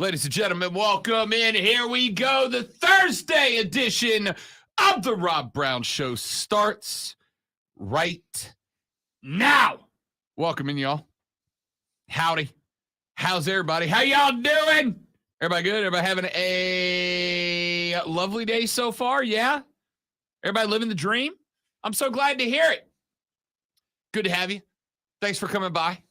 Ladies and gentlemen, welcome in. Here we go. The Thursday edition of the Rob Brown Show starts right now. Welcome in, y'all. Howdy. How's everybody? How y'all doing? Everybody good? Everybody having a lovely day so far? Yeah? Everybody living the dream? I'm so glad to hear it. Good to have you. Thanks for coming by.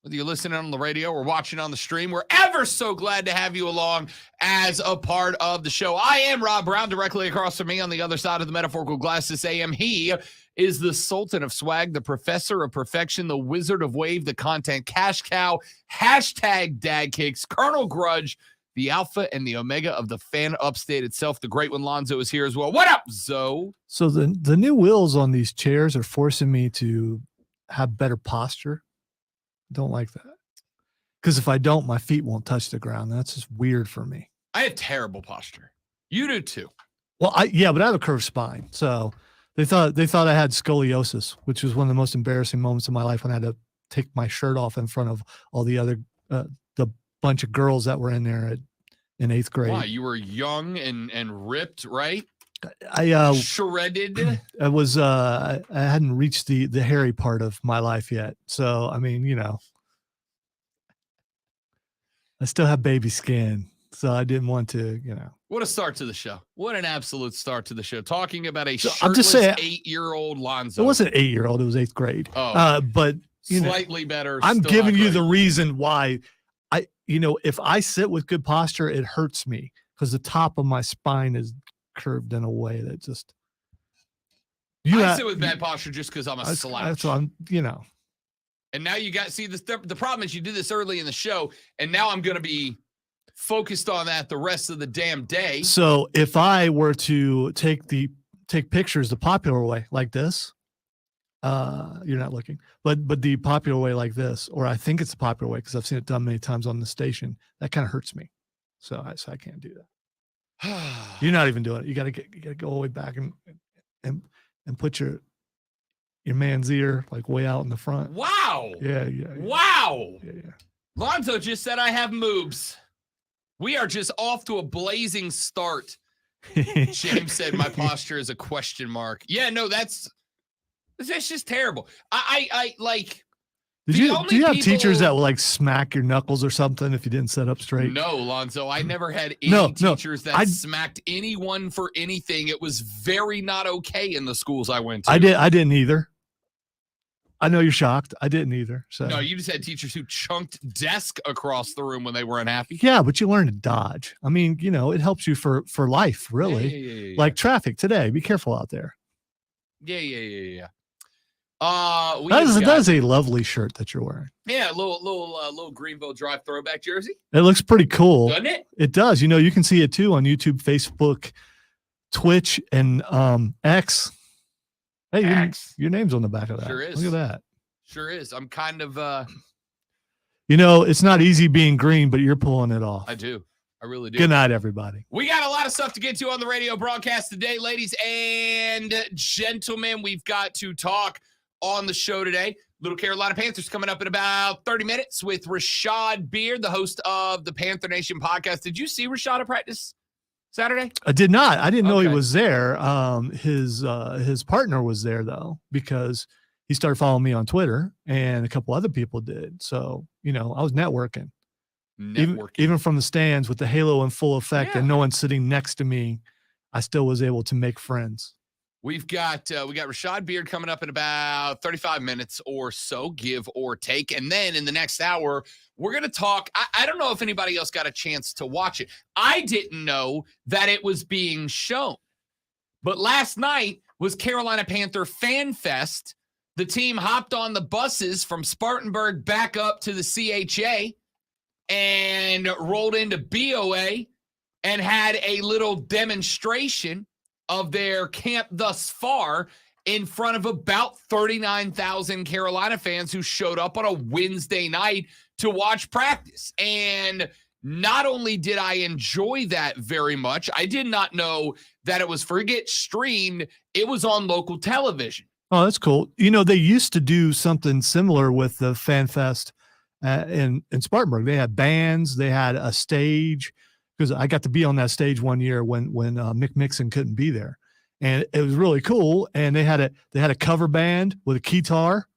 Whether you're listening on the radio or watching on the stream, we're ever so glad to have you along as a part of the show. I am Rob Brown. Directly across from me on the other side of the metaphorical glass this AM, he is the Sultan of Swag, the Professor of Perfection, the Wizard of Wave, the Content Cash Cow, hashtag Dad Kicks, Colonel Grudge, the Alpha and the Omega of the fan upstate itself. The great one, Lonzo, is here as well. What up, Zoe? So the new wheels on these chairs are forcing me to have better posture. Don't like that. Because if I don't, my feet won't touch the ground. That's just weird for me. I have terrible posture. You do too. Well, but I have a curved spine. So they thought I had scoliosis, which was one of the most embarrassing moments of my life when I had to take my shirt off in front of all the other the bunch of girls that were in there in 8th grade. Why? You were young and ripped, right? I shredded. I hadn't reached the hairy part of my life yet. So I mean, I still have baby skin. So I didn't want to, What a start to the show. What an absolute start to the show. Talking about a I'm just saying, 8-year-old Lonzo. It wasn't 8-year-old, it was 8th grade. Oh, but slightly better. I'm giving you the reason why if I sit with good posture, it hurts me because the top of my spine is curved in a way that just I sit with bad posture just because I'm a slouch. That's what I'm, And now you got the problem is you did this early in the show, and now I'm going to be focused on that the rest of the damn day. So if I were to take pictures the popular way like this, you're not looking, but the popular way like this, or I think it's the popular way because I've seen it done many times on the station, that kind of hurts me. So I can't do that. You're not even doing it. You got to go all the way back and put your man's ear like way out in the front. Wow. Yeah. Wow. Yeah. Lonzo just said I have moobs. We are just off to a blazing start. James said my posture is a question mark. Yeah, no, that's just terrible. I like. Do you have teachers that will like smack your knuckles or something if you didn't set up straight? No, Lonzo. I never had any teachers that smacked anyone for anything. It was very not okay in the schools I went to. I didn't either. I know you're shocked. I didn't either. So no, you just had teachers who chunked desk across the room when they were unhappy. Yeah, but you learn to dodge. I mean, it helps you for life, really. Yeah. Like traffic today. Be careful out there. Yeah. That is a lovely shirt that you're wearing. Yeah, a little Greenville Drive throwback jersey. It looks pretty cool. Doesn't it? It does. You can see it too on YouTube, Facebook, Twitch, and X. Hey, your name's on the back of that. Sure is. Look at that. Sure is. I'm kind of it's not easy being green, but you're pulling it off. I do. I really do. Good night, everybody. We got a lot of stuff to get to on the radio broadcast today, ladies and gentlemen. We've got to talk on the show today. Little Carolina Panthers coming up in about 30 minutes with Rashad Beard, the host of the Panther Nation podcast. Did you see Rashad at practice Saturday? I did not. I didn't know he was there. His partner was there though, because he started following me on Twitter and a couple other people did. So, I was networking. Even from the stands with the halo in full effect and no one sitting next to me, I still was able to make friends. We got Rashad Beard coming up in about 35 minutes or so, give or take. And then in the next hour, we're going to talk. I don't know if anybody else got a chance to watch it. I didn't know that it was being shown. But last night was Carolina Panther Fan Fest. The team hopped on the buses from Spartanburg back up to the CHA and rolled into BOA and had a little demonstration of their camp thus far in front of about 39,000 Carolina fans who showed up on a Wednesday night to watch practice. And not only did I enjoy that very much, I did not know that it was streamed. It was on local television. Oh, that's cool. They used to do something similar with the Fan Fest in Spartanburg. They had bands, they had a stage, because I got to be on that stage one year when Mick Mixon couldn't be there, and it was really cool. And they had a cover band with a guitar.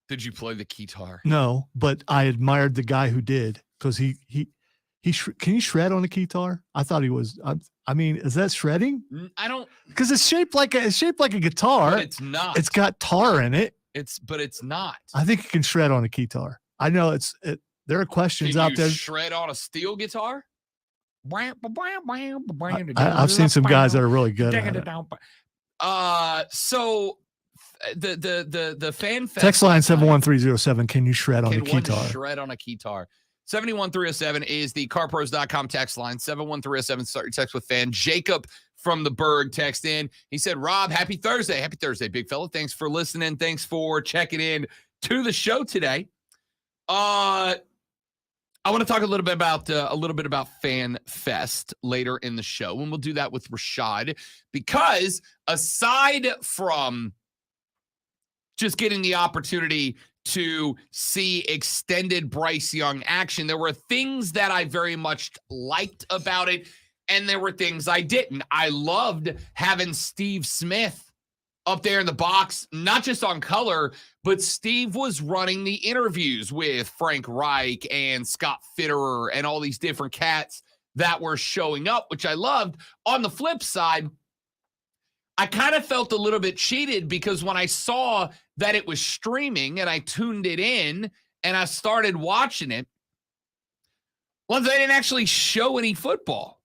Did you play the guitar? No, but I admired the guy who did, because he can you shred on a guitar? I thought he was. I mean, is that shredding? I don't, because it's shaped like a guitar. but it's not. It's got tar in it. But it's not. I think you can shred on a guitar. I know there are questions out there. Shred on a steel guitar? I've seen some guys that are really good at it. So the fan fest Text line 71307. Can you shred on a Can one guitar? shred on a guitar? 71307 is the carpros.com text line. 71307. Start your text with fan. Jacob from the Berg text in. He said, Rob, happy Thursday. Happy Thursday, big fella. Thanks for listening. Thanks for checking in to the show today. I want to talk a little bit about Fan Fest later in the show, and we'll do that with Rashad, because aside from just getting the opportunity to see extended Bryce Young action, there were things that I very much liked about it, and there were things I didn't. I loved having Steve Smith up there in the box, not just on color, but Steve was running the interviews with Frank Reich and Scott Fitterer and all these different cats that were showing up, which I loved. On the flip side, I kind of felt a little bit cheated, because when I saw that it was streaming and I tuned it in and I started watching it, well, they didn't actually show any football.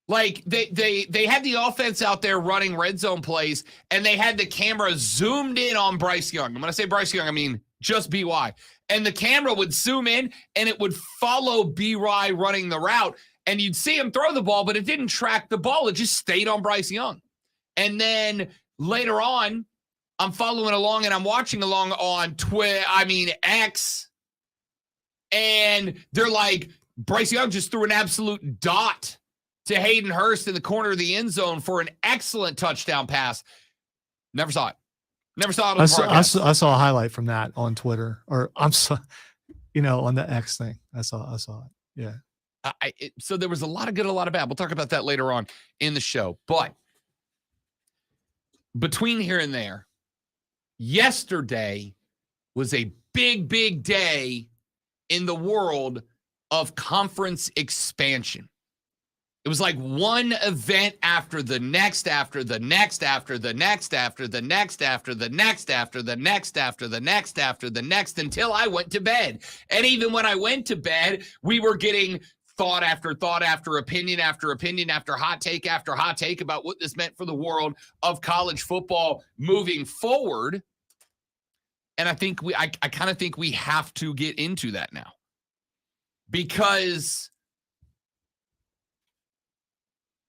Like they had the offense out there running red zone plays, and they had the camera zoomed in on Bryce Young. And when I say Bryce Young, I mean just BY. And the camera would zoom in and it would follow BY running the route, and you'd see him throw the ball, but it didn't track the ball. It just stayed on Bryce Young. And then later on, I'm following along and I'm watching along on X. And they're like, Bryce Young just threw an absolute dot to Hayden Hurst in the corner of the end zone for an excellent touchdown pass. Never saw it. Never saw it on the broadcast. I saw a highlight from that on Twitter, or on the X thing. I saw it. Yeah. So there was a lot of good, a lot of bad. We'll talk about that later on in the show. But between here and there, yesterday was a big, big day in the world of conference expansion. It was like one event after the next, after the next, after the next, after the next, after the next, after the next, after the next, after the next, until I went to bed. And even when I went to bed, we were getting thought after thought after opinion after hot take after hot take about what this meant for the world of college football moving forward. And I kind of think we have to get into that now, because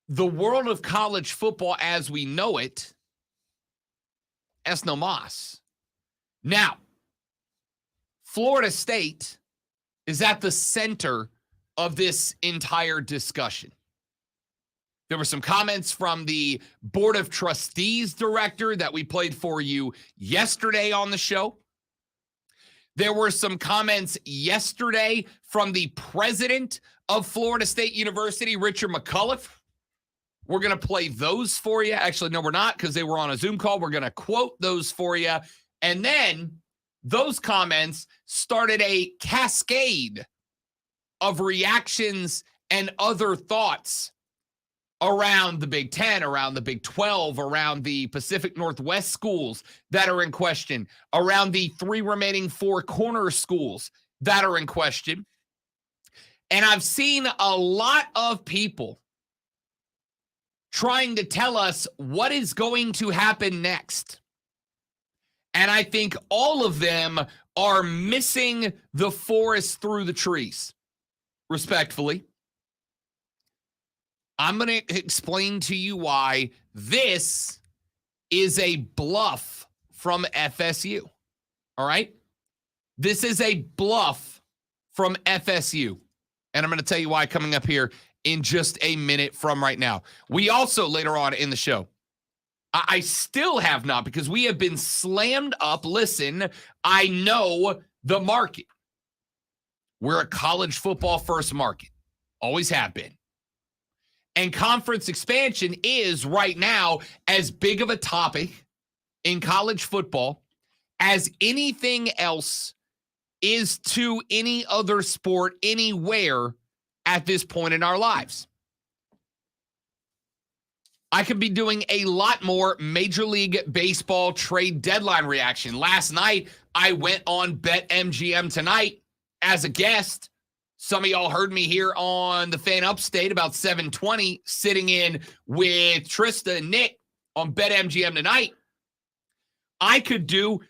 the world of college football as we know it, es no más. Now, Florida State is at the center of this entire discussion. There were some comments from the Board of Trustees director that we played for you yesterday on the show. There were some comments yesterday from the president of Florida State University, Richard McCullough. We're going to play those for you. Actually, no, we're not, because they were on a Zoom call. We're going to quote those for you. And then those comments started a cascade of reactions and other thoughts around the Big Ten, around the Big 12, around the Pacific Northwest schools that are in question, around the 3 remaining 4 corner schools that are in question. And I've seen a lot of people trying to tell us what is going to happen next. And I think all of them are missing the forest through the trees. Respectfully, I'm going to explain to you why this is a bluff from FSU. All right? This is a bluff from FSU. And I'm going to tell you why coming up here in just a minute from right now. We also, later on in the show, I still have not, because we have been slammed up. Listen, I know the market. We're a college football first market. Always have been. And conference expansion is right now as big of a topic in college football as anything else is to any other sport anywhere at this point in our lives. I could be doing a lot more Major League Baseball trade deadline reaction. Last night, I went on BetMGM Tonight as a guest. Some of y'all heard me here on the Fan Upstate about 7:20, sitting in with Trista and Nick on BetMGM Tonight. I could do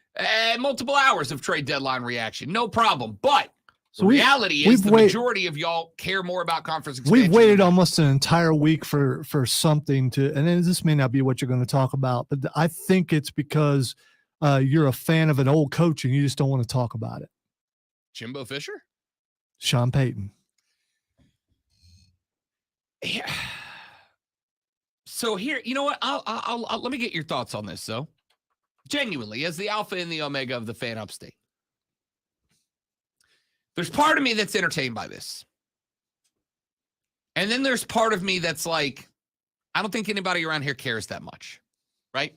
multiple hours of trade deadline reaction, no problem. But the reality is the majority of y'all care more about conference expansion. We've waited almost an entire week for something to, and then this may not be what you're going to talk about, but I think it's because you're a fan of an old coach and you just don't want to talk about it. Jimbo Fisher? Sean Payton. Yeah. So here, you know what? I'll let me get your thoughts on this, though. Genuinely, as the alpha and the omega of the Fan Upstate. There's part of me that's entertained by this. And then there's part of me that's like, I don't think anybody around here cares that much, right?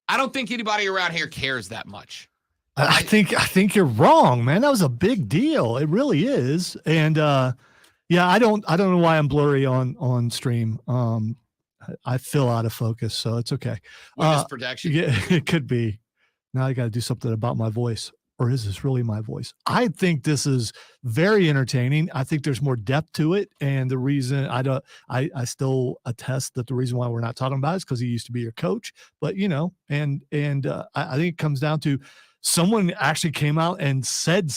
I don't think anybody around here cares that much. I think you're wrong, man. That was a big deal. It really is. And yeah, I don't know why I'm blurry on stream. I feel out of focus, so it's okay. Witness protection. Yeah, it could be. Now I got to do something about my voice. Or is this really my voice? I think this is very entertaining. I think there's more depth to it. And the reason I still attest that the reason why we're not talking about it is because he used to be your coach. But, you know, and I think it comes down to someone actually came out and said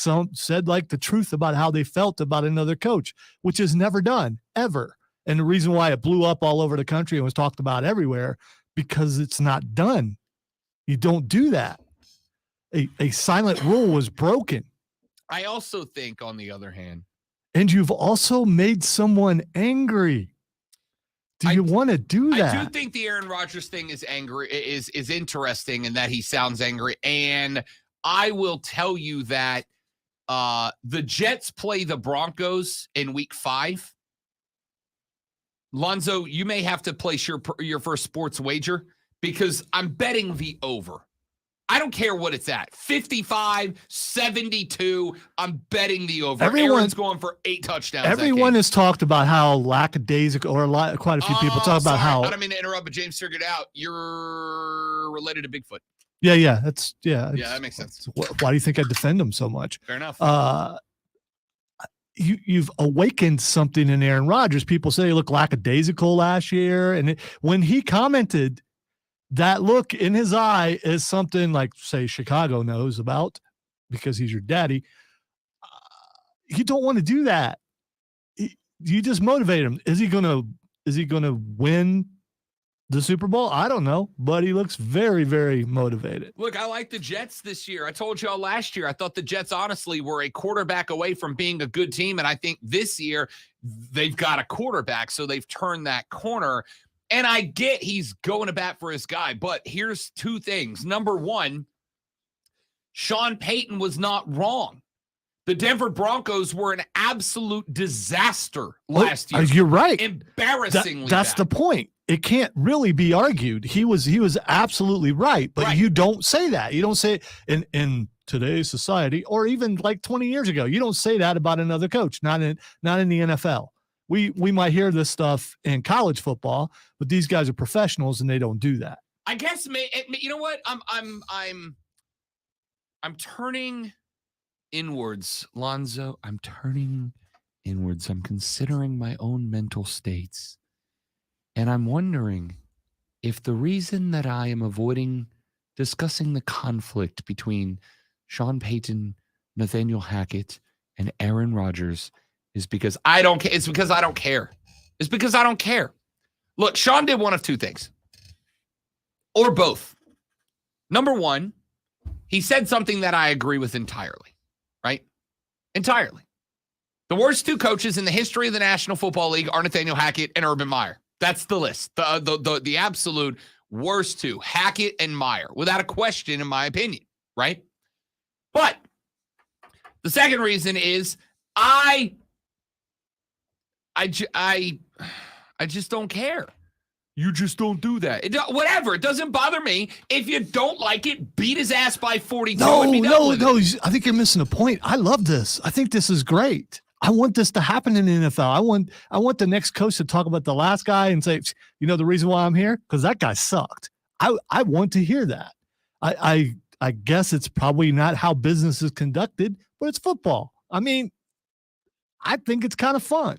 like the truth about how they felt about another coach, which is never done, ever. And the reason why it blew up all over the country and was talked about everywhere, because it's not done. You don't do that. A silent rule was broken. I also think, on the other hand, and you've also made someone angry. Do you want to do that? I do think the Aaron Rodgers thing is interesting, and that he sounds angry. And I will tell you that the Jets play the Broncos in Week 5. Lonzo, you may have to place your first sports wager because I'm betting the over. I don't care what it's at. 55, 72. I'm betting the over. Aaron's going for 8 touchdowns. Everyone has talked about how lackadaisical, or quite a few people talk about how. I don't mean to interrupt, but James figured out you're related to Bigfoot. Yeah. That makes sense. Why do you think I defend him so much? Fair enough. You've awakened something in Aaron Rodgers. People say he looked lackadaisical last year. And when he commented, that look in his eye is something like, say, Chicago knows about because he's your daddy. You don't want to do that. You just motivate him. Is he gonna win the Super Bowl? I don't know, but he looks very, very motivated. Look, I like the Jets this year. I told y'all last year, I thought the Jets honestly were a quarterback away from being a good team. And I think this year they've got a quarterback, so they've turned that corner. And I get he's going to bat for his guy, but here's 2 things. Number 1, Sean Payton was not wrong. The Denver Broncos were an absolute disaster last year. You're right. Embarrassingly That's bad. the point. It can't really be argued. He was absolutely right, but Right. You don't say that. You don't say in today's society, or even like 20 years ago, you don't say that about another coach, not in the NFL. We might hear this stuff in college football, but these guys are professionals and they don't do that. I guess you know what? I'm turning inwards, Lonzo. I'm turning inwards. I'm considering my own mental states. And I'm wondering if the reason that I am avoiding discussing the conflict between Sean Payton, Nathaniel Hackett, and Aaron Rodgers is because I don't care. It's because I don't care. It's because I don't care. Look, Sean did one of 2 things. Or both. Number 1, he said something that I agree with entirely. Right? Entirely. The worst 2 coaches in the history of the National Football League are Nathaniel Hackett and Urban Meyer. That's the list. The absolute worst 2, Hackett and Meyer, without a question, in my opinion. Right? But The second reason is I just don't care. You just don't do that. Whatever. It doesn't bother me. If you don't like it, beat his ass by 42. and be done with it. I think you're missing a point. I love this. I think this is great. I want this to happen in the NFL. I want the next coach to talk about the last guy and say, you know, the reason why I'm here? Because that guy sucked. I want to hear that. I guess it's probably not how business is conducted, but it's football. I mean, I think it's kind of fun.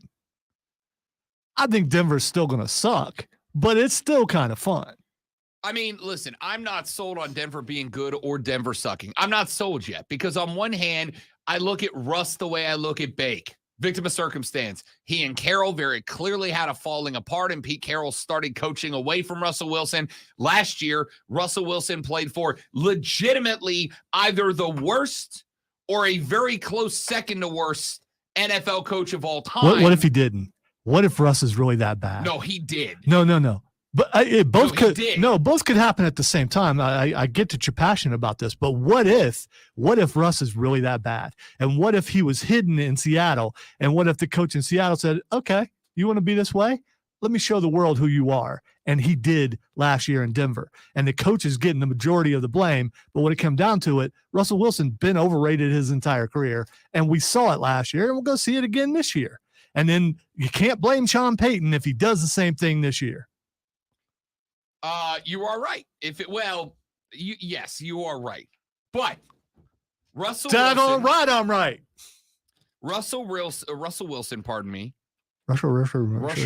I think Denver's still going to suck, but it's still kind of fun. I mean, listen, I'm not sold on Denver being good or Denver sucking. I'm not sold yet because on one hand, I look at Russ the way I look at Bake. Victim of circumstance. He and Carroll very clearly had a falling apart, and Pete Carroll started coaching away from Russell Wilson. Last year, Russell Wilson played for legitimately either the worst or a very close second to worst NFL coach of all time. What if he didn't? What if Russ is really that bad? No, he did. No. But both No, could both could happen at the same time. I get that you're passionate about this, but what if Russ is really that bad? And what if he was hidden in Seattle? And what if the coach in Seattle said, "Okay, you want to be this way? Let me show the world who you are." And he did last year in Denver. And the coach is getting the majority of the blame. But when it came down to it, Russell Wilson been overrated his entire career, and we saw it last year, and we'll go see it again this year. And then you can't blame Sean Payton if he does the same thing this year. You are right. Yes, you are right. But Russell Wilson, Wilson, right, I'm right. Russell Wilson, pardon me. Russell Wilson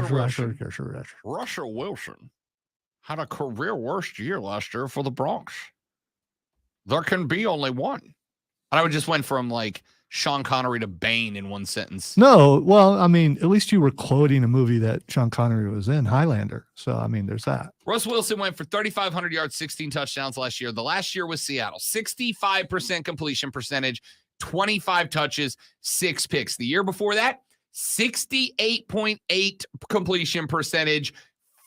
had a career worst year last year for the Bronx. There can be only one. And I would just went from like Sean Connery to Bane in one sentence. No, well, I mean, at least you were quoting a movie that Sean Connery was in, Highlander. So, I mean, there's that. Russ Wilson went for 3,500 yards, 16 touchdowns last year. The last year was Seattle. 65% completion percentage, 25 touches, 6 picks. The year before that, 68.8 completion percentage,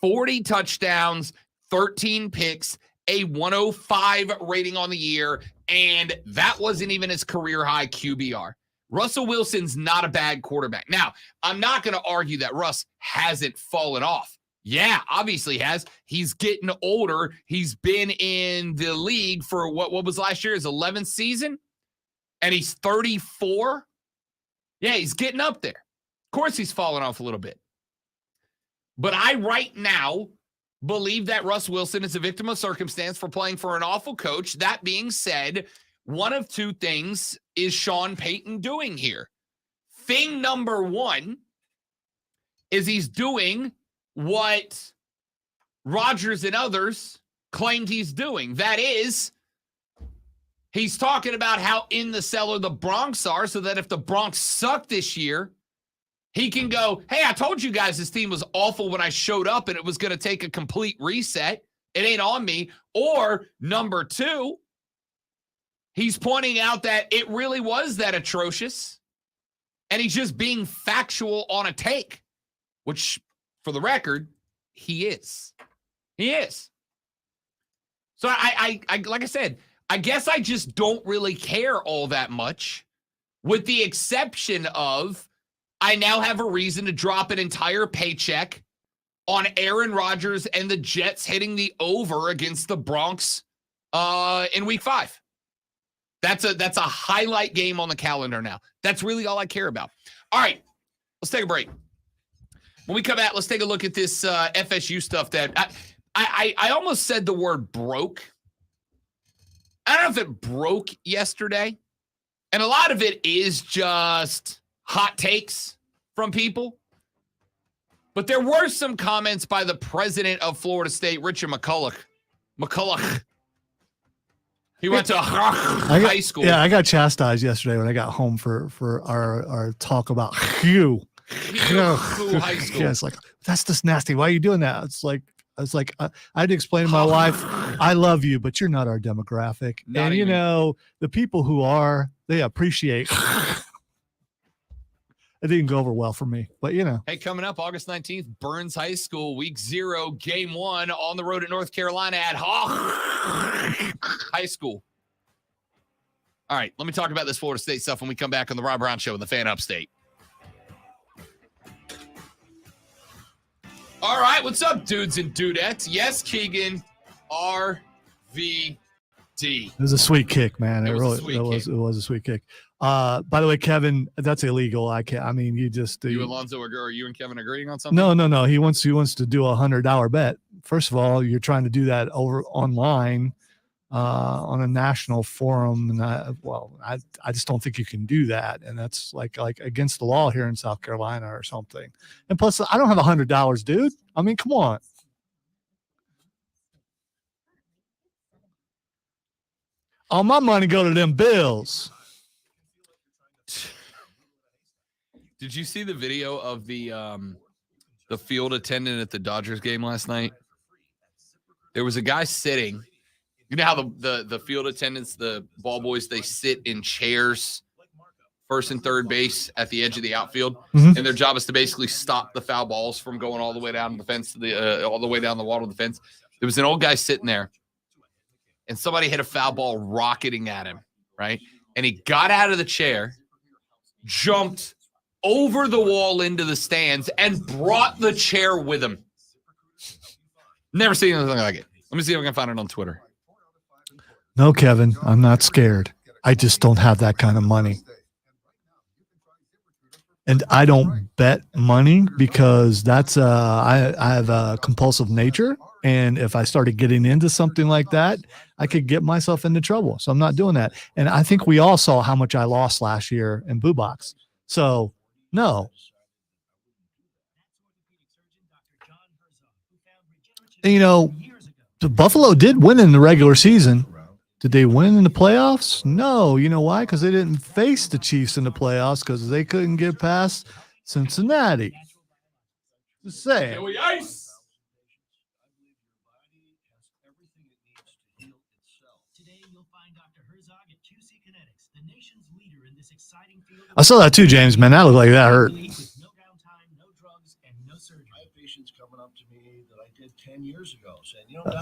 40 touchdowns, 13 picks, a 105 rating on the year, and that wasn't even his career high QBR. Russell Wilson's not a bad quarterback. Now, I'm not going to argue that Russ hasn't fallen off. Yeah, obviously has. He's getting older. He's been in the league for what was last year, his 11th season, and he's 34. Yeah, he's getting up there. Of course he's fallen off a little bit. But I right now believe that Russ Wilson is a victim of circumstance for playing for an awful coach. That being said, one of two things is Sean Payton doing here. Thing number one is he's doing what Rodgers and others claimed he's doing. That is, he's talking about how in the cellar the Bronx are so that if the Bronx suck this year, he can go, hey, I told you guys this team was awful when I showed up and it was going to take a complete reset. It ain't on me. Or number two, he's pointing out that it really was that atrocious and he's just being factual on a take, which for the record, he is. He is. So I like I said, I guess I just don't really care all that much, with the exception of I now have a reason to drop an entire paycheck on Aaron Rodgers and the Jets hitting the over against the Bronx in week 5. That's a highlight game on the calendar now. That's really all I care about. All right, let's take a break. When we come back, let's take a look at this FSU stuff that I almost said the word broke. I don't know if it broke yesterday. And a lot of it is just hot takes from people. But there were some comments by the president of Florida State, Richard McCulloch. He went to high school. Yeah, I got chastised yesterday when I got home for our talk about Hugh. High school. Yeah, it's like, that's just nasty. Why are you doing that? I had to explain to my wife, I love you, but you're not our demographic. Not and, even. you know, the people who are, they appreciate. It didn't go over well for me, but, you know. Hey, coming up August 19th, Burns High School, week 0, game 1 on the road at North Carolina at High School. All right, let me talk about this Florida State stuff when we come back on the Rob Brown Show in the Fan Upstate. All right, what's up, dudes and dudettes? Yes, Keegan, RVD. It was a sweet kick, man. It was a sweet kick. By the way, Kevin, that's illegal. I can't. I mean, you just Alonzo, are you and Kevin agreeing on something? No. He wants to do $100 bet. First of all, you're trying to do that over online on a national forum, and I just don't think you can do that, and that's like against the law here in South Carolina or something. And plus, I don't have $100, dude. I mean, come on. All my money go to them bills. Did you see the video of the field attendant at the Dodgers game last night? There was a guy sitting. You know how the field attendants, the ball boys, they sit in chairs, first and third base at the edge of the outfield, and their job is to basically stop the foul balls from going all the way down the fence all the way down the wall of the fence. There was an old guy sitting there, and somebody hit a foul ball rocketing at him, right? And he got out of the chair, jumped over the wall into the stands, and brought the chair with him. Never seen anything like it. Let me see if I can find it on Twitter. No, Kevin, I'm not scared. I just don't have that kind of money. And I don't bet money because that's I have a compulsive nature. And if I started getting into something like that, I could get myself into trouble. So I'm not doing that. And I think we all saw how much I lost last year in Boo Box. So no. And, you know, the Buffalo did win in the regular season. Did they win in the playoffs? No. You know why? Because they didn't face the Chiefs in the playoffs because they couldn't get past Cincinnati. Just saying. I saw that too, James. Man, that looked like that hurt.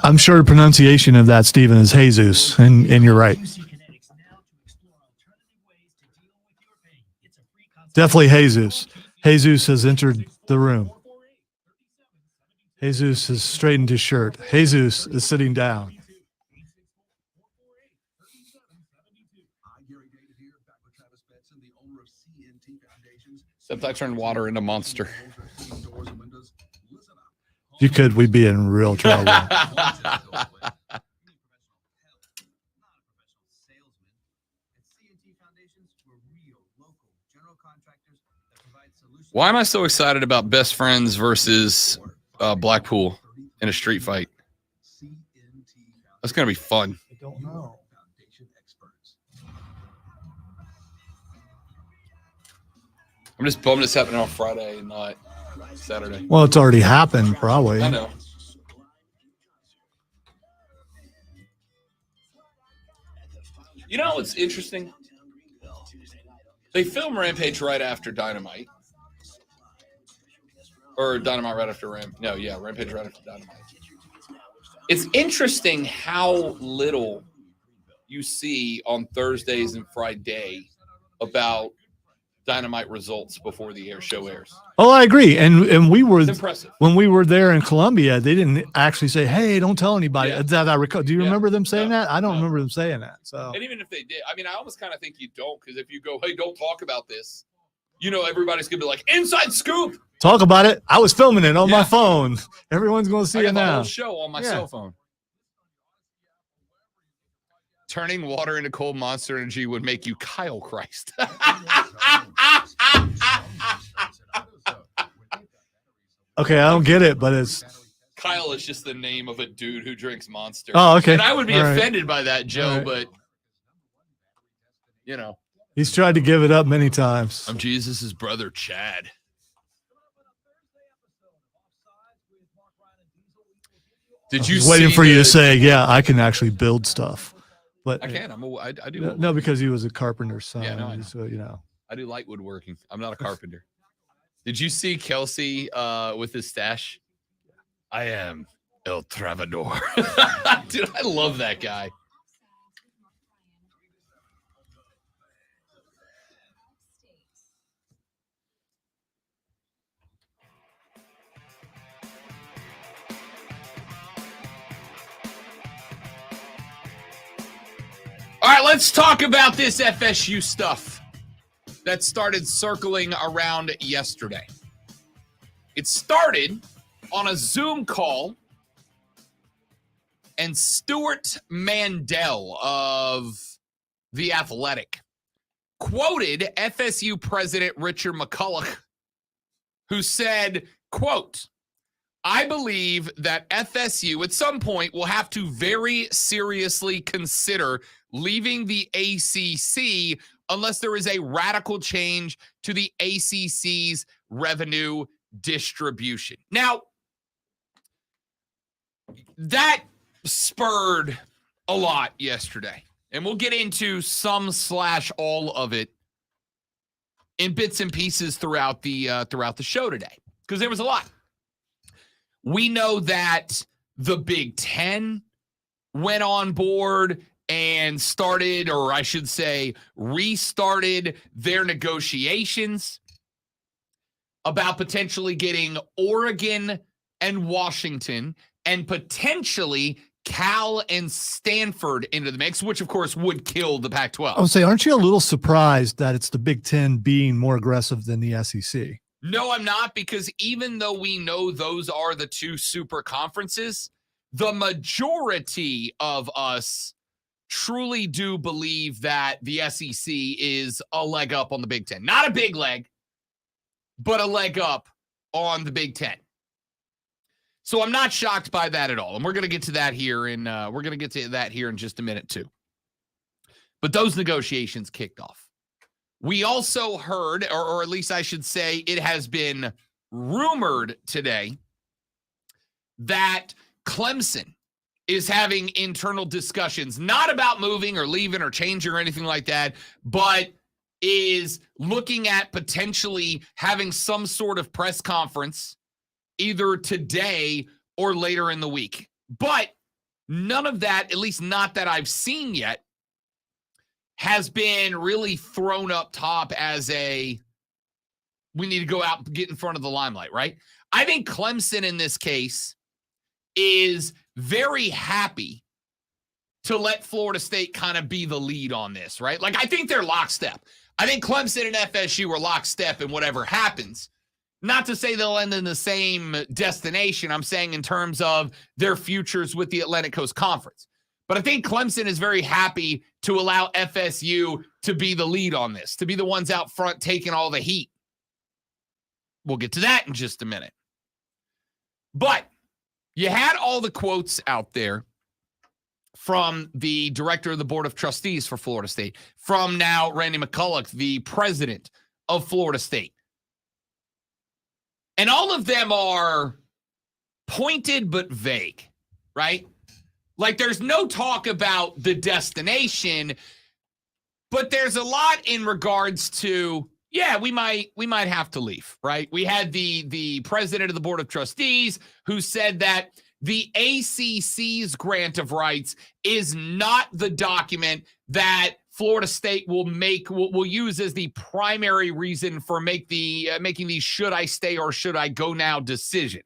I'm sure the pronunciation of that, Stephen, is Jesus, and you're right. Definitely Jesus. Jesus has entered the room. Jesus has straightened his shirt. Jesus is sitting down. Except I turned water into Monster. If you could, we'd be in real trouble. Why am I so excited about Best Friends versus Blackpool in a street fight? That's going to be fun. I don't know. I'm just bummed it's happening on Friday and not Saturday. Well, it's already happened, probably. I know. You know what's interesting? They film Rampage right after Dynamite. Or Dynamite right after Rampage. No, yeah, Rampage right after Dynamite. It's interesting how little you see on Thursdays and Friday about Dynamite results before the show airs. Oh, I agree. And we were impressive. When we were there in Columbia, they didn't actually say, "Hey, don't tell anybody." Yeah. That I recall. Do you remember them saying that? I don't remember them saying that. So, and even if they did, I mean, I almost kind of think you don't, because if you go, "Hey, don't talk about this," you know, everybody's gonna be like, "Inside scoop." Talk about it. I was filming it on my phone. Everyone's going to see it now. The whole show on my cell phone. Turning water into cold Monster Energy would make you Kyle Christ. Okay, I don't get it, but it's Kyle is just the name of a dude who drinks Monster. Oh, okay. And I would be All offended by that, Joe, right. but you know, he's tried to give it up many times. I'm Jesus's brother, Chad. Did you waiting for you to say, yeah, I can actually build stuff. But I can. I do. No, because he was a carpenter's son. Yeah, no, I know. So, you know. I do light woodworking. I'm not a carpenter. Did you see Kelsey with his stash? I am El Travador. Dude, I love that guy. right, let's talk about this FSU stuff that started circling around yesterday. It started on a Zoom call, and Stuart Mandel of The Athletic quoted FSU President Richard McCulloch, who said, quote, "I believe that FSU at some point will have to very seriously consider leaving the ACC unless there is a radical change to the ACC's revenue distribution." Now, that spurred a lot yesterday, and we'll get into some/all of it in bits and pieces throughout the show today, because there was a lot. We know that the Big Ten went on board and started, or I should say, restarted their negotiations about potentially getting Oregon and Washington and potentially Cal and Stanford into the mix, which of course would kill the Pac-12. I would say, aren't you a little surprised that it's the Big Ten being more aggressive than the SEC? No, I'm not, because even though we know those are the two super conferences, the majority of us truly do believe that the SEC is a leg up on the Big Ten. Not a big leg, but a leg up on the Big Ten. So I'm not shocked by that at all. And we're going to get to that here in just a minute too. But those negotiations kicked off. We also heard, or at least I should say, it has been rumored today that Clemson is having internal discussions, not about moving or leaving or changing or anything like that, but is looking at potentially having some sort of press conference either today or later in the week. But none of that, at least not that I've seen yet, has been really thrown up top as we need to go out and get in front of the limelight, right? I think Clemson in this case is very happy to let Florida State kind of be the lead on this, right? Like, I think they're lockstep. I think Clemson and FSU are lockstep in whatever happens. Not to say they'll end in the same destination. I'm saying in terms of their futures with the Atlantic Coast Conference. But I think Clemson is very happy to allow FSU to be the lead on this, to be the ones out front taking all the heat. We'll get to that in just a minute. But you had all the quotes out there from the director of the Board of Trustees for Florida State, from now Randy McCulloch, the president of Florida State. And all of them are pointed but vague, right? Like, there's no talk about the destination, but there's a lot in regards to, yeah, we might have to leave, right? We had the president of the Board of Trustees who said that the ACC's grant of rights is not the document that Florida State will use as the primary reason for making the should I stay or should I go now decision.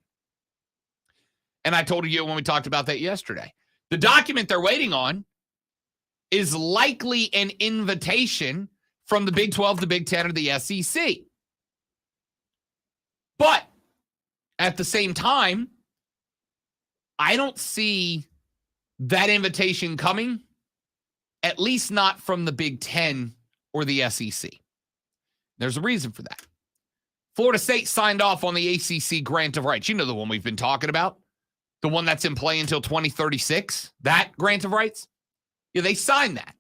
And I told you when we talked about that yesterday, the document they're waiting on is likely an invitation from the Big 12, the Big 10, or the SEC. But at the same time, I don't see that invitation coming, at least not from the Big 10 or the SEC. There's a reason for that. Florida State signed off on the ACC grant of rights. You know the one we've been talking about, the one that's in play until 2036, that grant of rights. Yeah, they signed that,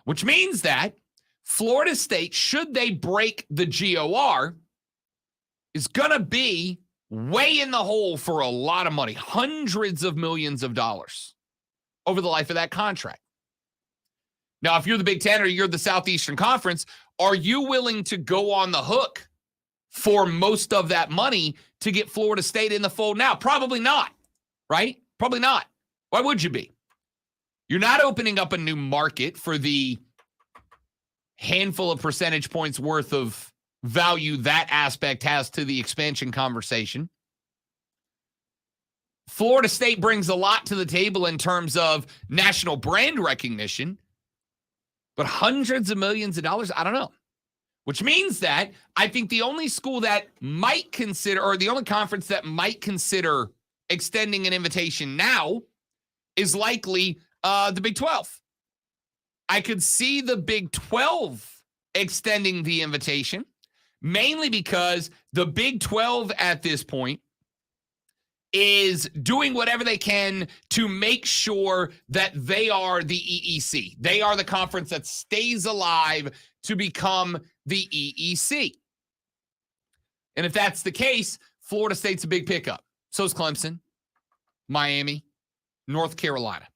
which means that Florida State, should they break the GOR, is going to be way in the hole for a lot of money, hundreds of millions of dollars over the life of that contract. Now, if you're the Big Ten or you're the Southeastern Conference, are you willing to go on the hook for most of that money to get Florida State in the fold now? Probably not, right? Probably not. Why would you be? You're not opening up a new market for the handful of percentage points worth of value that aspect has to the expansion conversation. Florida State brings a lot to the table in terms of national brand recognition. But hundreds of millions of dollars, I don't know. Which means that I think the only school that might consider, or the only conference that might consider extending an invitation now is likely the Big 12. I could see the Big 12 extending the invitation, mainly because the Big 12 at this point is doing whatever they can to make sure that they are the EEC. They are the conference that stays alive to become the EEC. And if that's the case, Florida State's a big pickup. So is Clemson, Miami, North Carolina.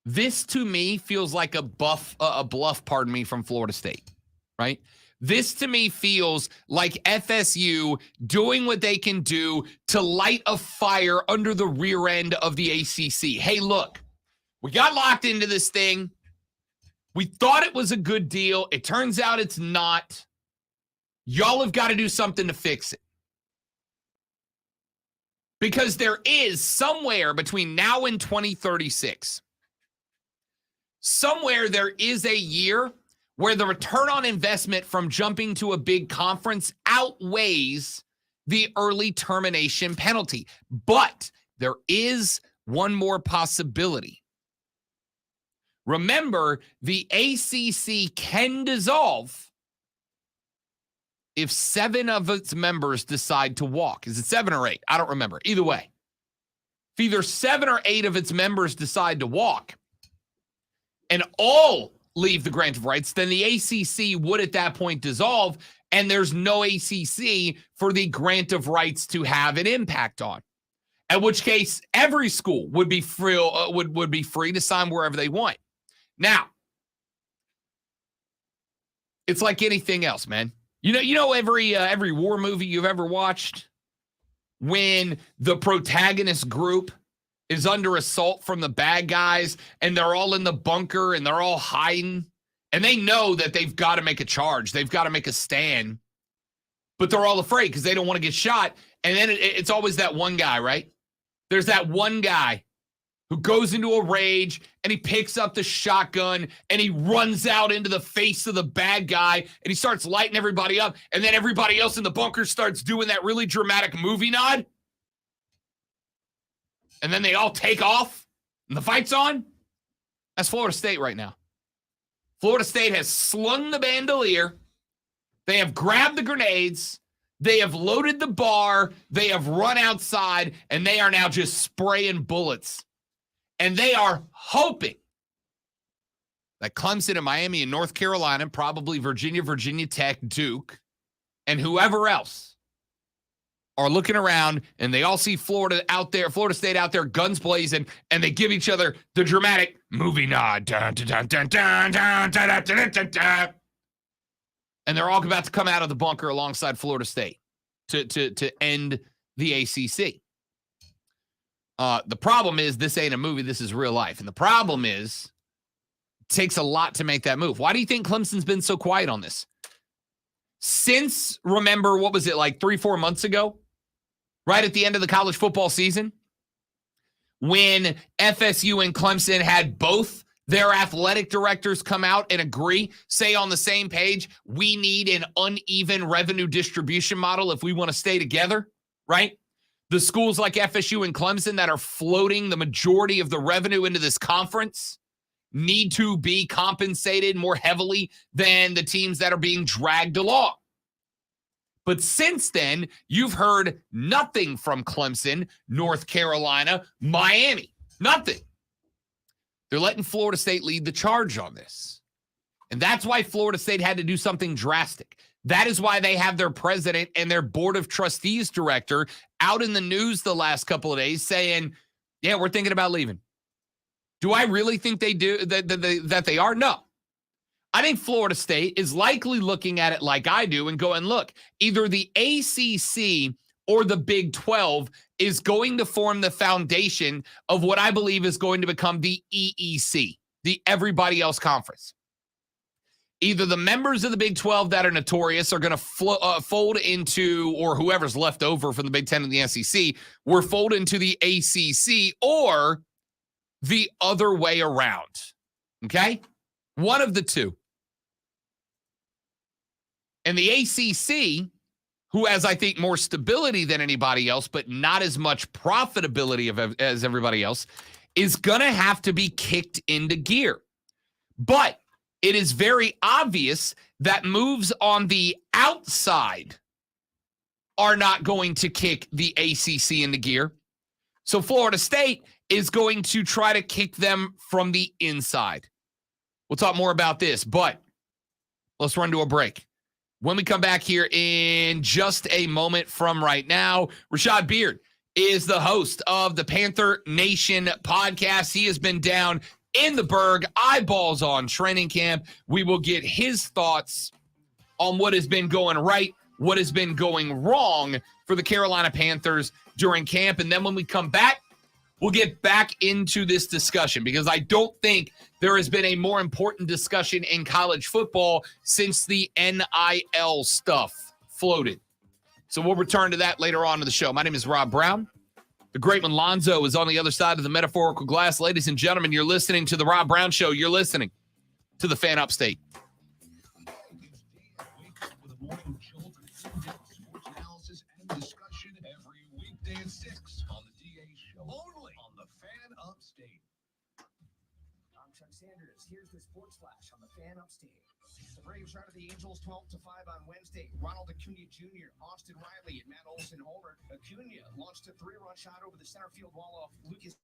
This to me feels like a bluff, pardon me, from Florida State, right? This to me feels like FSU doing what they can do to light a fire under the rear end of the ACC. Hey, look, we got locked into this thing. We thought it was a good deal. It turns out it's not. Y'all have got to do something to fix it. Because there is somewhere between now and 2036, somewhere there is a year where the return on investment from jumping to a big conference outweighs the early termination penalty. But there is one more possibility. Remember, the ACC can dissolve if 7 of its members decide to walk. Is it 7 or 8? I don't remember. Either way, if either 7 or 8 of its members decide to walk and all leave the grant of rights, then the ACC would at that point dissolve, and there's no ACC for the grant of rights to have an impact on. At which case, every school would be free, would be free to sign wherever they want. Now, it's like anything else, man. You know every war movie you've ever watched, when the protagonist group is under assault from the bad guys and they're all in the bunker and they're all hiding and they know that they've got to make a charge. They've got to make a stand, but they're all afraid because they don't want to get shot. And then it's always that one guy, right? There's that one guy who goes into a rage and he picks up the shotgun and he runs out into the face of the bad guy and he starts lighting everybody up. And then everybody else in the bunker starts doing that really dramatic movie nod. And then they all take off and the fight's on. That's Florida State right now. Florida State has slung the bandolier. They have grabbed the grenades. They have loaded the bar. They have run outside and they are now just spraying bullets. And they are hoping that Clemson and Miami and North Carolina, probably Virginia Tech, Duke, and whoever else are looking around and they all see Florida State out there, guns blazing, and they give each other the dramatic movie nod. Dun, dun, dun, dun, dun, dun, dun, dun, dun, dun. And they're all about to come out of the bunker alongside Florida State to end the ACC. The problem is this ain't a movie. This is real life. And the problem is it takes a lot to make that move. Why do you think Clemson's been so quiet on this? Since, remember, what was it, like 3-4 months ago? Right at the end of the college football season? When FSU and Clemson had both their athletic directors come out and agree, say on the same page, we need an uneven revenue distribution model if we want to stay together, right? The schools like FSU and Clemson that are floating the majority of the revenue into this conference need to be compensated more heavily than the teams that are being dragged along. But since then, you've heard nothing from Clemson, North Carolina, Miami. Nothing. They're letting Florida State lead the charge on this. And that's why Florida State had to do something drastic. That is why they have their president and their board of trustees director out in the news the last couple of days saying, yeah, we're thinking about leaving. Do I really think they do that they are? No. I think Florida State is likely looking at it like I do and going, look, either the ACC or the Big 12 is going to form the foundation of what I believe is going to become the EEC, the Everybody Else Conference. Either the members of the Big 12 that are notorious are going to fold into, or whoever's left over from the Big 10 and the SEC, will fold into the ACC, or the other way around. Okay? One of the two. And the ACC, who has, I think, more stability than anybody else, but not as much profitability as everybody else, is going to have to be kicked into gear. But it is very obvious that moves on the outside are not going to kick the ACC into gear. So Florida State is going to try to kick them from the inside. We'll talk more about this, but let's run to a break. When we come back here in just a moment from right now, Rashad Beard is the host of the Panther Nation podcast. He has been down in the Berg, eyeballs on training camp. We will get his thoughts on what has been going right, what has been going wrong for the Carolina Panthers during camp. And then when we come back, we'll get back into this discussion because I don't think there has been a more important discussion in college football since the NIL stuff floated. So we'll return to that later on in the show. My name is Rob Brown. The great one Lonzo is on the other side of the metaphorical glass. Ladies and gentlemen, you're listening to The Rob Brown Show. You're listening to the Fan Upstate. Here's the sports flash on the Fan Upstate. The Braves routed the Angels 12-5 on Wednesday. Ronald Acuna Jr., Austin Riley, and Matt Olson homer. Acuna launched a 3-run shot over the center field wall off Lucas.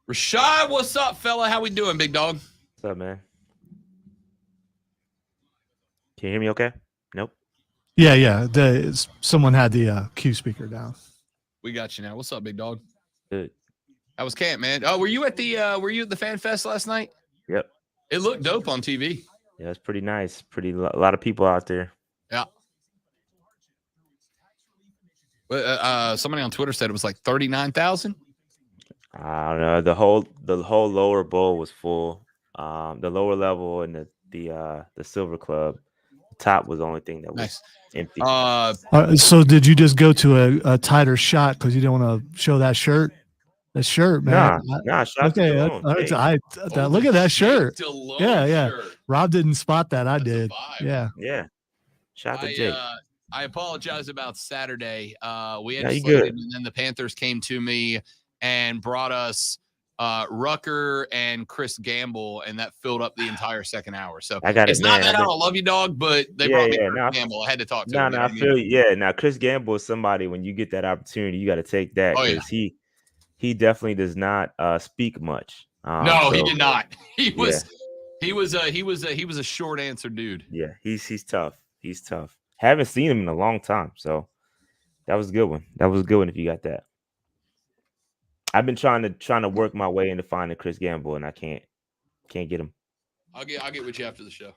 Rashad, what's up, fella? How we doing, big dog? What's up, man? Can you hear me okay? Nope. Yeah. Someone had the Q speaker down. We got you now. What's up, big dog? Good. How was camp, man? Oh, were you at the Fan Fest last night? Yep. It looked dope on TV. Yeah, it's pretty nice. A lot of people out there. Yeah. Somebody on Twitter said it was like 39,000. I don't know. The whole lower bowl was full. The lower level and the Silver Club, the top was the only thing that was Nice. empty. So did you just go to a tighter shot because you didn't want to show that shirt? The shirt, man. Nah. Shout Okay, out to Stallone. look at that shirt. Stallone Yeah. shirt. Rob didn't spot that. I That's a did. vibe. Yeah. Yeah. Shout out to Jake. I apologize about Saturday. We No, had you slated, good. and then the Panthers came to me and brought us Rucker and Chris Gamble, and that filled up the entire second hour. So I got it's it, not man. that I don't love you, dog, but they brought me Chris Gamble. I had to talk to him. I feel you. Yeah. Now Chris Gamble is somebody when you get that opportunity, you got to take that Oh, because he definitely does not speak much. No, he did not. He was a short answer dude. Yeah, he's tough. He's tough. Haven't seen him in a long time, so that was a good one. That was a good one if you got that. I've been trying to work my way into finding Chris Gamble, and I can't get him. I'll get with you after the show.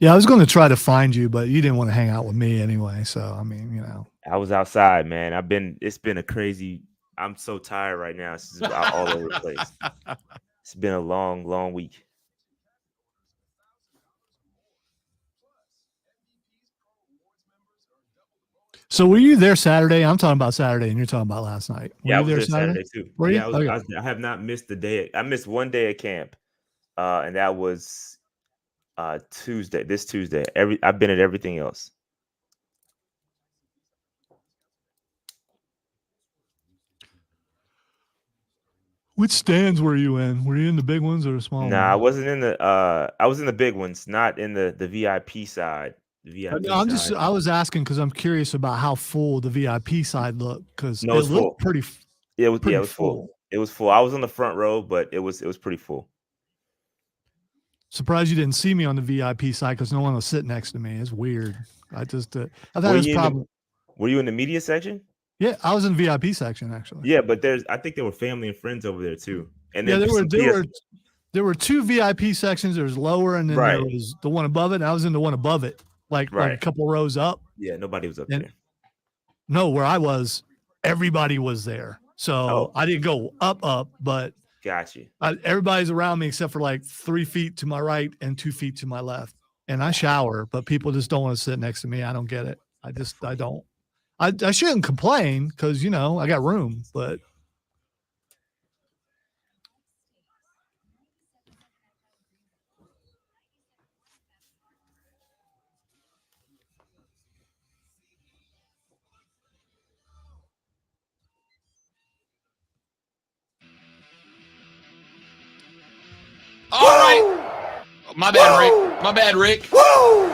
Yeah, I was going to try to find you, but you didn't want to hang out with me anyway. So I mean, I was outside, man. It's been a crazy. I'm so tired right now. It's just all over the place. It's been a long, long week. So were you there Saturday? I'm talking about Saturday, and you're talking about last night. Were Yeah, I you was there Saturday? Saturday too. Were you? Yeah, Okay. I have not missed the day. I missed one day at camp, and that was Tuesday. This Tuesday. I've been at everything else. Which stands were you in? Were you in the big ones or the small ones? Nah, I wasn't in the. I was in the big ones, not in the VIP side. The VIP No, side. I was asking because I'm curious about how full the VIP side looked because No, it it's full. looked pretty. It was pretty it was full. It was full. I was on the front row, but it was pretty full. Surprised you didn't see me on the VIP side because no one was sitting next to me. It's weird. I thought it was probably. Were you in the media section? Yeah, I was in the VIP section actually. Yeah, but I think there were family and friends over there too. And yeah, then there were two VIP sections. There was lower, and then there was the one above it. And I was in the one above it, like a couple rows up. Yeah, nobody was up there. No, where I was, everybody was there. So I didn't go up, but got you. Everybody's around me except for like 3 feet to my right and 2 feet to my left. And I shower, but people just don't want to sit next to me. I don't get it. I don't. I shouldn't complain because, I got room, but. All right. My bad, Rick. Woo!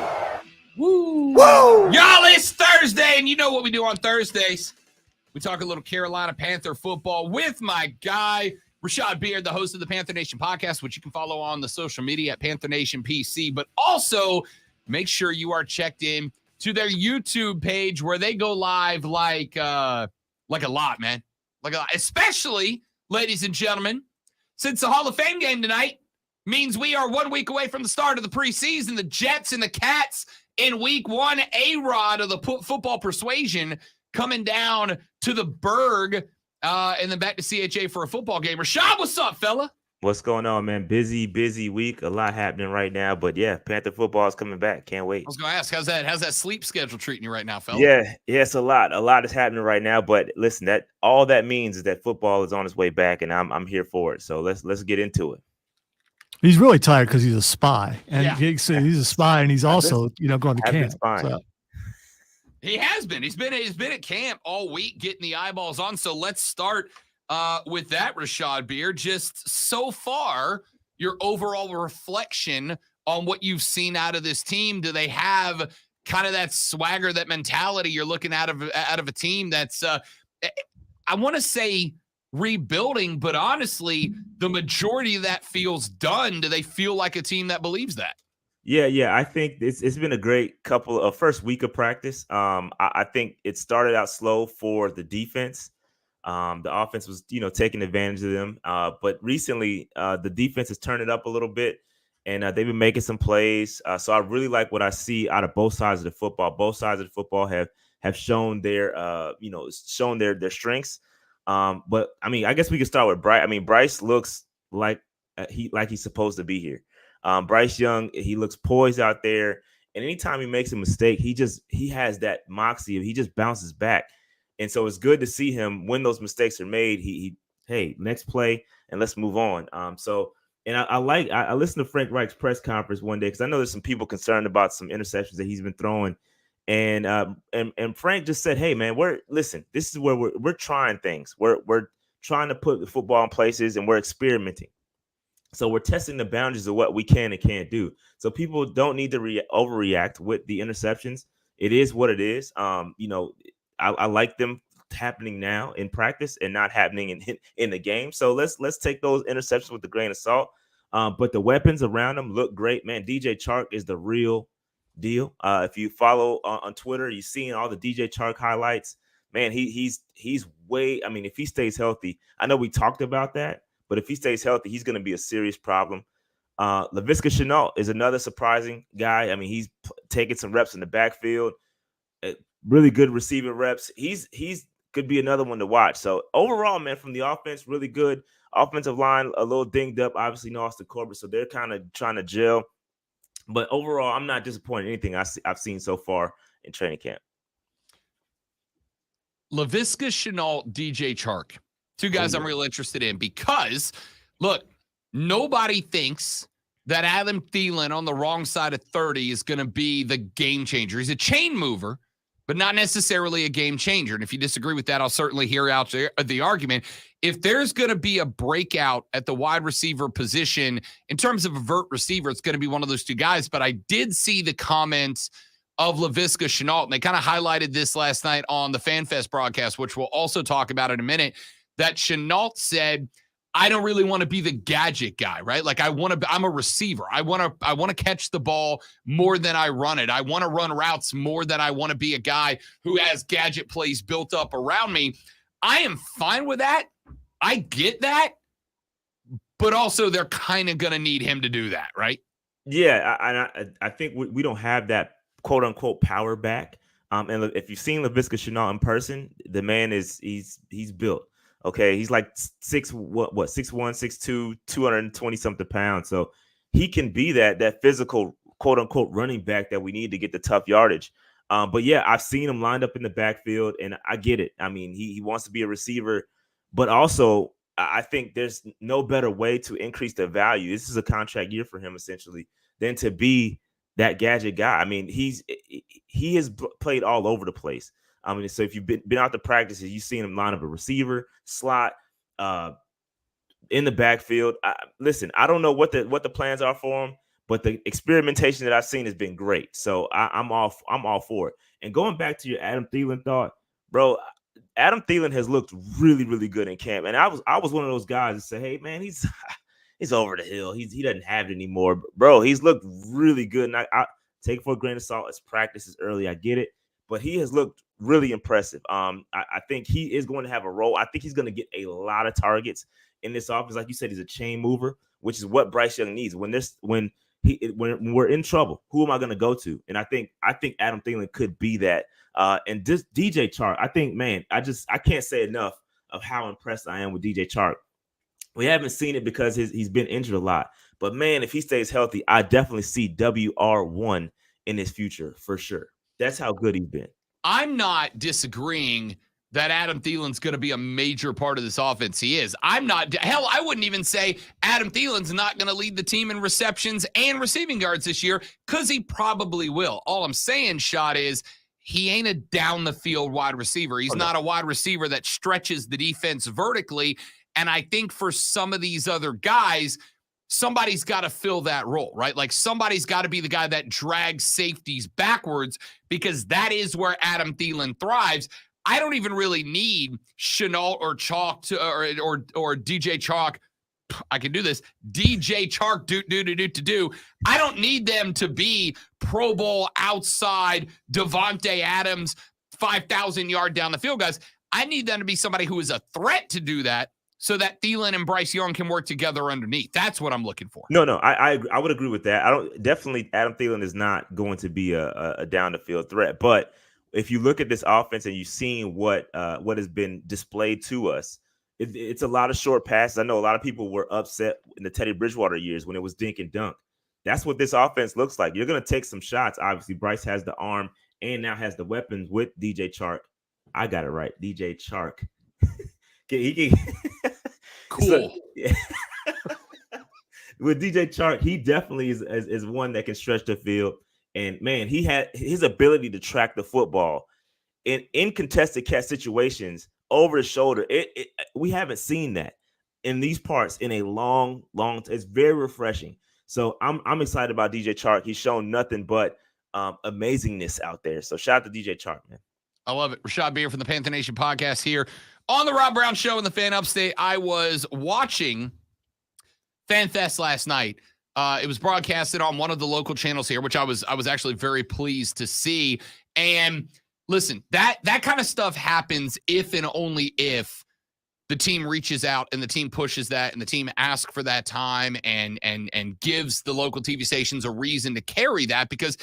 Woo! Woo! Y'all, it's Thursday, and you know what we do on Thursdays. We talk a little Carolina Panther football with my guy, Rashad Beard, the host of the Panther Nation podcast, which you can follow on the social media at Panther Nation PC. But also, make sure you are checked in to their YouTube page where they go live like a lot, man. Like a lot. Especially, ladies and gentlemen, since the Hall of Fame game tonight means we are 1 week away from the start of the preseason. The Jets and the Cats in week one. A-Rod of the football persuasion coming down to the Berg and then back to CHA for a football game. Rashad, what's up, fella? What's going on, man? Busy week. A lot happening right now. But yeah, Panther football is coming back. Can't wait. I was going to ask, how's that sleep schedule treating you right now, fella? Yeah, it's a lot. A lot is happening right now. But listen, that all that means is that football is on its way back, and I'm here for it. So let's get into it. He's really tired because he's a spy, and yeah. he's a spy, and he's also going to camp. So. He has been. He's been at camp all week, getting the eyeballs on. So let's start with that, Rashad Beard. Just so far, your overall reflection on what you've seen out of this team. Do they have kind of that swagger, that mentality you're looking out of a team that's, I want to say, rebuilding, but honestly, the majority of that feels done. Do they feel like a team that believes that? Yeah. I think it's been a great couple of first week of practice. I think it started out slow for the defense. The offense was, taking advantage of them. But recently, the defense has turned it up a little bit, and they've been making some plays. So I really like what I see out of both sides of the football. Both sides of the football have shown their, shown their strengths. But I mean, I guess we can start with Bryce. I mean, Bryce looks like he's supposed to be here. Bryce Young, he looks poised out there, and anytime he makes a mistake, he has that moxie. He just bounces back, and so it's good to see him when those mistakes are made. Hey, next play, and let's move on. I listened to Frank Reich's press conference one day because I know there's some people concerned about some interceptions that he's been throwing. And Frank just said, "Hey, man, this is where we're trying things. We're trying to put the football in places, and we're experimenting. So we're testing the boundaries of what we can and can't do. So people don't need to overreact with the interceptions. It is what it is. I like them happening now in practice and not happening in the game. So let's take those interceptions with a grain of salt. But the weapons around them look great, man. DJ Chark is the real deal. If you follow on Twitter, you've seen all the DJ Chark highlights. Man, he's way. I mean, if he stays healthy, I know we talked about that, but if he stays healthy, he's going to be a serious problem. Laviska Shenault is another surprising guy. I mean, he's taking some reps in the backfield, really good receiving reps. He's could be another one to watch. So overall, man, from the offense, really good. Offensive line, a little dinged up. Obviously, no Austin Corbett, so they're kind of trying to gel. But overall, I'm not disappointed in anything I've seen so far in training camp. Laviska Shenault, DJ Chark, two guys I'm real interested in because, look, nobody thinks that Adam Thielen on the wrong side of 30 is going to be the game changer. He's a chain mover, but not necessarily a game changer. And if you disagree with that, I'll certainly hear out the argument. If there's going to be a breakout at the wide receiver position in terms of a vert receiver, it's going to be one of those two guys. But I did see the comments of Laviska Shenault, and they kind of highlighted this last night on the FanFest broadcast, which we'll also talk about in a minute, that Shenault said, I don't really want to be the gadget guy, right? Like I'm a receiver. I want to catch the ball more than I run it. I want to run routes more than I want to be a guy who has gadget plays built up around me. I am fine with that. I get that. But also they're kind of going to need him to do that, right? Yeah, I think we don't have that quote unquote power back. And if you've seen Laviska Shenault in person, the man he's built. Okay, he's like 6'1", 6'2", 220 something pounds. So he can be that physical quote unquote running back that we need to get the tough yardage. But yeah, I've seen him lined up in the backfield, and I get it. I mean, he wants to be a receiver, but also I think there's no better way to increase the value. This is a contract year for him essentially than to be that gadget guy. I mean, he has played all over the place. I mean, so if you've been out to practices, you've seen him line up a receiver, slot, in the backfield. Listen, I don't know what the plans are for him, but the experimentation that I've seen has been great. So I'm all for it. And going back to your Adam Thielen thought, bro, Adam Thielen has looked really, really good in camp. And I was one of those guys that said, hey, man, he's over the hill. He doesn't have it anymore. But bro, he's looked really good. And I take it for a grain of salt. It's practice is early. I get it. But he has looked really impressive. I think he is going to have a role. I think he's going to get a lot of targets in this offense. Like you said, he's a chain mover, which is what Bryce Young needs. When we're in trouble, who am I going to go to? And I think Adam Thielen could be that. And this DJ Chark, I think, man, I can't say enough of how impressed I am with DJ Chark. We haven't seen it because he's been injured a lot. But man, if he stays healthy, I definitely see WR1 in his future for sure. That's how good he's been. I'm not disagreeing that Adam Thielen's going to be a major part of this offense. He is. Hell, I wouldn't even say Adam Thielen's not going to lead the team in receptions and receiving yards this year, because he probably will. All I'm saying, Shot, is he ain't a down-the-field wide receiver. He's not a wide receiver that stretches the defense vertically. And I think for some of these other guys, somebody's got to fill that role, right? Like somebody's got to be the guy that drags safeties backwards, because that is where Adam Thielen thrives. I don't even really need Shenault or Chalk or DJ Chalk. I can do this. DJ Chark do. I don't need them to be Pro Bowl outside Devontae Adams 5,000 yard down the field guys. I need them to be somebody who is a threat to do that, so that Thielen and Bryce Young can work together underneath. That's what I'm looking for. No, I would agree with that. Definitely Adam Thielen is not going to be a down the field threat. But if you look at this offense and you've seen what has been displayed to us, it's a lot of short passes. I know a lot of people were upset in the Teddy Bridgewater years when it was dink and dunk. That's what this offense looks like. You're going to take some shots. Obviously, Bryce has the arm and now has the weapons with DJ Chark. I got it right. DJ Chark. He can cool. So, yeah. With DJ Chark, he definitely is one that can stretch the field. And man, he had his ability to track the football in contested catch situations over his shoulder. We haven't seen that in these parts in a long. It's very refreshing. So I'm excited about DJ Chark. He's shown nothing but amazingness out there. So shout out to DJ Chark, man. I love it. Rashad Beer from the Panther Nation podcast here on the Rob Brown Show in the Fan Upstate. I was watching FanFest last night. It was broadcasted on one of the local channels here, which I was actually very pleased to see. And listen, that kind of stuff happens if and only if the team reaches out and the team pushes that and the team asks for that time and gives the local TV stations a reason to carry that. Because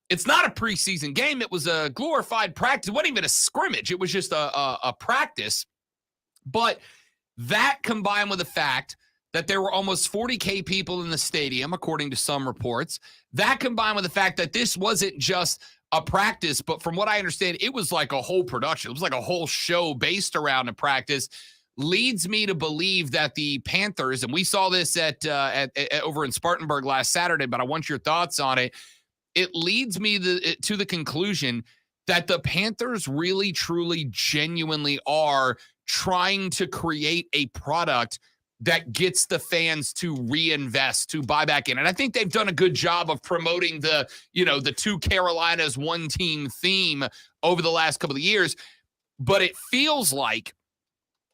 It's not a preseason game. It was a glorified practice. It wasn't even a scrimmage. It was just a practice. But that combined with the fact that there were almost 40K people in the stadium, according to some reports, that combined with the fact that this wasn't just a practice, but from what I understand, it was like a whole production. It was like a whole show based around a practice, leads me to believe that the Panthers, and we saw this at over in Spartanburg last Saturday, but I want your thoughts on it. It leads me to the conclusion that the Panthers really, truly, genuinely are trying to create a product that gets the fans to reinvest, to buy back in. And I think they've done a good job of promoting the two Carolinas, one team theme over the last couple of years. But it feels like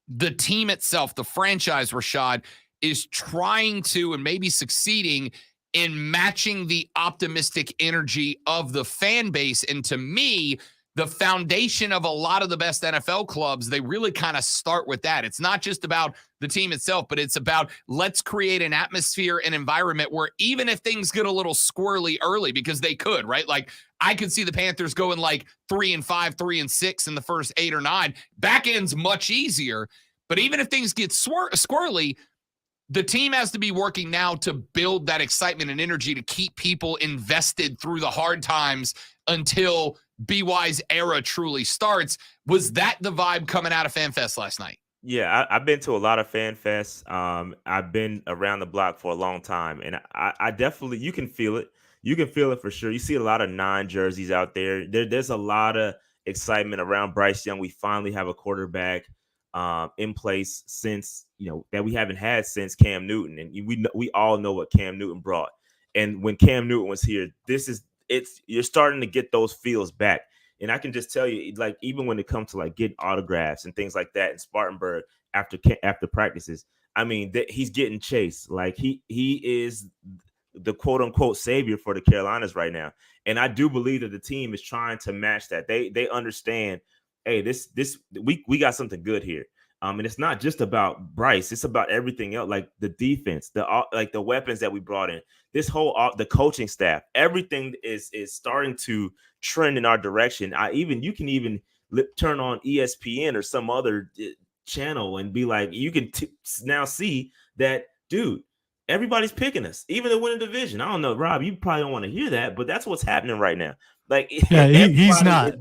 the team itself, the franchise, Rashad, is trying to and maybe succeeding in matching the optimistic energy of the fan base. And to me, the foundation of a lot of the best NFL clubs, they really kind of start with that. It's not just about the team itself, but it's about let's create an atmosphere and environment where even if things get a little squirrely early, because they could, right? Like I could see the Panthers going like 3-5, 3-6 in the first 8 or 9. Back end's much easier. But even if things get squirrely, the team has to be working now to build that excitement and energy to keep people invested through the hard times until BY's era truly starts. Was that the vibe coming out of FanFest last night? Yeah, I've been to a lot of fan fests. I've been around the block for a long time, and I definitely, you can feel it. You can feel it for sure. You see a lot of 9 jerseys out there. There's a lot of excitement around Bryce Young. We finally have a quarterback in place since, that we haven't had since Cam Newton, and we all know what Cam Newton brought. And when Cam Newton was here, you're starting to get those feels back. And I can just tell you, like, even when it comes to like getting autographs and things like that in Spartanburg after practices, I mean, he's getting chased. Like he is the quote unquote savior for the Carolinas right now. And I do believe that the team is trying to match that. They understand, hey, we got something good here. And it's not just about Bryce; it's about everything else, like the defense, the weapons that we brought in. This whole the coaching staff, everything is starting to trend in our direction. You can even turn on ESPN or some other channel and be like, you can now see that, dude. Everybody's picking us, even to win a division. I don't know, Rob. You probably don't want to hear that, but that's what's happening right now. Like, yeah, he's not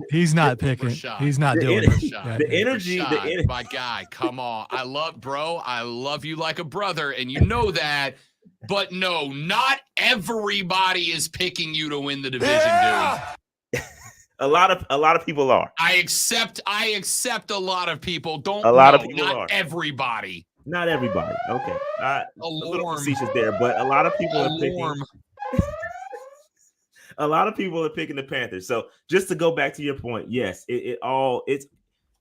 picking. Rashad. He's not doing it. The energy, Rashad, my guy, come on. I love you like a brother, and you know that. But no, not everybody is picking you to win the division, dude. A lot of people are. I accept a lot of people. Not everybody. Not everybody. Okay. A little facetious there, but a lot of people are picking. A lot of people are picking the Panthers. So just to go back to your point, yes, it's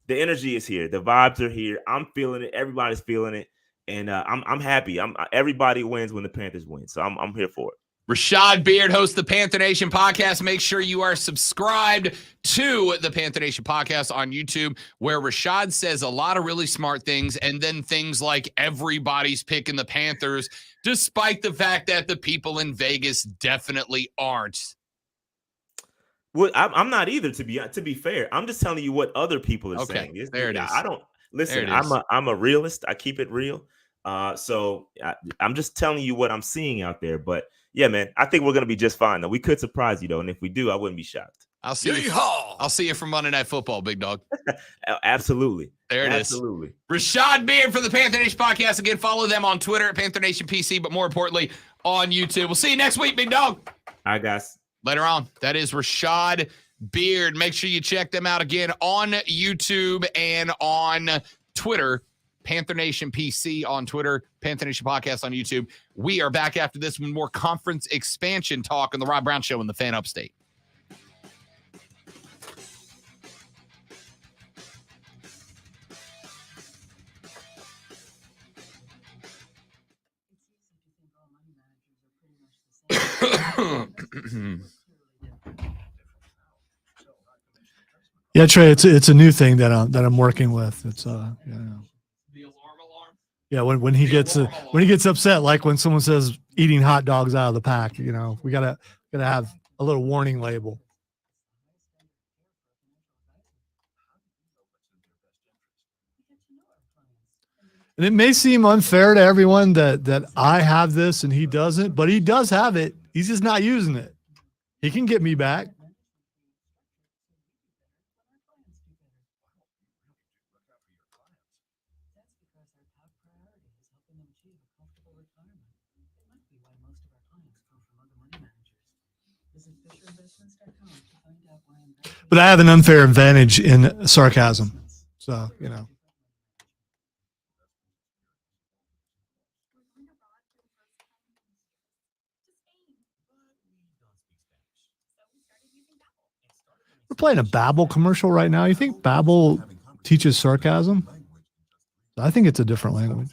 the energy is here. The vibes are here. I'm feeling it. Everybody's feeling it, and I'm happy. Everybody wins when the Panthers win. So I'm here for it. Rashad Beard hosts the Panther Nation podcast. Make sure you are subscribed to the Panther Nation podcast on YouTube, where Rashad says a lot of really smart things, and then things like everybody's picking the Panthers, despite the fact that the people in Vegas definitely aren't. Well, I'm not either. To be fair, I'm just telling you what other people are saying. There it is. I don't listen. I'm a realist. I keep it real. So I'm just telling you what I'm seeing out there. But yeah, man, I think we're gonna be just fine. Though we could surprise you though, and if we do, I wouldn't be shocked. I'll see you for Monday Night Football, big dog. Absolutely. There it is. Absolutely. Rashad Beard for the Panther Nation podcast. Again, follow them on Twitter at Panther Nation PC, but more importantly on YouTube. We'll see you next week, big dog. All right, guys. Later on. That is Rashad Beard. Make sure you check them out again on YouTube and on Twitter. Panther Nation PC on Twitter, Panther Nation Podcast on YouTube. We are back after this with more conference expansion talk on the Rob Brown Show in the Fan Upstate. Yeah, Trey, it's a new thing that I'm working with. It's The alarm. yeah, when he gets upset, like when someone says eating hot dogs out of the pack, we gotta have a little warning label. And it may seem unfair to everyone that I have this and he doesn't, but he does have it. He's just not using it. He can get me back. But I have an unfair advantage in sarcasm. So, you know. We're playing a Babbel commercial right now. You think Babbel teaches sarcasm? I think it's a different language.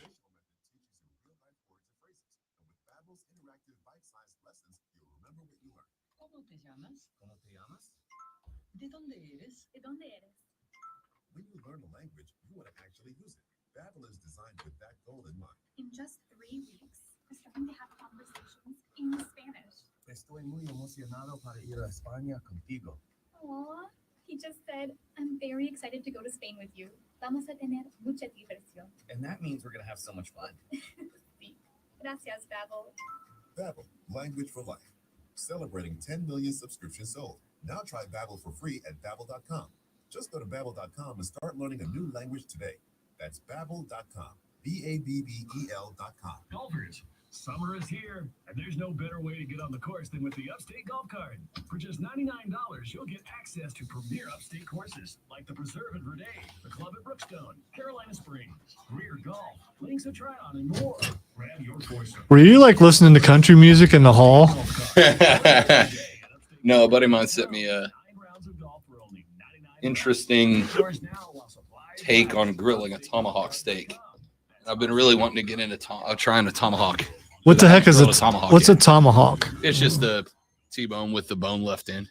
When you learn a language, you want to actually use it. Babbel is designed with that goal in mind. In just 3 weeks, we're starting to have conversations in Spanish. Estoy muy emocionado para ir a España contigo. Aw, he just said, I'm very excited to go to Spain with you. Vamos a tener mucha diversión. And that means we're going to have so much fun. Sí. Gracias, Babbel. Babbel, language for life. Celebrating 10 million subscriptions sold. Now try Babbel for free at Babbel.com. Just go to Babbel.com and start learning a new language today. That's Babbel.com. Babbel.com. Golfers, summer is here, and there's no better way to get on the course than with the Upstate Golf Card. For just $99, you'll get access to premier Upstate courses like the Preserve at Verde, the Club at Brookstone, Carolina Springs, Greer Golf, Links at Tryon, and more. Grab your course. Were you like listening to country music in the hall? No, a buddy of mine sent me a interesting take on grilling a tomahawk steak. I've been really wanting to get into trying a tomahawk. What the heck is Grill a tomahawk what's yet. a tomahawk? It's just a T-bone with the bone left in.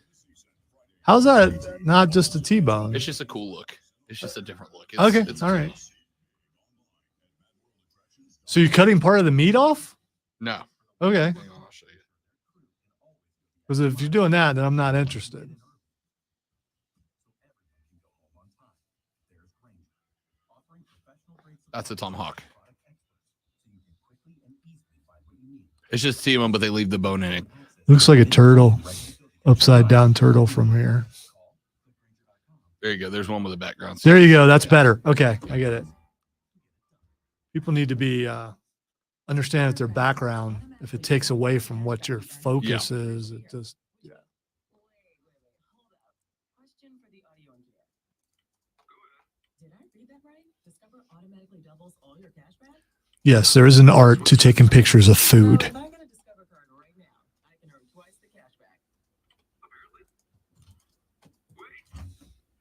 How's that not just a T-bone? It's just a cool look. It's just a different look. It's, Okay, it's all right. So you're cutting part of the meat off? No. Okay. Hang on, I'll show you. Because if you're doing that, then I'm not interested. That's a tomahawk. It's just T-bone, but they leave the bone in it. Looks like a turtle, upside down turtle from here. There you go. There's one with a background. There you go. That's better. Okay, I get it. People need to be understand that their background. If it takes away from what your focus is, it just Question for the audio engineer. Did I read that right? Discover automatically doubles all your cash back? yes, there is an art to taking pictures of food. If I get a Discover card right now, I can earn twice the cash back.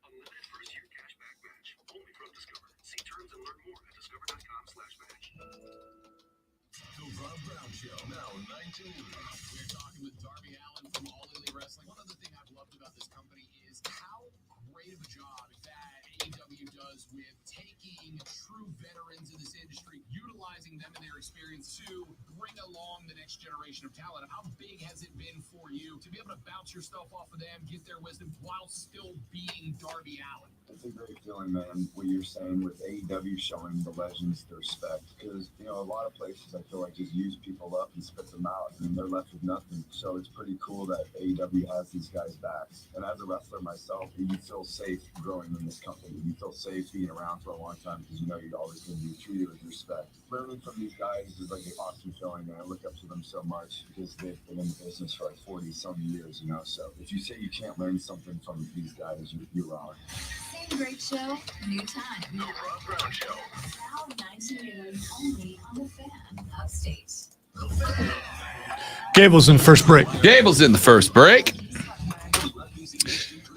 Unlimited first-year cashback match only from Discover. See terms and learn more at discover.com/match. The Rob Brown Show, now 19. We're talking with Darby Allin from All Elite Wrestling. One other thing I've loved about this company is how great of a job that AEW does with taking true veterans in this industry, utilizing them and their experience to bring along the next generation of talent. How big has it been for you to be able to bounce your stuff off of them, get their wisdom while still being Darby Allin? It's a great feeling, man, what you're saying with AEW showing the legends the respect. Because, you know, a lot of places I feel like just use people up and spit them out and they're left with nothing. So it's pretty cool that AEW has these guys' backs. And as a wrestler myself, you feel safe growing in this company. You feel safe being around for a long time because you know you're always going to be treated with respect. Learning from these guys is like an awesome feeling, and I look up to them so much because they've been in the business for like 40-some years, you know. So if you say you can't learn something from these guys, you're wrong. Same great show, new time. Now 19 noon only on the Fan Upstate. Gable's in first break. Gable's in the first break.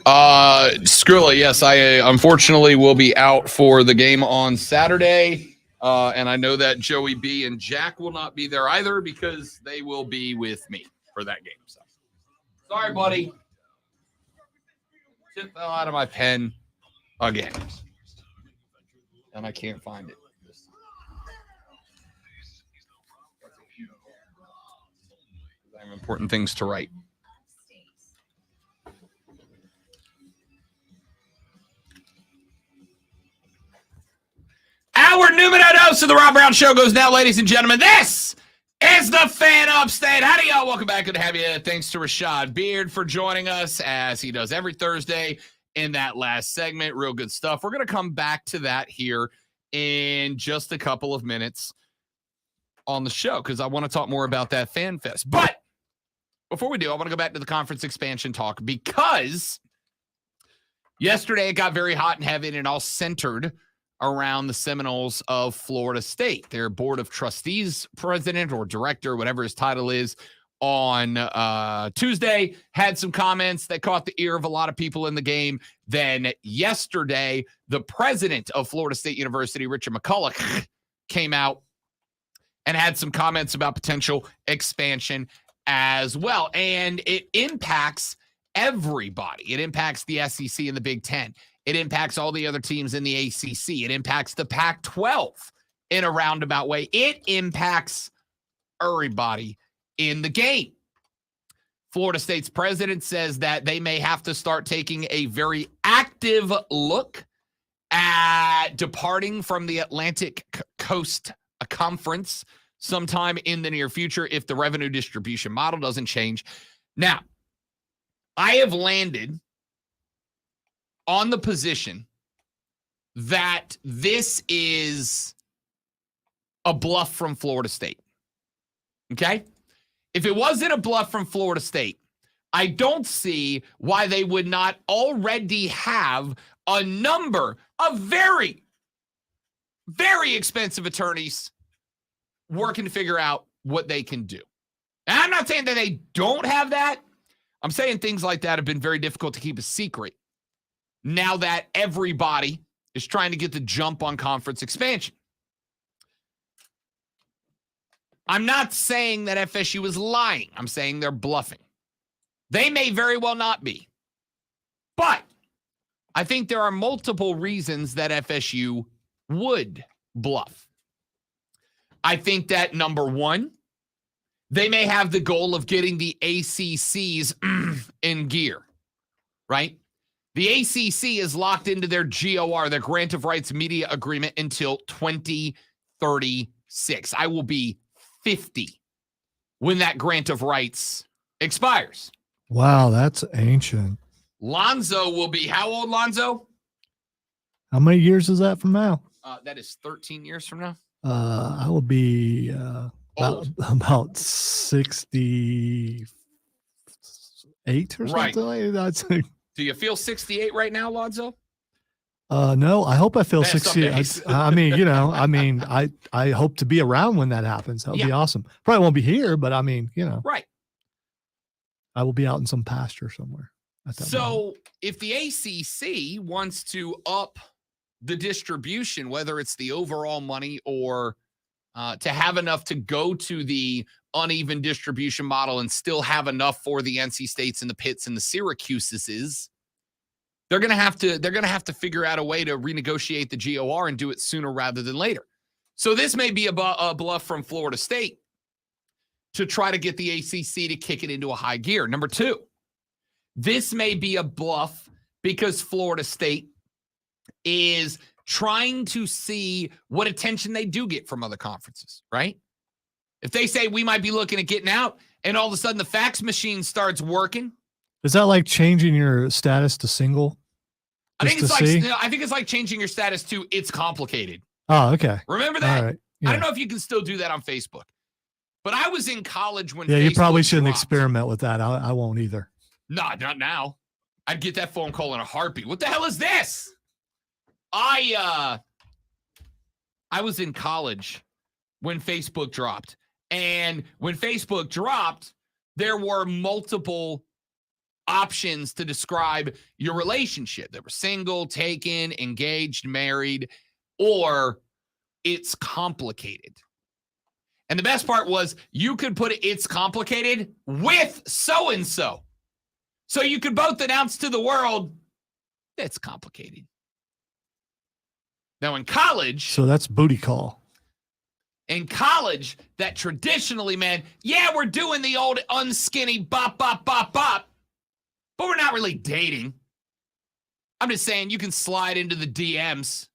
Skrilla, yes, I unfortunately will be out for the game on Saturday. And I know that Joey B and Jack will not be there either because they will be with me for that game. So sorry, buddy. Shit fell out of my pen again. And I can't find it. I have important things to write. host of the Rob Brown Show goes now, ladies and gentlemen. This is the Fan Upstate. Howdy, y'all. Welcome back. Good to have you. Thanks to Rashad Beard for joining us, as he does every Thursday in that last segment. Real good stuff. We're going to come back to that here in just a couple of minutes on the show, because I want to talk more about that Fan Fest. But before we do, I want to go back to the conference expansion talk, because yesterday it got very hot and heavy, and it all centered around the Seminoles of Florida State. Their Board of Trustees president or director, whatever his title is, on Tuesday had some comments that caught the ear of a lot of people in the game. Then yesterday, the president of Florida State University, Richard McCulloch, came out and had some comments about potential expansion as well. And it impacts everybody. It impacts the SEC and the Big Ten. It impacts all the other teams in the ACC. It impacts the Pac-12 in a roundabout way. It impacts everybody in the game. Florida State's president says that they may have to start taking a very active look at departing from the Atlantic Coast Conference sometime in the near future if the revenue distribution model doesn't change. Now, I have landed on the position that this is a bluff from Florida State. Okay? If it wasn't a bluff from Florida State, I don't see why they would not already have a number of very, very expensive attorneys working to figure out what they can do. And I'm not saying that they don't have that. I'm saying things like that have been very difficult to keep a secret now that everybody is trying to get the jump on conference expansion. I'm not saying that FSU is lying. I'm saying they're bluffing. They may very well not be. But I think there are multiple reasons that FSU would bluff. I think that, number one, they may have the goal of getting the ACCs in gear, right? The ACC is locked into their GOR, their Grant of Rights Media Agreement, until 2036. I will be 50 when that Grant of Rights expires. Wow, that's ancient. Lonzo will be how old, Lonzo? How many years is that from now? That is 13 years from now. I will be about 68 or Right. something like that. Do you feel 68 right now, Lonzo? No, I hope I feel Some 68. days. I hope to be around when that happens. That would be Yeah. awesome. Probably won't be here, but Right. I will be out in some pasture somewhere at that moment. So if the ACC wants to up the distribution, whether it's the overall money or to have enough to go to the uneven distribution model and still have enough for the NC States and the Pitts and the Syracuses, they're going to have to figure out a way to renegotiate the GOR and do it sooner rather than later. So this may be a bluff from Florida State to try to get the ACC to kick it into a high gear. Number two, this may be a bluff because Florida State is trying to see what attention they do get from other conferences, right? If they say we might be looking at getting out and all of a sudden the fax machine starts working. Is that like changing your status to single? I think Just it's to like see? I think it's like changing your status to it's complicated. Oh, okay. Remember that? All right. I Yeah, don't know if you can still do that on Facebook. But I was in college when yeah you Facebook probably shouldn't dropped. experiment with that. I won't either. No, not now. I'd get that phone call in a heartbeat. What the hell is this? I was in college when Facebook dropped. And when Facebook dropped, there were multiple options to describe your relationship. They were single, taken, engaged, married, or it's complicated. And the best part was you could put it's complicated with so-and-so. So you could both announce to the world, it's complicated. Now in college, So that's booty call. that traditionally, man, yeah, we're doing the old unskinny bop, bop, bop, bop, but we're not really dating. I'm just saying you can slide into the DMs.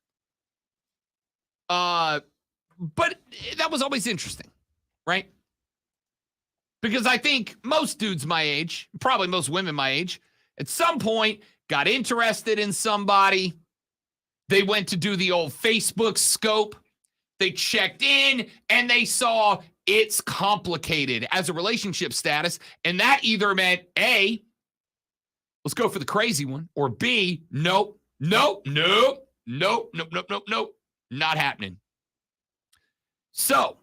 But that was always interesting, right? Because I think most dudes my age, probably most women my age, at some point got interested in somebody. They went to do the old Facebook scope. They checked in and they saw it's complicated as a relationship status. And that either meant A, let's go for the crazy one, or B, nope, not happening. So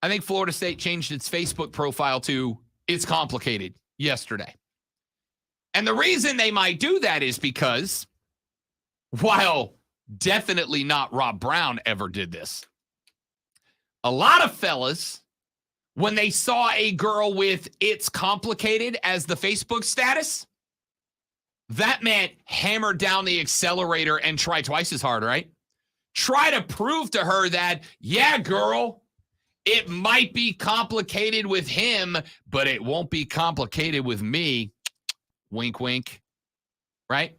I think Florida State changed its Facebook profile to it's complicated yesterday. And the reason they might do that is because while definitely not Rob Brown ever did this, a lot of fellas, when they saw a girl with it's complicated as the Facebook status, that meant hammer down the accelerator and try twice as hard, right? Try to prove to her that, yeah, girl, it might be complicated with him, but it won't be complicated with me. Wink, wink. Right?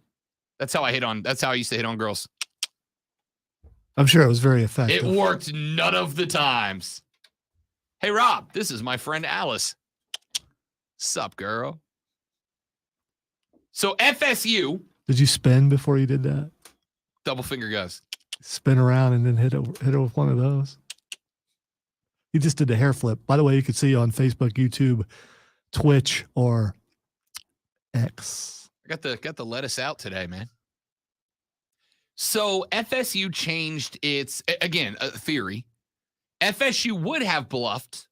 That's how I used to hit on girls. I'm sure it was very effective. It worked none of the times. Hey, Rob, this is my friend Alice. Sup, girl? So FSU. Did you spin before you did that? Double finger guys. Spin around and then hit her with one of those. You just did the hair flip. By the way, you can see on Facebook, YouTube, Twitch, or X. I got the lettuce out today, man. So FSU changed its, again, a theory. FSU would have bluffed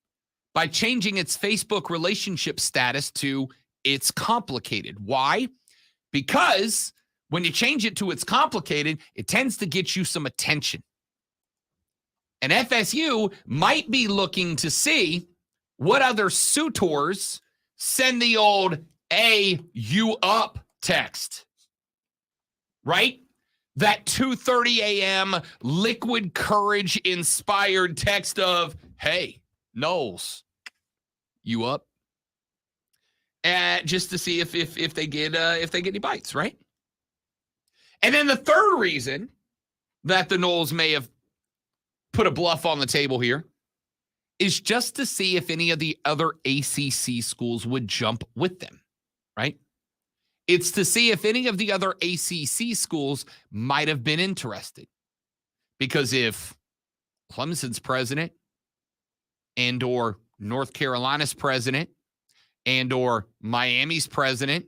by changing its Facebook relationship status to it's complicated. Why? Because when you change it to it's complicated, it tends to get you some attention. And FSU might be looking to see what other suitors send the old "Hey, you up" text. Right? That 2:30 a.m. liquid courage inspired text of, "Hey, Knowles, you up?" Just to see if they get any bites, right? And then the third reason that the Knowles may have put a bluff on the table here is just to see if any of the other ACC schools would jump with them, right? It's to see if any of the other ACC schools might have been interested. Because if Clemson's president and or North Carolina's president and or Miami's president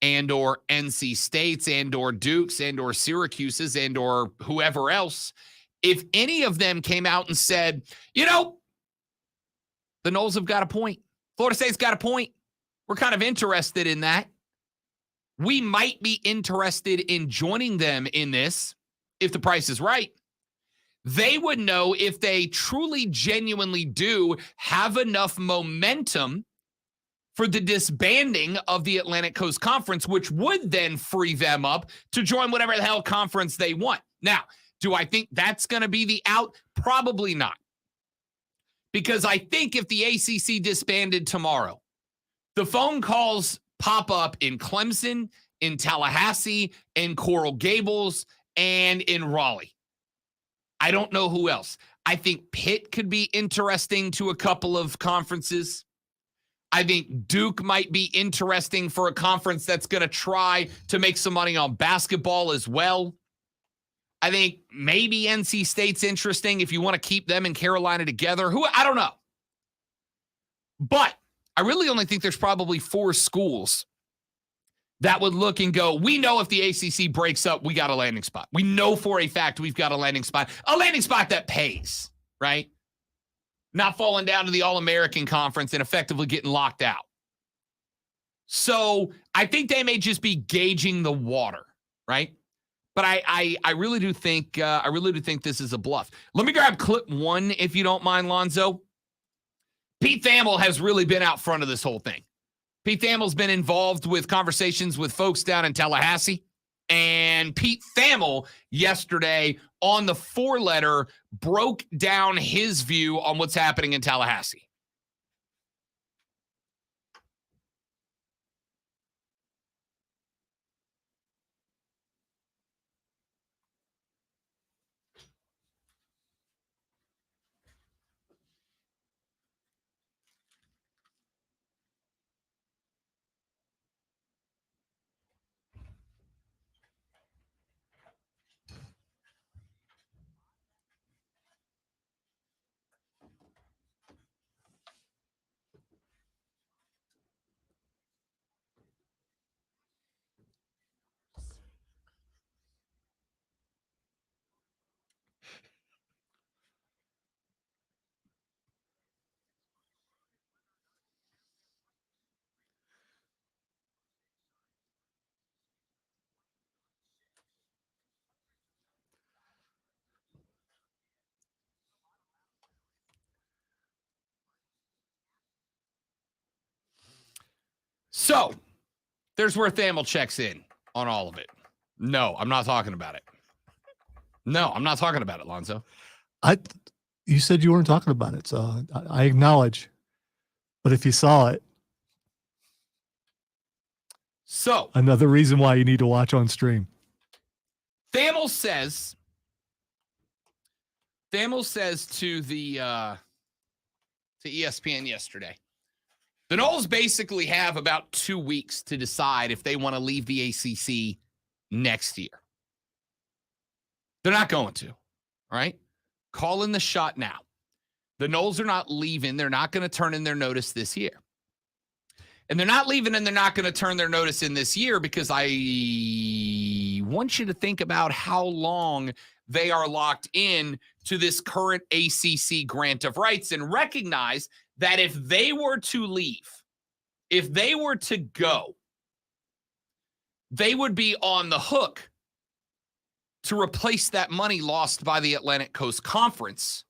and or NC State's and or Duke's and or Syracuse's and or whoever else, if any of them came out and said, you know, the Noles have got a point. Florida State's got a point. We're kind of interested in that. We might be interested in joining them in this if the price is right. They would know if they truly, genuinely do have enough momentum for the disbanding of the Atlantic Coast Conference, which would then free them up to join whatever the hell conference they want. Now, do I think that's going to be the out? Probably not. Because I think if the ACC disbanded tomorrow, the phone calls pop up in Clemson, in Tallahassee, in Coral Gables, and in Raleigh. I don't know who else. I think Pitt could be interesting to a couple of conferences. I think Duke might be interesting for a conference that's going to try to make some money on basketball as well. I think maybe NC State's interesting if you want to keep them and Carolina together. I don't know. But I really only think there's probably 4 schools that would look and go, we know if the ACC breaks up, we got a landing spot. We know for a fact we've got a landing spot that pays, right? Not falling down to the All-American Conference and effectively getting locked out. So I think they may just be gauging the water, right? But I really do think this is a bluff. Let me grab clip 1, if you don't mind, Lonzo. Pete Thamel has really been out front of this whole thing. Pete Thamel's been involved with conversations with folks down in Tallahassee. And Pete Thamel yesterday on the 4-letter broke down his view on what's happening in Tallahassee. So there's where Thamel checks in on all of it. No, I'm not talking about it. No, I'm not talking about it, Lonzo. You said you weren't talking about it, so I acknowledge. But if you saw it, so another reason why you need to watch on stream. Thamel says to the to ESPN yesterday, the Noles basically have about 2 weeks to decide if they want to leave the ACC next year. They're not going to, all right? Calling the shot now. The Noles are not leaving. They're not going to turn in their notice this year. And they're not leaving and they're not going to turn their notice in this year because I want you to think about how long they are locked in to this current ACC grant of rights and recognize that if they were to leave, if they were to go, they would be on the hook to replace that money lost by the Atlantic Coast Conference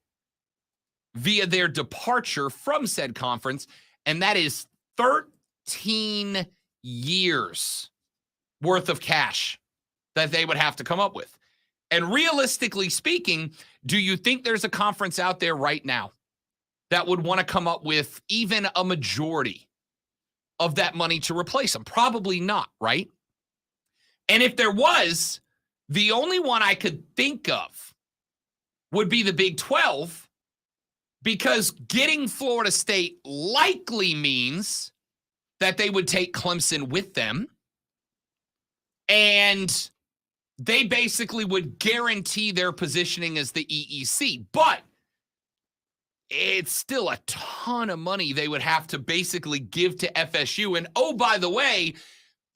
via their departure from said conference, and that is 13 years worth of cash that they would have to come up with. And realistically speaking, do you think there's a conference out there right now that would want to come up with even a majority of that money to replace them? Probably not, right? And if there was, the only one I could think of would be the Big 12, because getting Florida State likely means that they would take Clemson with them, and they basically would guarantee their positioning as the EEC. But it's still a ton of money they would have to basically give to FSU. And oh, by the way,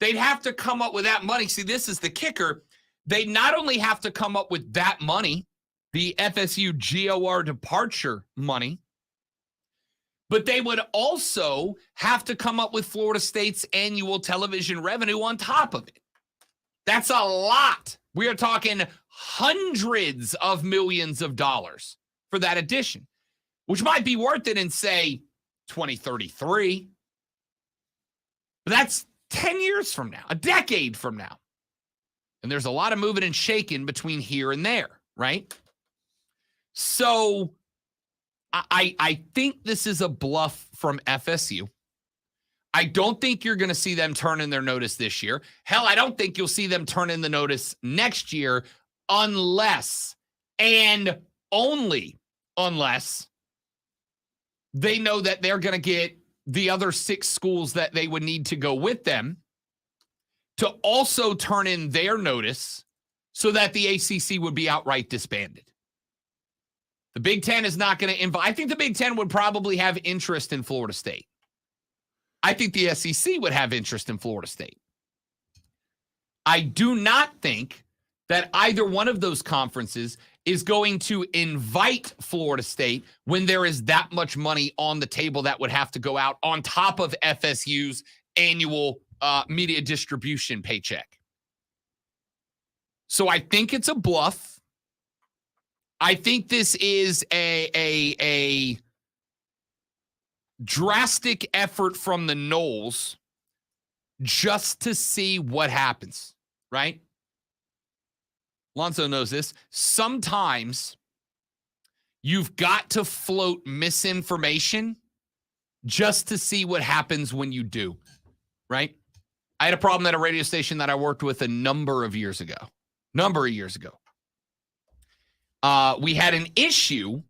they'd have to come up with that money. See, this is the kicker. They not only have to come up with that money, the FSU GOR departure money, but they would also have to come up with Florida State's annual television revenue on top of it. That's a lot. We are talking hundreds of millions of dollars for that addition, which might be worth it in, say, 2033. But that's 10 years from now, a decade from now. And there's a lot of moving and shaking between here and there, right? So I think this is a bluff from FSU. I don't think you're going to see them turn in their notice this year. Hell, I don't think you'll see them turn in the notice next year unless and only unless they know that they're going to get the other 6 schools that they would need to go with them to also turn in their notice so that the ACC would be outright disbanded. The Big Ten is not going to invite. I think the Big Ten would probably have interest in Florida State. I think the SEC would have interest in Florida State. I do not think that either one of those conferences is going to invite Florida State when there is that much money on the table that would have to go out on top of FSU's annual media distribution paycheck. So I think it's a bluff. I think this is a drastic effort from the Noles just to see what happens, right? Lonzo knows this. Sometimes you've got to float misinformation just to see what happens when you do, right? I had a problem at a radio station that I worked with a number of years ago. We had an issue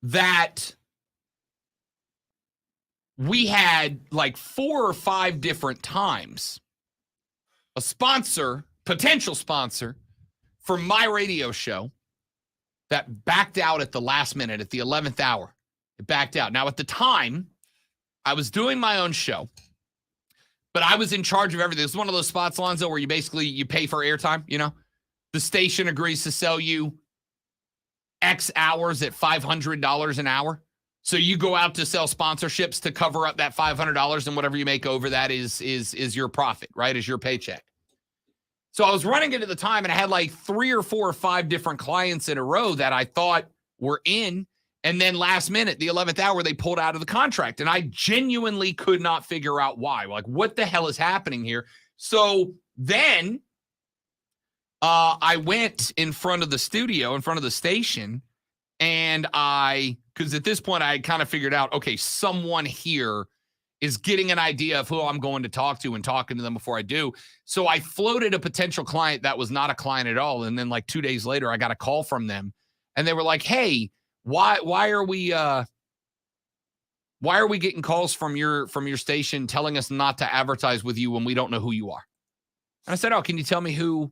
that we had like 4 or 5 different times a sponsor, potential sponsor for my radio show that backed out at the last minute, at the 11th hour. It backed out. Now, at the time, I was doing my own show, but I was in charge of everything. It's one of those spots, Lonzo, where you pay for airtime, you know? The station agrees to sell you X hours at $500 an hour. So you go out to sell sponsorships to cover up that $500, and whatever you make over that is your profit, right? Is your paycheck. So I was running into the time, and I had like 3 or 4 or 5 different clients in a row that I thought were in, And then last minute, the 11th hour, they pulled out of the contract. And I genuinely could not figure out why. Like, what the hell is happening here? So then I went in front of the studio, in front of the station, and because at this point I had kind of figured out, okay, someone here is getting an idea of who I'm going to talk to and talking to them before I do. So I floated a potential client that was not a client at all. And then like 2 days later, I got a call from them and they were like, hey, why are we getting calls from your station telling us not to advertise with you when we don't know who you are? And I said, oh, can you tell me who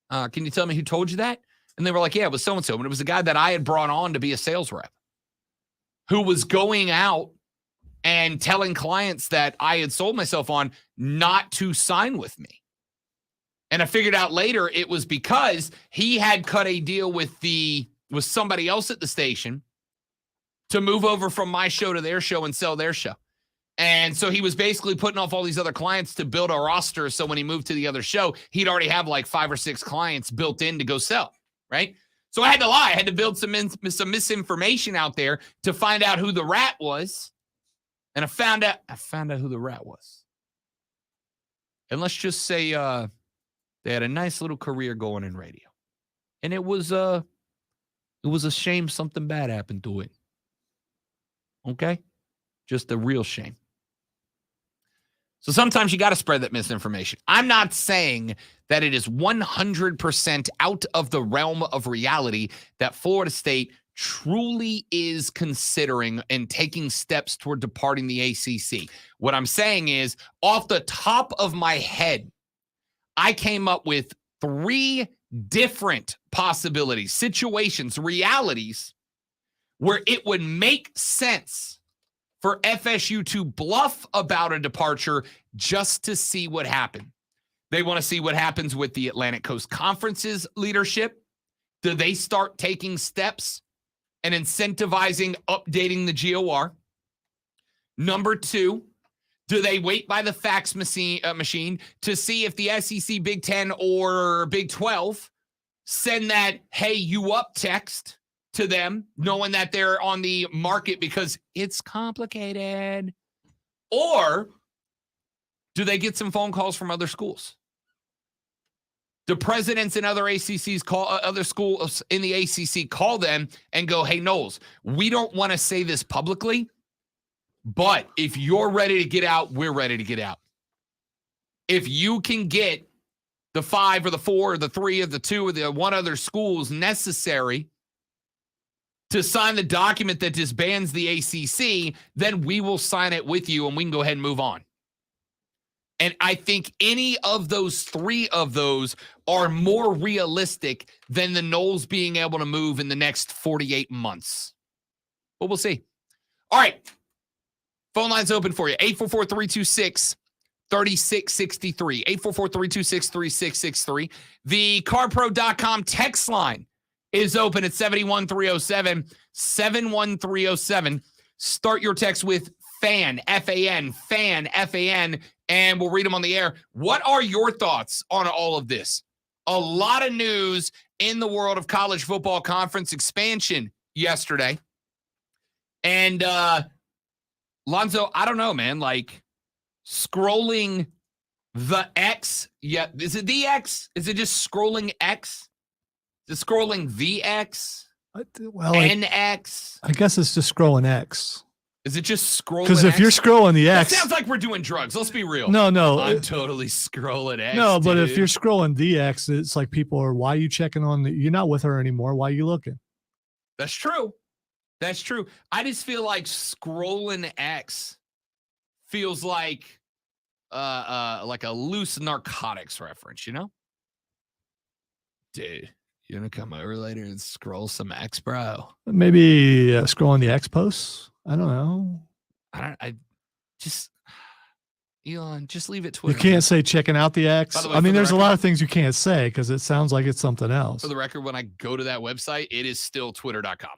told you that? And they were like, yeah, it was so-and-so. And it was a guy that I had brought on to be a sales rep who was going out and telling clients that I had sold myself on not to sign with me. And I figured out later it was because he had cut a deal with somebody else at the station to move over from my show to their show and sell their show. And so he was basically putting off all these other clients to build a roster. So when he moved to the other show, he'd already have like 5 or 6 clients built in to go sell, right? So I had to lie. I had to build some misinformation out there to find out who the rat was. And I found out who the rat was. And let's just say they had a nice little career going in radio. And it was a shame something bad happened to it. Okay? Just a real shame. So sometimes you got to spread that misinformation. I'm not saying that it is 100% out of the realm of reality that Florida State truly is considering and taking steps toward departing the ACC. What I'm saying is, off the top of my head, I came up with 3 different possibilities, situations, realities where it would make sense for FSU to bluff about a departure just to see what happened. They want to see what happens with the Atlantic Coast Conference's leadership. Do they start taking steps and incentivizing updating the GOR? Number 2, do they wait by the fax machine to see if the SEC, Big 10, or Big 12 send that, hey, you up text to them, knowing that they're on the market because it's complicated? Or do they get some phone calls from other schools? The presidents and other other schools in the ACC call them and go, hey, Knowles, we don't want to say this publicly, but if you're ready to get out, we're ready to get out. If you can get the 5 or the 4 or the 3 or the 2 or the 1 other schools necessary to sign the document that disbands the ACC, then we will sign it with you and we can go ahead and move on. And I think any of those 3 of those are more realistic than the Knowles being able to move in the next 48 months. But we'll see. All right. Phone line's open for you. 844-326-3663. 844-326-3663. The carpro.com text line is open at 71307. 71307. Start your text with FAN, F-A-N, FAN, F-A-N, and we'll read them on the air. What are your thoughts on all of this? A lot of news in the world of college football conference expansion yesterday. And, Lonzo, I don't know, man, like scrolling the X. Yeah. Is it the X? Is it just scrolling X? Is it scrolling the X? Well, NX? I guess it's just scrolling X. Is it just scrolling? Because if you're scrolling the X, that sounds like we're doing drugs. Let's be real. No, I'm totally scrolling X. No, but dude. if you're scrolling the X, it's like people are, why are you checking on you're not with her anymore. Why are you looking? That's true. That's true. I just feel like scrolling X feels like a loose narcotics reference, you know? Dude, you gonna come over later and scroll some X, bro? Maybe scrolling the X posts. I don't know. Elon, just leave it Twitter. You can't say checking out the X. The way, I mean, there's a lot of things you can't say because it sounds like it's something else. For the record, when I go to that website, it is still twitter.com.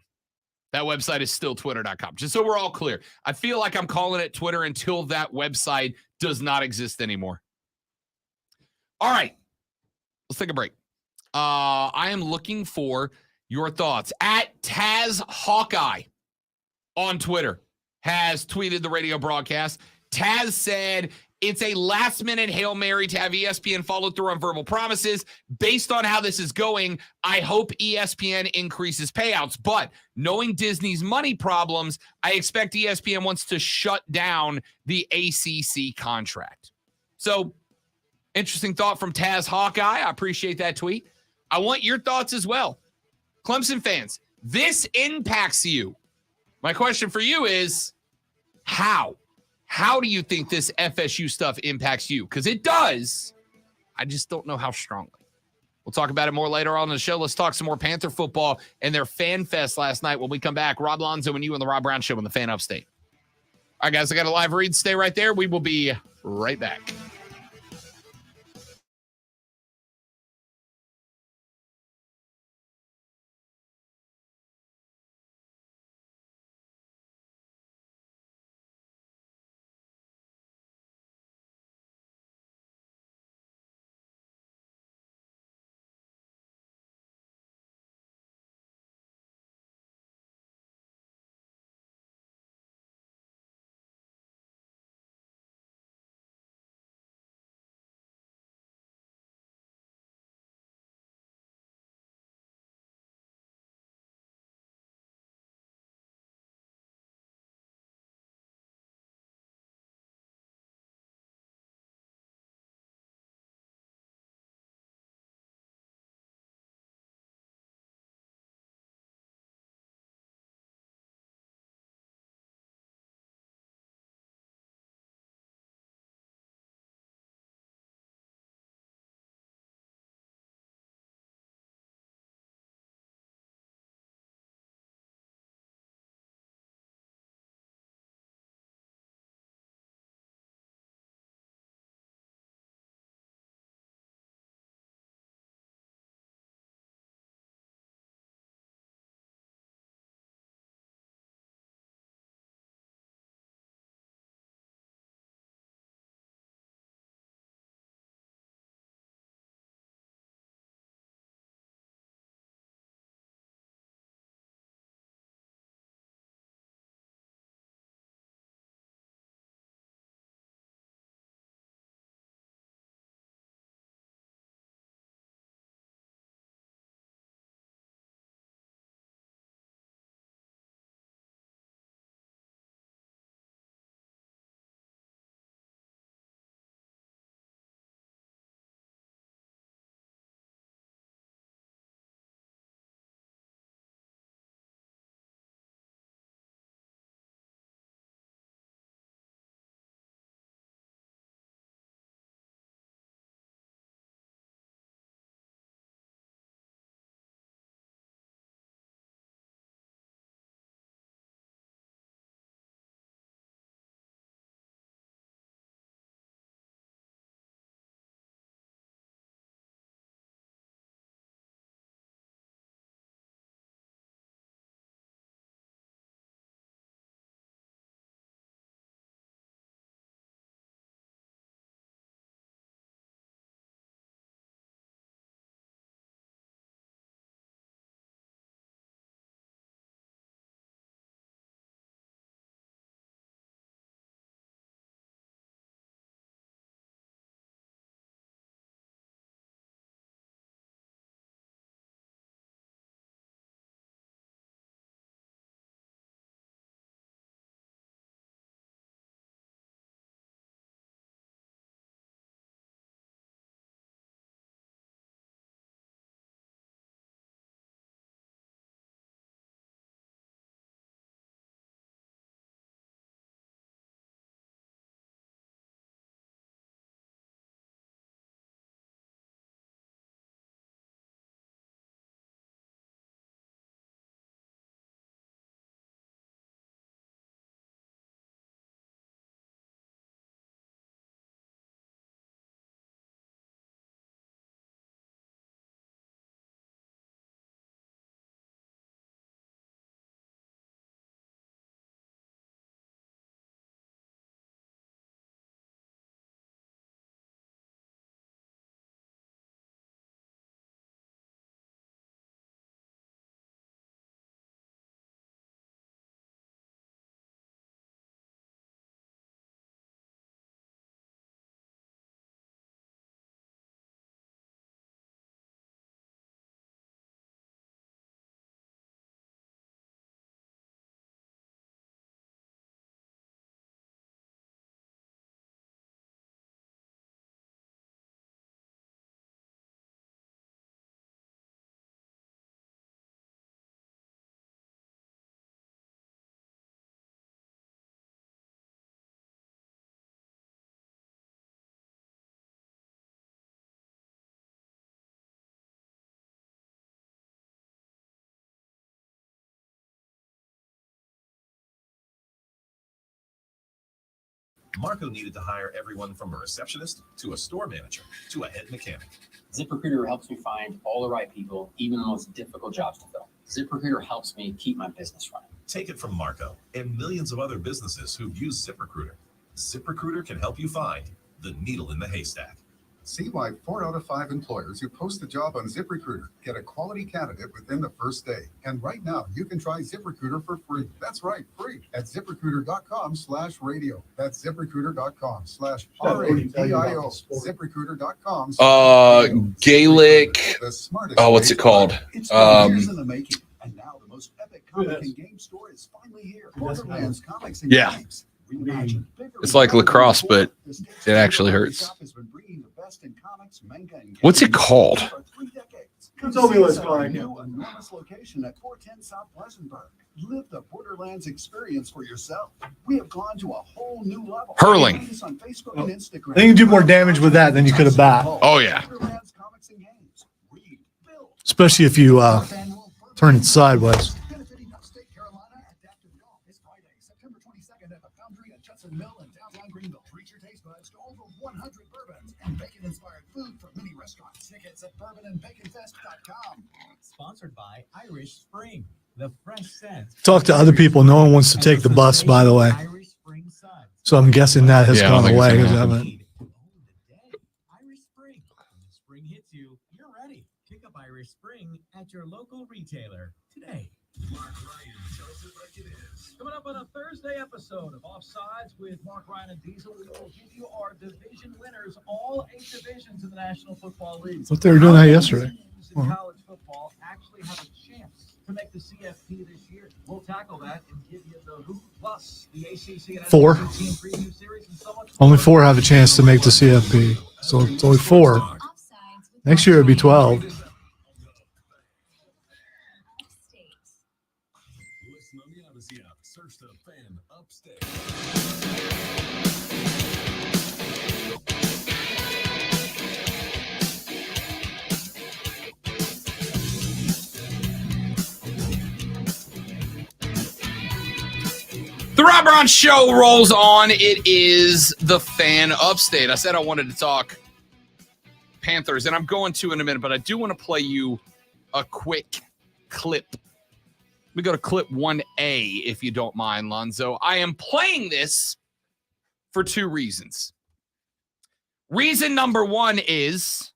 That website is still twitter.com. Just so we're all clear. I feel like I'm calling it Twitter until that website does not exist anymore. All right. Let's take a break. I am looking for your thoughts at Taz Hawkeye on Twitter has tweeted the radio broadcast. Taz said it's a last-minute Hail Mary to have ESPN follow through on verbal promises. Based on how this is going, I hope ESPN increases payouts. But knowing Disney's money problems, I expect ESPN wants to shut down the ACC contract. So, interesting thought from Taz Hawkeye. I appreciate that tweet. I want your thoughts as well. Clemson fans, this impacts you. My question for you is, how? How do you think this FSU stuff impacts you? Because it does. I just don't know how strongly. We'll talk about it more later on in the show. Let's talk some more Panther football and their fan fest last night. When we come back, Rob Lonzo and you on the Rob Brown Show on the Fan Upstate. All right, guys, I got a live read. Stay right there. We will be right back. Marco needed to hire everyone from a receptionist to a store manager to a head mechanic. ZipRecruiter helps me find all the right people, even the most difficult jobs to fill. ZipRecruiter helps me keep my business running. Take it from Marco and millions of other businesses who've used ZipRecruiter. ZipRecruiter can help you find the needle in the haystack. See why 4 out of 5 employers who post a job on ZipRecruiter get a quality candidate within the first day. And right now, you can try ZipRecruiter for free. That's right, free at ZipRecruiter.com/radio. That's ZipRecruiter.com/RADIO. ZipRecruiter.com. Gaelic. Oh, what's it called? It's been years in the making, and now the most epic comic and game store is finally here. Borderlands Comics and Yeah. Games. Reimagined, bigger It's like and better lacrosse, than before. but This it actually hurts. shop has been bringing the best in comics, manga, and What's it games called? for 3 decades. You told me what it's See us at called. our new enormous location at 410 South Pleasantburg. Live the Borderlands experience for yourself. We have gone to a whole new level. Hurling. Find us on Facebook and Instagram. I think you do more damage with that than you could have bat. Oh, yeah. Borderlands Comics and Games. Read, build, Especially if you turn it sideways. benefiting upstate Carolina. Adaptive Golf is Friday, September 22nd at the Foundry at Judson Mill in downtown Greenville. Treat your taste buds to over 100 bourbons and bacon-inspired food from many restaurants. Tickets at bourbonandbaconfest.com. Sponsored by Irish Spring, the fresh scent. Talk to other people. No one wants to take the bus, by the way. Irish Spring Suds. So I'm guessing that has Yeah, I don't gone think it's away. gonna 'cause I happen. haven't- Irish Spring. When the spring hits you, you're ready. Pick up Irish Spring at your local retailer today. Mark Ryan tells it like it is. Coming up on a Thursday episode of Offsides with Mark Ryan and Diesel, we will give you our division winners, all 8 divisions in the National Football League. Thought they were doing that yesterday. Teams in college football actually have a chance to make the CFP this year. We'll tackle that and give you the Hoop Plus, the ACC and 4. SEC team preview series, and so much Only more. 4 have a chance to make the CFP. So it's only 4. Offsides with Next year it'd be 12. Upstate. Listen on the Odyssey app. Search the Fan Upstate. The Rob Brown Show rolls on. It is the Fan Upstate. I said I wanted to talk Panthers, and I'm going to in a minute, but I do want to play you a quick clip. We go to clip 1A, if you don't mind, Lonzo. I am playing this for 2 reasons. Reason number 1 is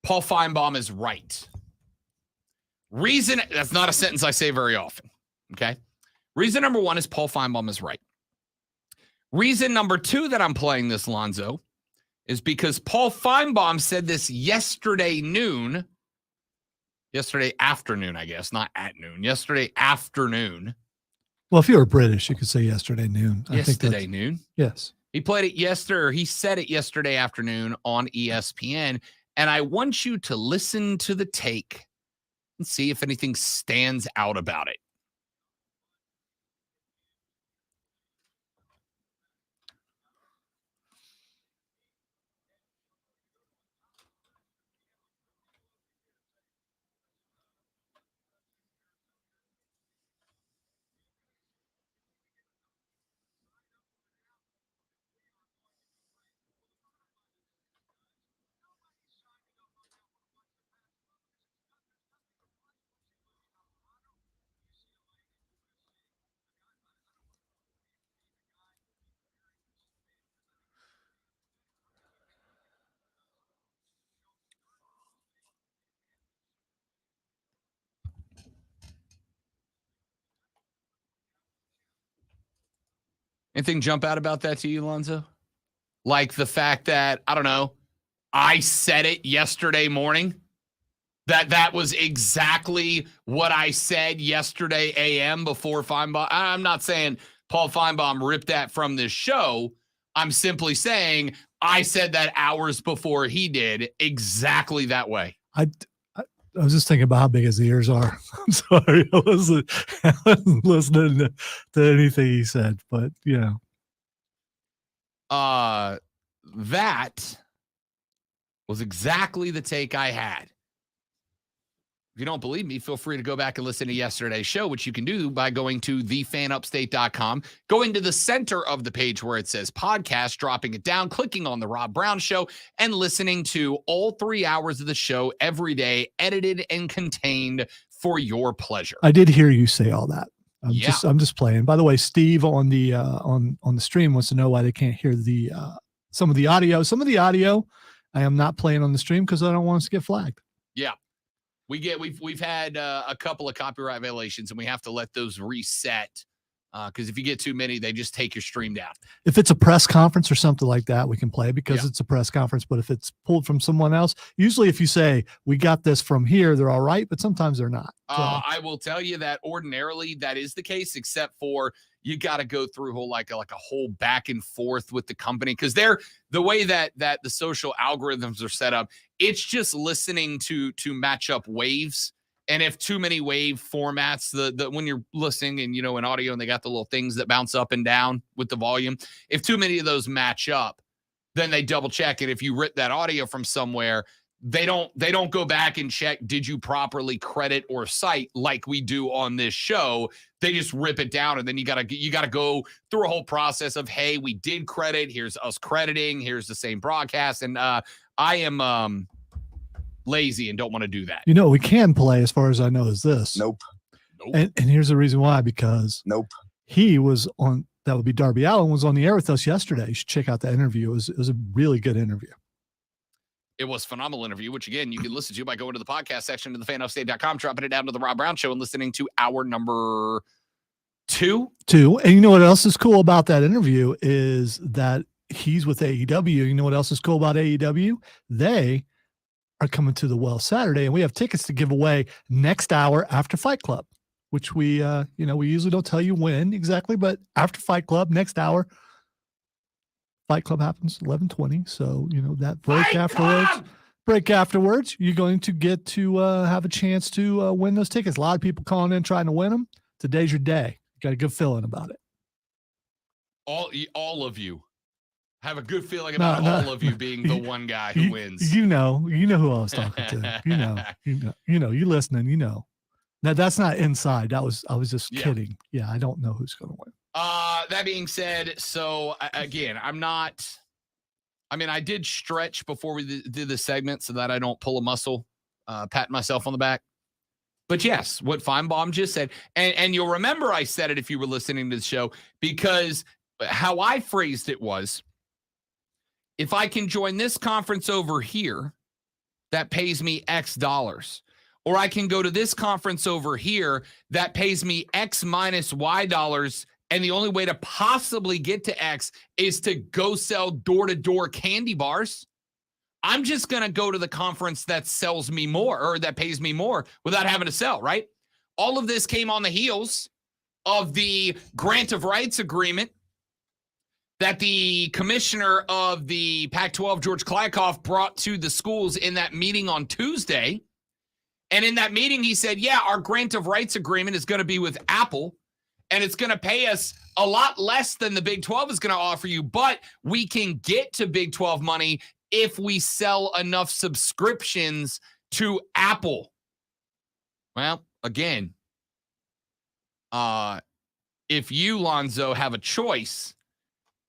Paul Feinbaum is right. Reason, that's not a sentence I say very often, okay? Reason number 1 is Paul Feinbaum is right. Reason number 2 that I'm playing this, Lonzo, is because Paul Feinbaum said this yesterday afternoon, I guess, not at noon, yesterday afternoon. Well, if you were British, you could say yesterday noon. Yesterday noon. Yes. He played it yesterday, or he said it yesterday afternoon on ESPN. And I want you to listen to the take and see if anything stands out about it. Anything jump out about that to you, Lonzo? Like the fact that, I don't know, I said it yesterday morning, that was exactly what I said yesterday AM before Feinbaum. I'm not saying Paul Feinbaum ripped that from this show. I'm simply saying I said that hours before he did, exactly that way. I was just thinking about how big his ears are. I'm sorry. I wasn't listening to anything he said, but you know. That was exactly the take I had. If you don't believe me, feel free to go back and listen to yesterday's show, which you can do by going to thefanupstate.com, going to the center of the page where it says podcast, dropping it down, clicking on the Rob Brown Show, and listening to all 3 hours of the show every day, edited and contained for your pleasure. I did hear you say all that. Yeah. I'm just playing. By the way, Steve on the on the stream wants to know why they can't hear the some of the audio. Some of the audio I am not playing on the stream because I don't want us to get flagged. Yeah. We've had a couple of copyright violations, and we have to let those reset because if you get too many, they just take your stream down. If it's a press conference or something like that, we can play because it's a press conference. But if it's pulled from someone else, usually if you say we got this from here, they're all right, but sometimes they're not. So, I will tell you that ordinarily that is the case, except for you got to go through a whole back and forth with the company because they're the way that the social algorithms are set up. It's just listening to match up waves. And if too many wave formats, the when you're listening and, in audio and they got the little things that bounce up and down with the volume, if too many of those match up, then they double check. And if you rip that audio from somewhere, they don't go back and check, did you properly credit or cite like we do on this show? They just rip it down. And then you gotta go through a whole process of, hey, we did credit. Here's us crediting. Here's the same broadcast. And I am lazy and don't want to do that. we can play as far as I know is this. Nope. And here's the reason why, because he was on, that would be Darby Allin was on the air with us yesterday. You should check out the interview. It was a really good interview. It was a phenomenal interview, which again, you can listen to by going to the podcast section of thefanupstate.com, dropping it down to the Rob Brown Show and listening to hour number 2. And you know what else is cool about that interview is that he's with AEW. You know what else is cool about AEW? They are coming to the Well Saturday, and we have tickets to give away next hour after Fight Club, which we usually don't tell you when exactly, but after Fight Club, next hour, Fight Club happens 11:20. So, that break afterwards, you're going to get to have a chance to win those tickets. A lot of people calling in trying to win them. Today's your day. You got a good feeling about it. All of you have a good feeling about all of you being the one guy who wins. You know who I was talking to. You listening, Now that's not inside. I was just kidding. Yeah, I don't know who's going to win. That being said, so again, I did stretch before we did the segment so that I don't pull a muscle, patting myself on the back. But yes, what Feinbaum just said, and you'll remember I said it if you were listening to the show, because how I phrased it was, if I can join this conference over here, that pays me X dollars. Or I can go to this conference over here that pays me X minus Y dollars. And the only way to possibly get to X is to go sell door-to-door candy bars. I'm just going to go to the conference that sells me more or that pays me more without having to sell, right? All of this came on the heels of the grant of rights agreement that the commissioner of the Pac-12, George Kliavkoff, brought to the schools in that meeting on Tuesday. And in that meeting, he said, yeah, our grant of rights agreement is going to be with Apple, and it's going to pay us a lot less than the Big 12 is going to offer you, but we can get to Big 12 money if we sell enough subscriptions to Apple. Well, again, if you, Lonzo, have a choice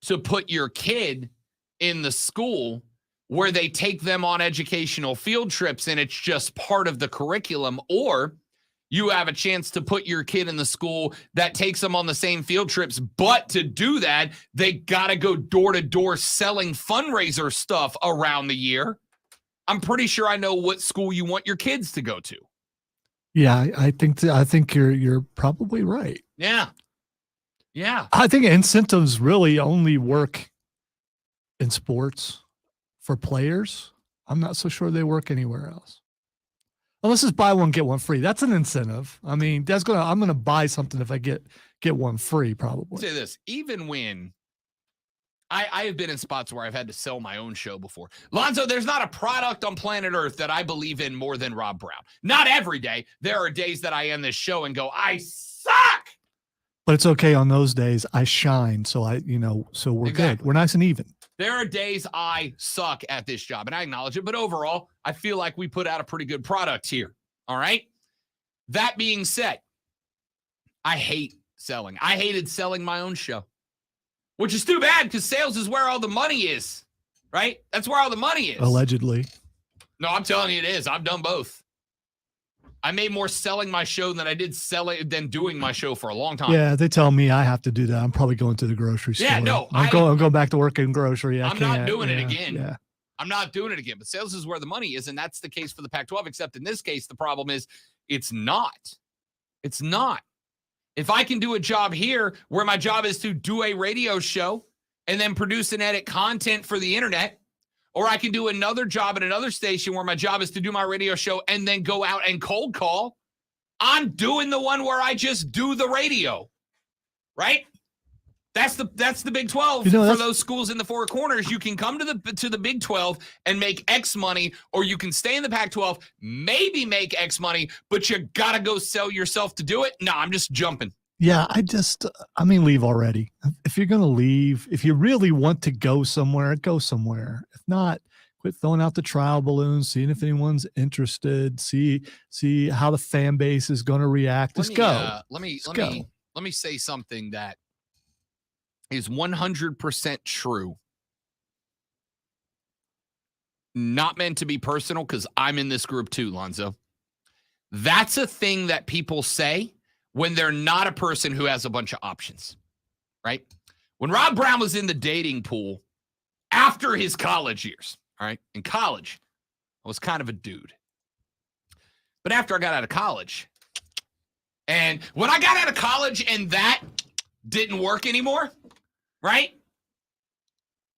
to put your kid in the school where they take them on educational field trips and it's just part of the curriculum, or you have a chance to put your kid in the school that takes them on the same field trips, but to do that, they got to go door to door selling fundraiser stuff around the year. I'm pretty sure I know what school you want your kids to go to. Yeah, I think you're probably right. Yeah. I think incentives really only work in sports for players. I'm not so sure they work anywhere else. Unless it's buy one, get one free. That's an incentive. I mean, I'm gonna buy something if I get one free, probably. Say this, even when I have been in spots where I've had to sell my own show before. Lonzo, there's not a product on planet Earth that I believe in more than Rob Brown. Not every day. There are days that I end this show and go, I suck. But it's okay on those days. I shine. So so we're good. We're nice and even. There are days I suck at this job, and I acknowledge it. But overall, I feel like we put out a pretty good product here. All right. That being said, I hate selling. I hated selling my own show, which is too bad because sales is where all the money is, right? That's where all the money is. Allegedly. No, I'm telling you it is. I've done both. I made more selling my show than I did than doing my show for a long time. Yeah, they tell me I have to do that. I'm probably going to the grocery store. Yeah, no, I'm going back to work in grocery. I'm not doing it again. Yeah. I'm not doing it again. But sales is where the money is, and that's the case for the Pac-12, except in this case, the problem is it's not. It's not. If I can do a job here where my job is to do a radio show and then produce and edit content for the internet, or I can do another job at another station where my job is to do my radio show and then go out and cold call, I'm doing the one where I just do the radio, right? That's the Big 12 for those schools in the Four Corners. You can come to the Big 12 and make X money, or you can stay in the Pac-12, maybe make X money, but you got to go sell yourself to do it. No, I'm just jumping. Yeah, leave already. If you're going to leave, if you really want to go somewhere, go somewhere. If not, quit throwing out the trial balloons, seeing if anyone's interested, see how the fan base is going to react. Just go. Let me say something that is 100% true. Not meant to be personal because I'm in this group too, Lonzo. That's a thing that people say when they're not a person who has a bunch of options, right? When Rob Brown was in the dating pool after his college years, all right, in college, I was kind of a dude. But after I got out of college, and when I got out of college and that didn't work anymore, right?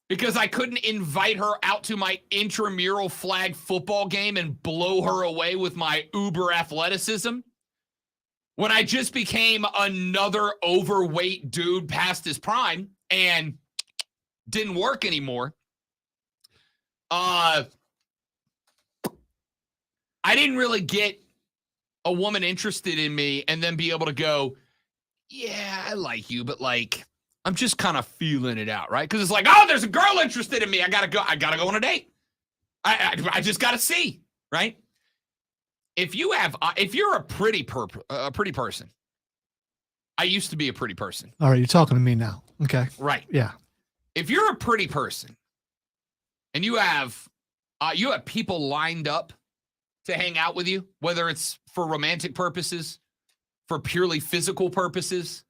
Because I couldn't invite her out to my intramural flag football game and blow her away with my uber athleticism. When I just became another overweight dude past his prime and didn't work anymore, I didn't really get a woman interested in me and then be able to go, yeah, I like you, but like, I'm just kind of feeling it out, right? Because it's like, oh, there's a girl interested in me. I gotta go on a date. I just gotta see, right? If you're a pretty person, I used to be a pretty person. All right, you're talking to me now. Okay. Right. Yeah. If you're a pretty person and you have people lined up to hang out with you, whether it's for romantic purposes, for purely physical purposes,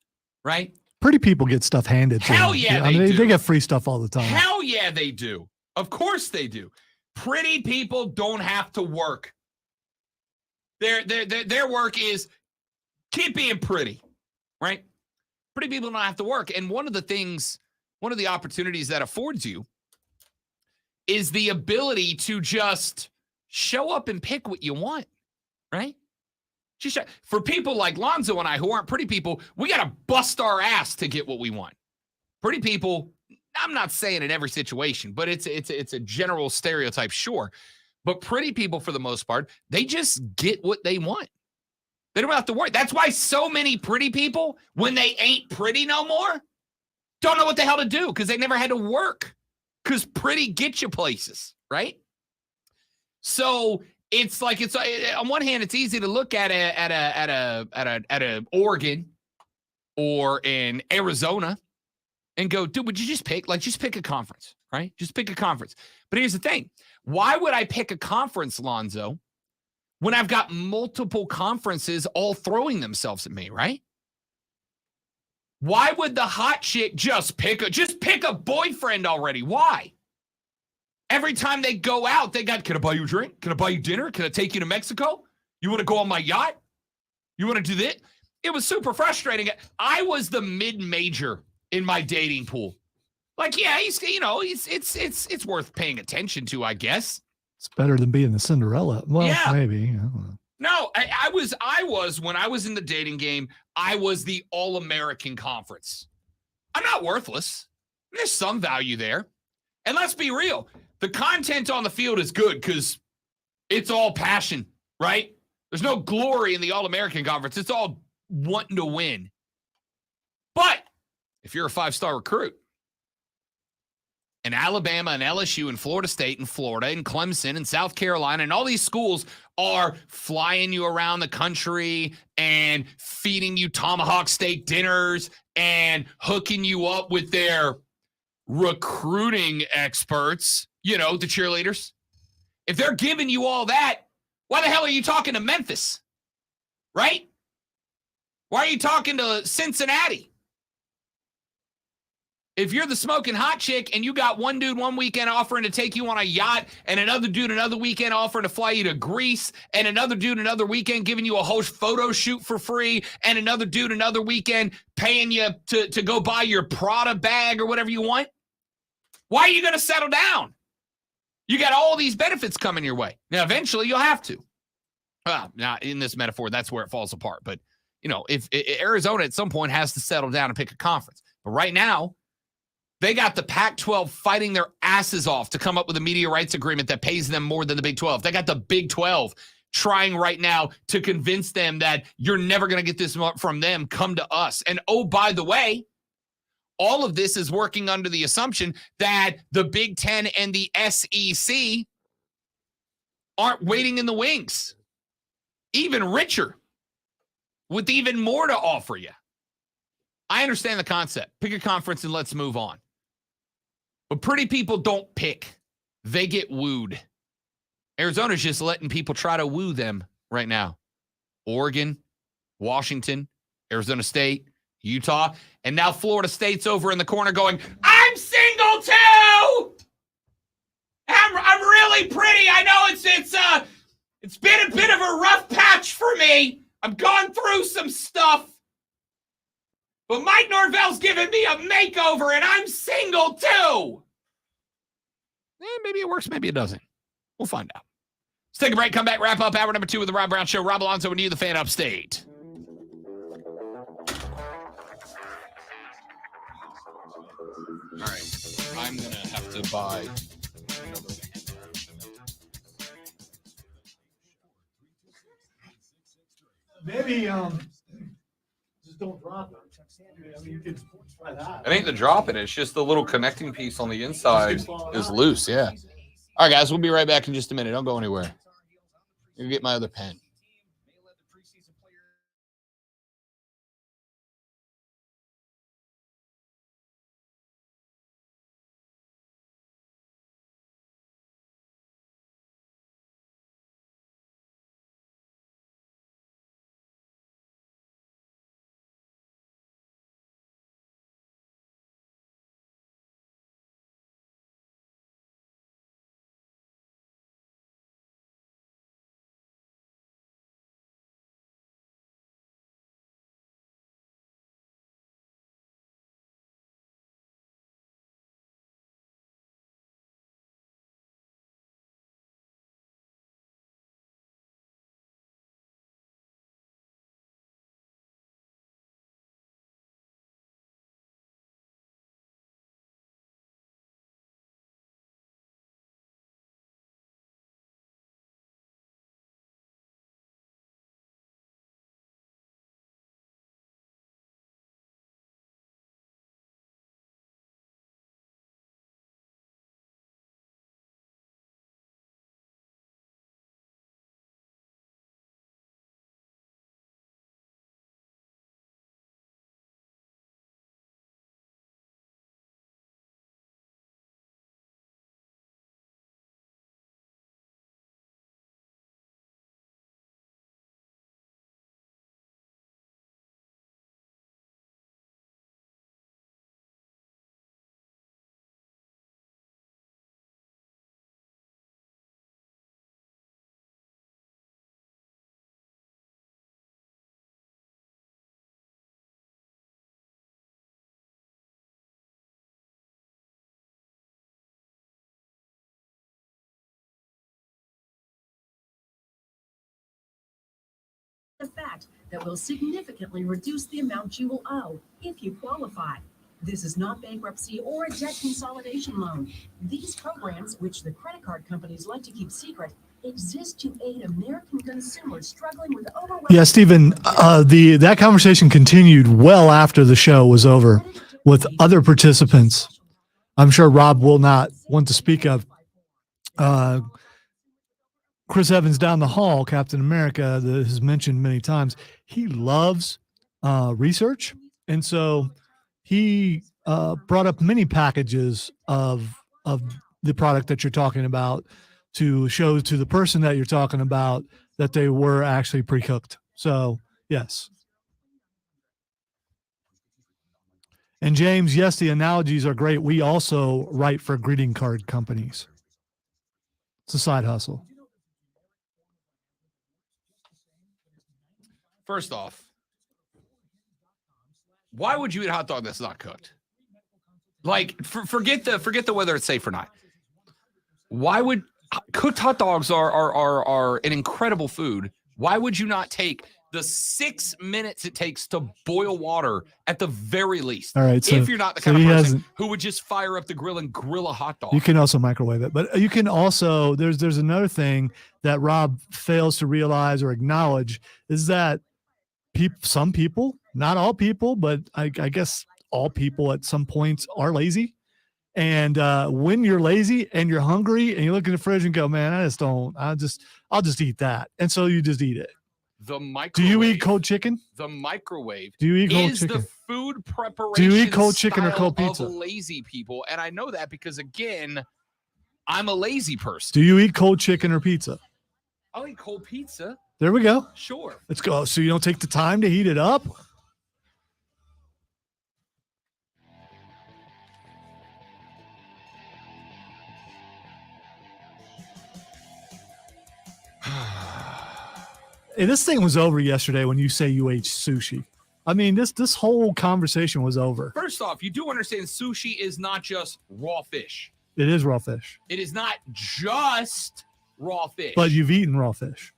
right? Pretty people get stuff handed to them. Hell yeah, they get free stuff all the time. Hell yeah, they do. Of course they do. Pretty people don't have to work. Their work is keep being pretty, right? Pretty people don't have to work. And one of the opportunities that affords you is the ability to just show up and pick what you want, right? For people like Lonzo and I who aren't pretty people, we got to bust our ass to get what we want. Pretty people, I'm not saying in every situation, but it's a general stereotype, sure. But pretty people, for the most part, they just get what they want. They don't have to worry. That's why so many pretty people, when they ain't pretty no more, don't know what the hell to do because they never had to work. Because pretty gets you places, right? So it's like on one hand, it's easy to look at a Oregon or in Arizona and go, dude, would you just pick a conference, right? Just pick a conference. But here's the thing. Why would I pick a conference, Lonzo, when I've got multiple conferences all throwing themselves at me, right? Why would the hot chick just pick a boyfriend already? Why? Every time they go out, can I buy you a drink? Can I buy you dinner? Can I take you to Mexico? You want to go on my yacht? You want to do that? It was super frustrating. I was the mid-major in my dating pool. Like, yeah, it's worth paying attention to, I guess. It's better than being the Cinderella. Well, yeah. Maybe. I don't know. No, I was when I was in the dating game, I was the All-American Conference. I'm not worthless. There's some value there. And let's be real. The content on the field is good because it's all passion, right? There's no glory in the All-American Conference. It's all wanting to win. But if you're a 5-star recruit, and Alabama and LSU and Florida State and Florida and Clemson and South Carolina and all these schools are flying you around the country and feeding you tomahawk steak dinners and hooking you up with their recruiting experts, you know, the cheerleaders, if they're giving you all that, why the hell are you talking to Memphis? Right? Why are you talking to Cincinnati? If you're the smoking hot chick and you got one dude one weekend offering to take you on a yacht and another dude another weekend offering to fly you to Greece and another dude another weekend giving you a whole photo shoot for free and another dude another weekend paying you to go buy your Prada bag or whatever you want, why are you going to settle down? You got all these benefits coming your way. Now, eventually you'll have to. Now, in this metaphor, that's where it falls apart. But, you know, if Arizona at some point has to settle down and pick a conference. But right now, they got the Pac-12 fighting their asses off to come up with a media rights agreement that pays them more than the Big 12. They got the Big 12 trying right now to convince them that you're never going to get this from them. Come to us. And oh, by the way, all of this is working under the assumption that the Big 10 and the SEC aren't waiting in the wings. Even richer with even more to offer you. I understand the concept. Pick a conference and let's move on. But pretty people don't pick. They get wooed. Arizona's just letting people try to woo them right now. Oregon, Washington, Arizona State, Utah, and now Florida State's over in the corner going, I'm single too! I'm really pretty. I know it's been a bit of a rough patch for me. I've gone through some stuff. But Mike Norvell's giving me a makeover, and I'm single, too. Maybe it works, maybe it doesn't. We'll find out. Let's take a break, come back, wrap up hour number 2 of the Rob Brown Show. Rob Alonso and you, the fan upstate. All right. I'm going to have to buy another one. Maybe, just don't drop it. I mean, you could try that. It ain't the dropping. It's just the little connecting piece on the inside is loose. Yeah. All right, guys. We'll be right back in just a minute. Don't go anywhere. Let me get my other pen. The fact that will significantly reduce the amount you will owe if you qualify. This is not bankruptcy or a debt consolidation loan. These programs, which the credit card companies like to keep secret, exist to aid American consumers struggling with overwhelming. Yeah, Stephen, that conversation continued well after the show was over with other participants. I'm sure Rob will not want to speak of Chris Evans down the hall, Captain America, that has mentioned many times, he loves research. And so he brought up many packages of the product that you're talking about to show to the person that you're talking about that they were actually pre-cooked. So, yes. And James, yes, the analogies are great. We also write for greeting card companies. It's a side hustle. First off, why would you eat a hot dog that's not cooked? Like, forget the whether it's safe or not. Why would cooked hot dogs are an incredible food? Why would you not take the 6 minutes it takes to boil water at the very least? All right, so, if you're not the so kind of he person hasn't- who would just fire up the grill and grill a hot dog. You can also microwave it, but you can also, there's another thing that Rob fails to realize or acknowledge is that some people, not all people, but I guess all people at some points are lazy. And when you're lazy and you're hungry and you look in the fridge and go, man, I'll just eat that. And so you just eat it. The microwave. Do you eat cold chicken? The microwave. Do you eat cold is chicken? the food preparation. Do you eat cold chicken or style cold pizza? Of lazy people, and I know that because again, I'm a lazy person. Do you eat cold chicken or pizza? I'll eat cold pizza. There we go. Sure. Let's go. So you don't take the time to heat it up? Hey, this thing was over yesterday when you say you ate sushi. I mean, this whole conversation was over. First off, you do understand sushi is not just raw fish. It is raw fish, It is not just raw fish. but you've eaten raw fish.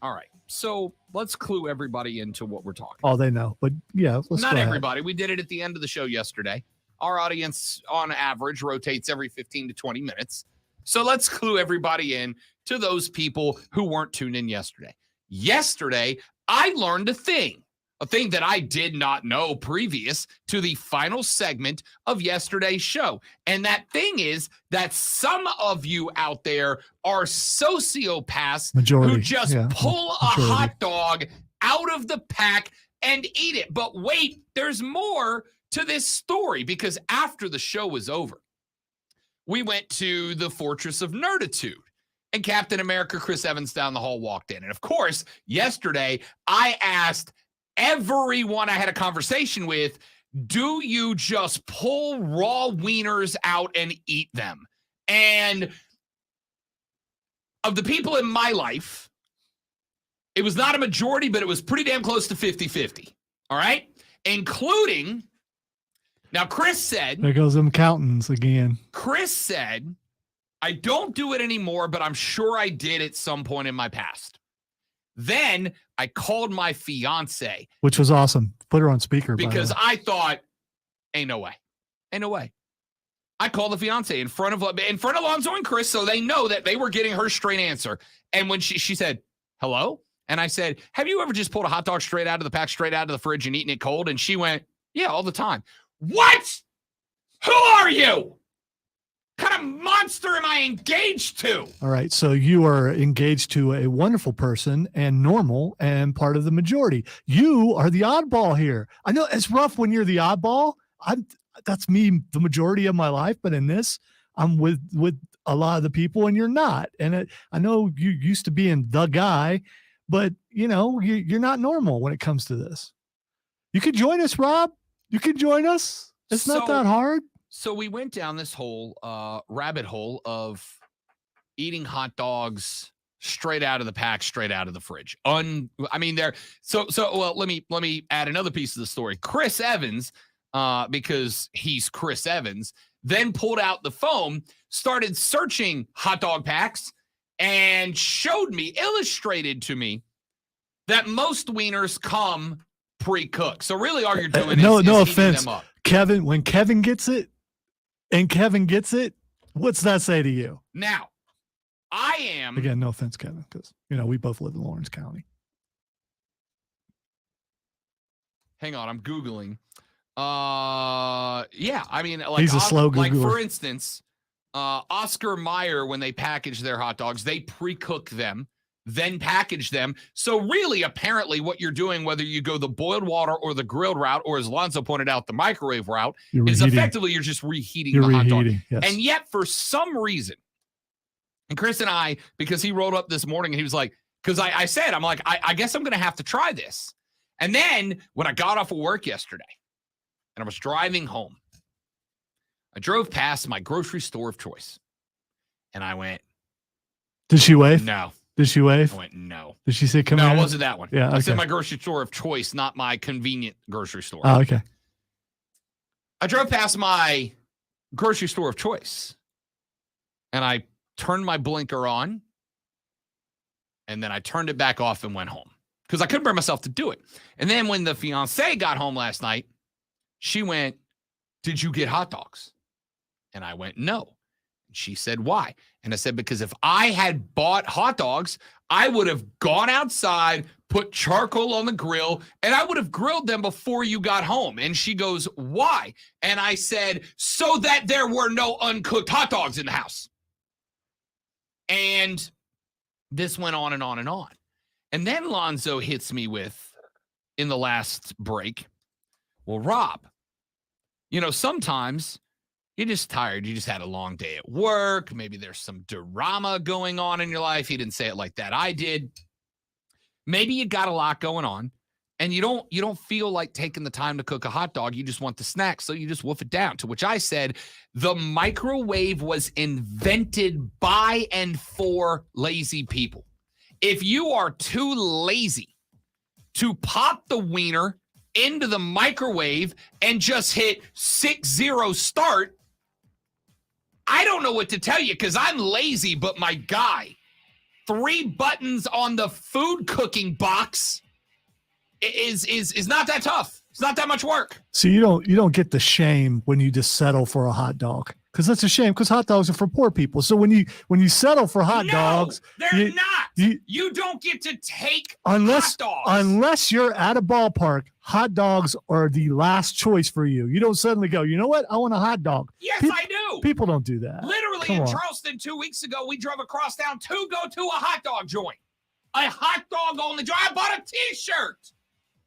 All right. So let's clue everybody into what we're talking. Oh, they know. But yeah, let's Not go ahead. everybody. We did it at the end of the show yesterday. Our audience, on average, rotates every 15 to 20 minutes. So let's clue everybody in to those people who weren't tuned in yesterday. Yesterday, I learned a thing that I did not know previous to the final segment of yesterday's show. And that thing is that some of you out there are sociopaths Majority, who just yeah, pull a majority. hot dog out of the pack and eat it. But wait, there's more to this story, because after the show was over, we went to the Fortress of Nerditude. And Captain America Chris Evans down the hall walked in. And of course, yesterday, I asked everyone I had a conversation with, do you just pull raw wieners out and eat them? And of the people in my life, it was not a majority, but it was pretty damn close to 50-50. All right? Including, now Chris said, There goes them accountants again. Chris said, I don't do it anymore, but I'm sure I did at some point in my past. Then I called my fiance Which was awesome. Put her on speaker. by the because way. I thought, ain't no way. Ain't no way. I called the fiance in front of Alonzo and Chris, so they know that they were getting her straight answer. And when she said, hello? And I said, have you ever just pulled a hot dog straight out of the pack, straight out of the fridge and eaten it cold? And she went, yeah, all the time. What? Who are you? What kind of monster am I engaged to? All right. So you are engaged to a wonderful person and normal and part of the majority. You are the oddball here. I know it's rough when you're the oddball. That's me the majority of my life, but in this, I'm with a lot of the people and you're not. And I know you used to being the guy, but you know, you're not normal when it comes to this. You could join us, Rob. You could join us. It's not that hard. So we went down this whole rabbit hole of eating hot dogs straight out of the pack, straight out of the fridge. Well, let me add another piece of the story. Chris Evans, because he's Chris Evans, then pulled out the phone, started searching hot dog packs, and illustrated to me that most wieners come pre-cooked. So really all you're doing is no heating offense, them up. Kevin, when Kevin gets it, what's that say to you? Now, I am Again, no offense, Kevin, because we both live in Lawrence County. Hang on, I'm Googling. Yeah, I mean, like, He's a slow like Googler. for instance, Oscar Mayer, when they package their hot dogs, they pre-cook them, then package them. So really, apparently, what you're doing, whether you go the boiled water or the grilled route, or as Lonzo pointed out, the microwave route, is effectively you're just reheating the hot dog. Yes. And yet, for some reason, and Chris and I, because he rolled up this morning and he was like, because I said, I'm like, I guess I'm going to have to try this. And then when I got off of work yesterday and I was driving home, I drove past my grocery store of choice and I went, Did she wave? No. Did she wave? I went, no. Did she say come No, here? it wasn't that one. Yeah, I said okay. my grocery store of choice, not my convenient grocery store. Oh, okay. I drove past my grocery store of choice and I turned my blinker on and then I turned it back off and went home because I couldn't bring myself to do it. And then when the fiance got home last night, she went, did you get hot dogs? And I went, no. And she said, why? And I said, because if I had bought hot dogs, I would have gone outside, put charcoal on the grill, and I would have grilled them before you got home. And she goes, why? And I said, so that there were no uncooked hot dogs in the house. And this went on and on and on. And then Lonzo hits me with, in the last break, well, Rob, sometimes you're just tired. You just had a long day at work. Maybe there's some drama going on in your life. He didn't say it like that. I did. Maybe you got a lot going on and you don't feel like taking the time to cook a hot dog. You just want the snack. So you just wolf it down. To which I said, the microwave was invented by and for lazy people. If you are too lazy to pop the wiener into the microwave and just hit 6-0 start, I don't know what to tell you because I'm lazy, but my guy, 3 buttons on the food cooking box is not that tough. It's not that much work. So you don't get the shame when you just settle for a hot dog, because that's a shame, because hot dogs are for poor people. So when you settle for hot dogs, they're not. You don't get to take unless hot dogs. Unless you're at a ballpark, hot dogs are the last choice for you. You don't suddenly go, you know what? I want a hot dog. Yes, I do. People don't do that. Literally Come in on. Charleston 2 weeks ago, we drove across town to go to a hot dog joint. A hot dog only joint. I bought a T-shirt.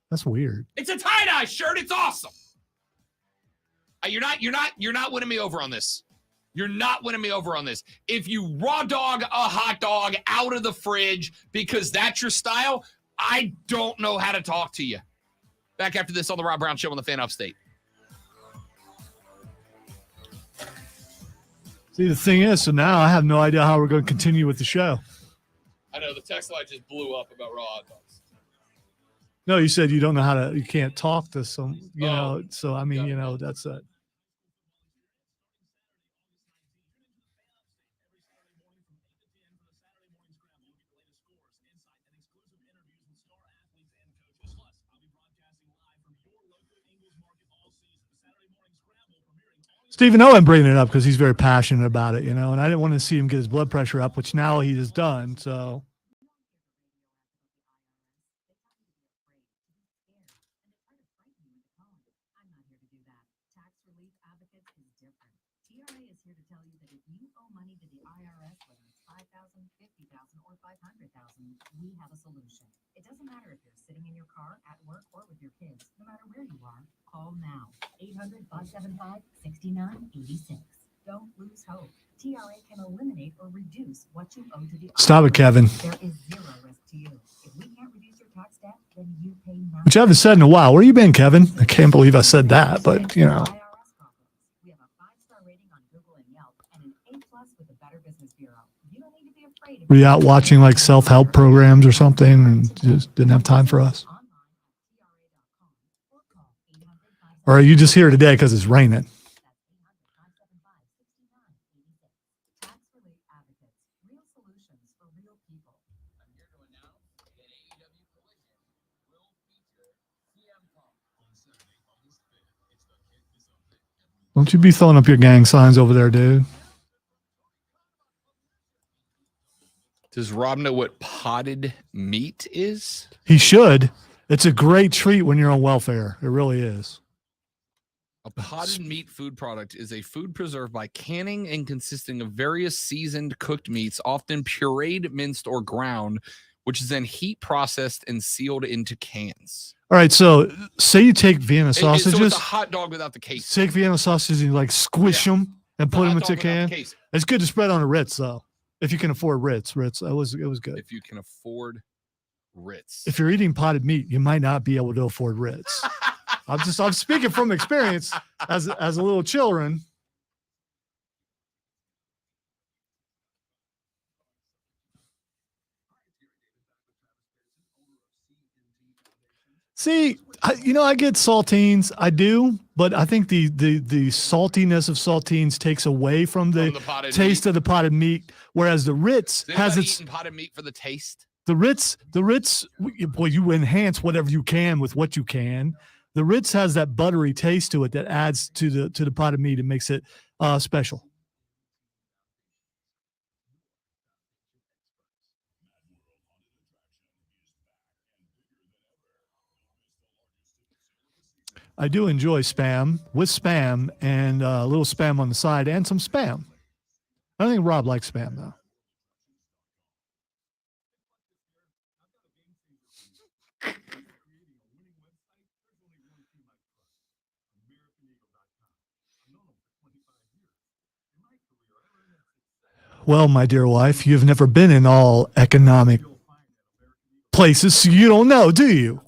That's weird. It's a tie-dye shirt. It's awesome. You're not winning me over on this. You're not winning me over on this. If you raw dog a hot dog out of the fridge because that's your style, I don't know how to talk to you. Back after this on the Rob Brown Show on the Fan Upstate. See, the thing is, so now I have no idea how we're going to continue with the show. I know the text line just blew up about raw hot dogs. No, you said you don't know how to, you can't talk to some, know, so I mean, that's it. Stephen Owen bringing it up because he's very passionate about it, and I didn't want to see him get his blood pressure up, which now he has done. So. We have a solution. It doesn't matter if you're sitting in your car, at work, or with your kids. No matter where you are, call now. 800-575-6986. Don't lose hope. TRA can eliminate or reduce what you owe to the Stop it, Kevin. There is zero risk to you. If we can't reduce your tax debt, then you pay nothing. Which I haven't said in a while. Where you been, Kevin? I can't believe I said that, but We have a 5-star rating on Google and Yelp and an A+ with the Better Business Bureau. You don't need to be afraid of were you out watching like self-help programs or something and just didn't have time for us? Or are you just here today because it's raining? Don't you be throwing up your gang signs over there, dude. Does Rob know what potted meat is? He should. It's a great treat when you're on welfare. It really is. A potted meat food product is a food preserved by canning and consisting of various seasoned cooked meats, often pureed, minced, or ground, which is then heat processed and sealed into cans. All right, so say you take Vienna So sausages. it's a hot dog without the case. Take Vienna sausages and you like squish them and put them into a can. Case. It's good to spread on a Ritz though, if you can afford Ritz. It was good. If you can afford Ritz. If you're eating potted meat, you might not be able to afford Ritz. I'm speaking from experience as a little children. See, I get saltines. I do, but I think the saltiness of saltines takes away from the taste of the potted meat, whereas the Ritz has its potted meat for the taste. The Ritz, well, you enhance whatever you can with what you can. The Ritz has that buttery taste to it that adds to the potted meat and makes it special. I do enjoy Spam with Spam and a little Spam on the side and some Spam. I don't think Rob likes Spam though. Well, my dear wife, you've never been in all economic places, so you don't know, do you?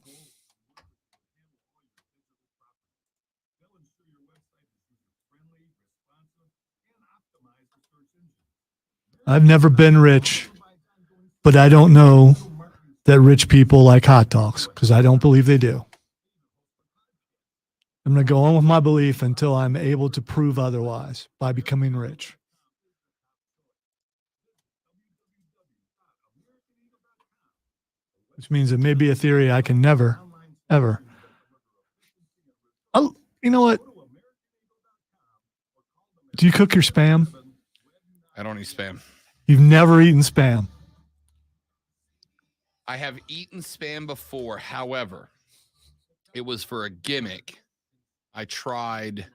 I've never been rich, but I don't know that rich people like hot dogs because I don't believe they do. I'm going to go on with my belief until I'm able to prove otherwise by becoming rich. Which means it may be a theory I can never, ever. You know what? Do you cook your Spam? I don't eat Spam. You've never eaten Spam. I have eaten Spam before. However, it was for a gimmick. I tried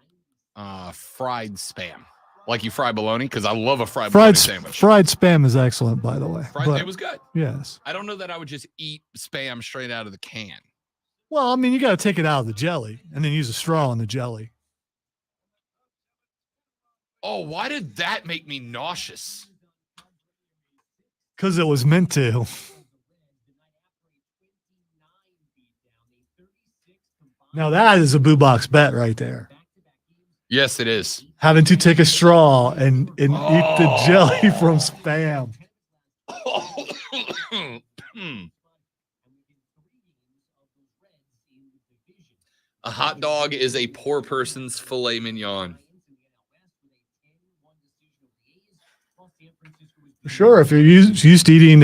fried Spam. Like you fry bologna, because I love a fried bologna sandwich. Fried Spam is excellent, by the way. It was good. Yes. I don't know that I would just eat Spam straight out of the can. Well, I mean, you got to take it out of the jelly and then use a straw in the jelly. Oh, why did that make me nauseous? Because it was meant to. Now that is a boo box bet right there. Yes, it is. Having to take a straw and eat the jelly from Spam. A hot dog is a poor person's filet mignon. Sure, if you're used to eating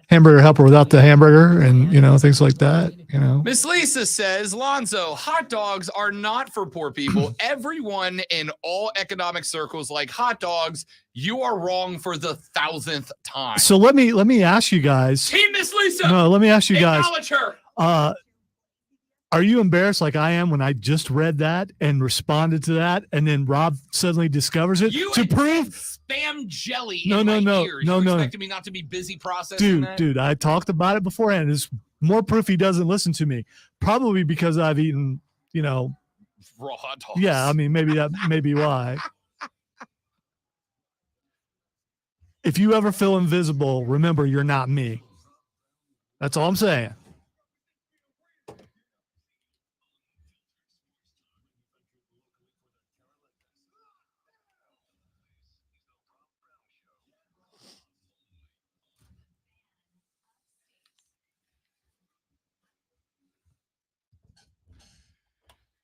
hamburger helper without the hamburger and, things like that, Miss Lisa says, Lonzo, hot dogs are not for poor people. Everyone in all economic circles like hot dogs. You are wrong for the 1,000th time. So let me ask you guys. Team Miss Lisa. No, let me ask you guys. Acknowledge her. Are you embarrassed like I am when I just read that and responded to that, and then Rob suddenly discovers it to prove Spam jelly? No. You expected me not to be busy processing that? Dude, I talked about it beforehand. There's more proof he doesn't listen to me. Probably because I've eaten, raw hot dogs. Yeah, I mean, maybe that may be why. If you ever feel invisible, remember you're not me. That's all I'm saying.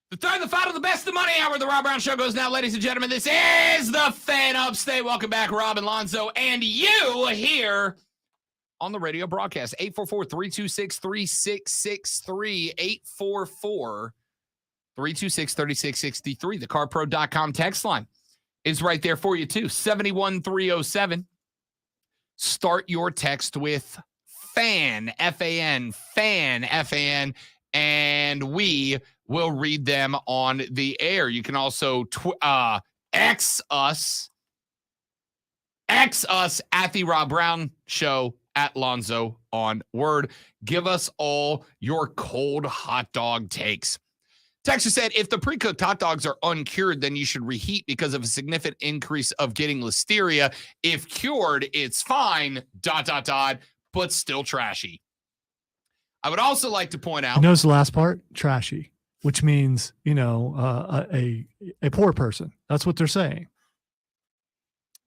The third, the final, the best, the money hour of the Rob Brown Show goes now, ladies and gentlemen. This is the Fan Upstate. Welcome back, Rob and Lonzo, and you here on the radio broadcast. 844-326-3663. 844-326-3663. The CarPro.com text line is right there for you, too. 71307. Start your text with FAN, F-A-N, FAN, F-A-N, and we we'll read them on the air. You can also X us at the Rob Brown Show, at Lonzo on Word. Give us all your cold hot dog takes. Texas said, if the pre-cooked hot dogs are uncured, then you should reheat because of a significant increase of getting listeria. If cured, it's fine, ... but still trashy. I would also like to point out. You notice the last part? Trashy, which means, a poor person. That's what they're saying.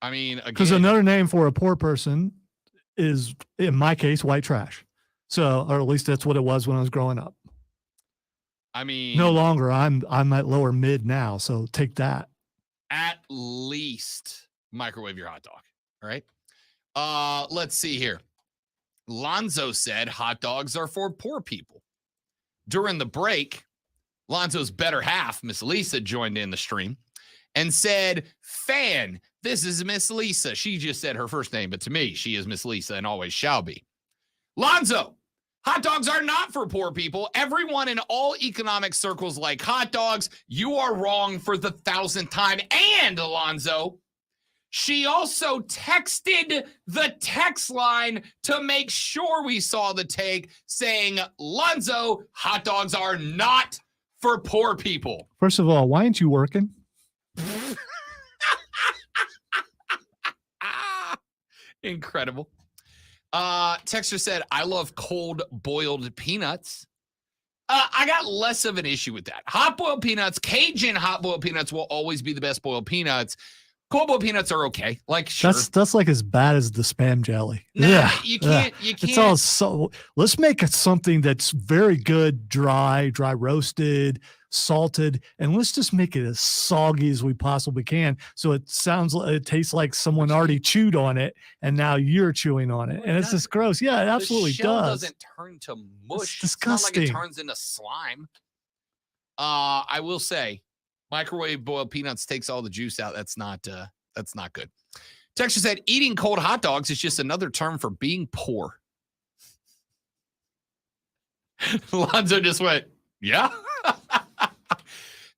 I mean, because another name for a poor person is, in my case, white trash. So, or at least that's what it was when I was growing up. I mean, no longer. I'm at lower mid now. So take that. At least microwave your hot dog. All right. Let's see here. Lonzo said hot dogs are for poor people. During the break, Lonzo's better half, Miss Lisa, joined in the stream and said, "Fan, this is Miss Lisa." She just said her first name, but to me, she is Miss Lisa and always shall be. Lonzo, hot dogs are not for poor people. Everyone in all economic circles like hot dogs. You are wrong for the 1,000th time. And Alonzo, she also texted the text line to make sure we saw the take saying, Lonzo, hot dogs are not for poor people. First of all, why aren't you working? Incredible. Texter said, I love cold boiled peanuts. I got less of an issue with that. Hot boiled peanuts, Cajun hot boiled peanuts will always be the best boiled peanuts. Cold boiled peanuts are okay. Like, sure. That's like as bad as the Spam jelly. Nah, yeah, you can't. It's all so. Let's make it something that's very good, dry roasted, salted, and let's just make it as soggy as we possibly can. So it tastes like someone already chewed on it, and now you're chewing on it, and it's just gross. Yeah, it absolutely the shell does. Doesn't turn to mush. It's disgusting. It's not like it turns into slime. I will say, microwave boiled peanuts takes all the juice out. That's not good. Texture said, eating cold hot dogs is just another term for being poor. Lonzo just went, yeah.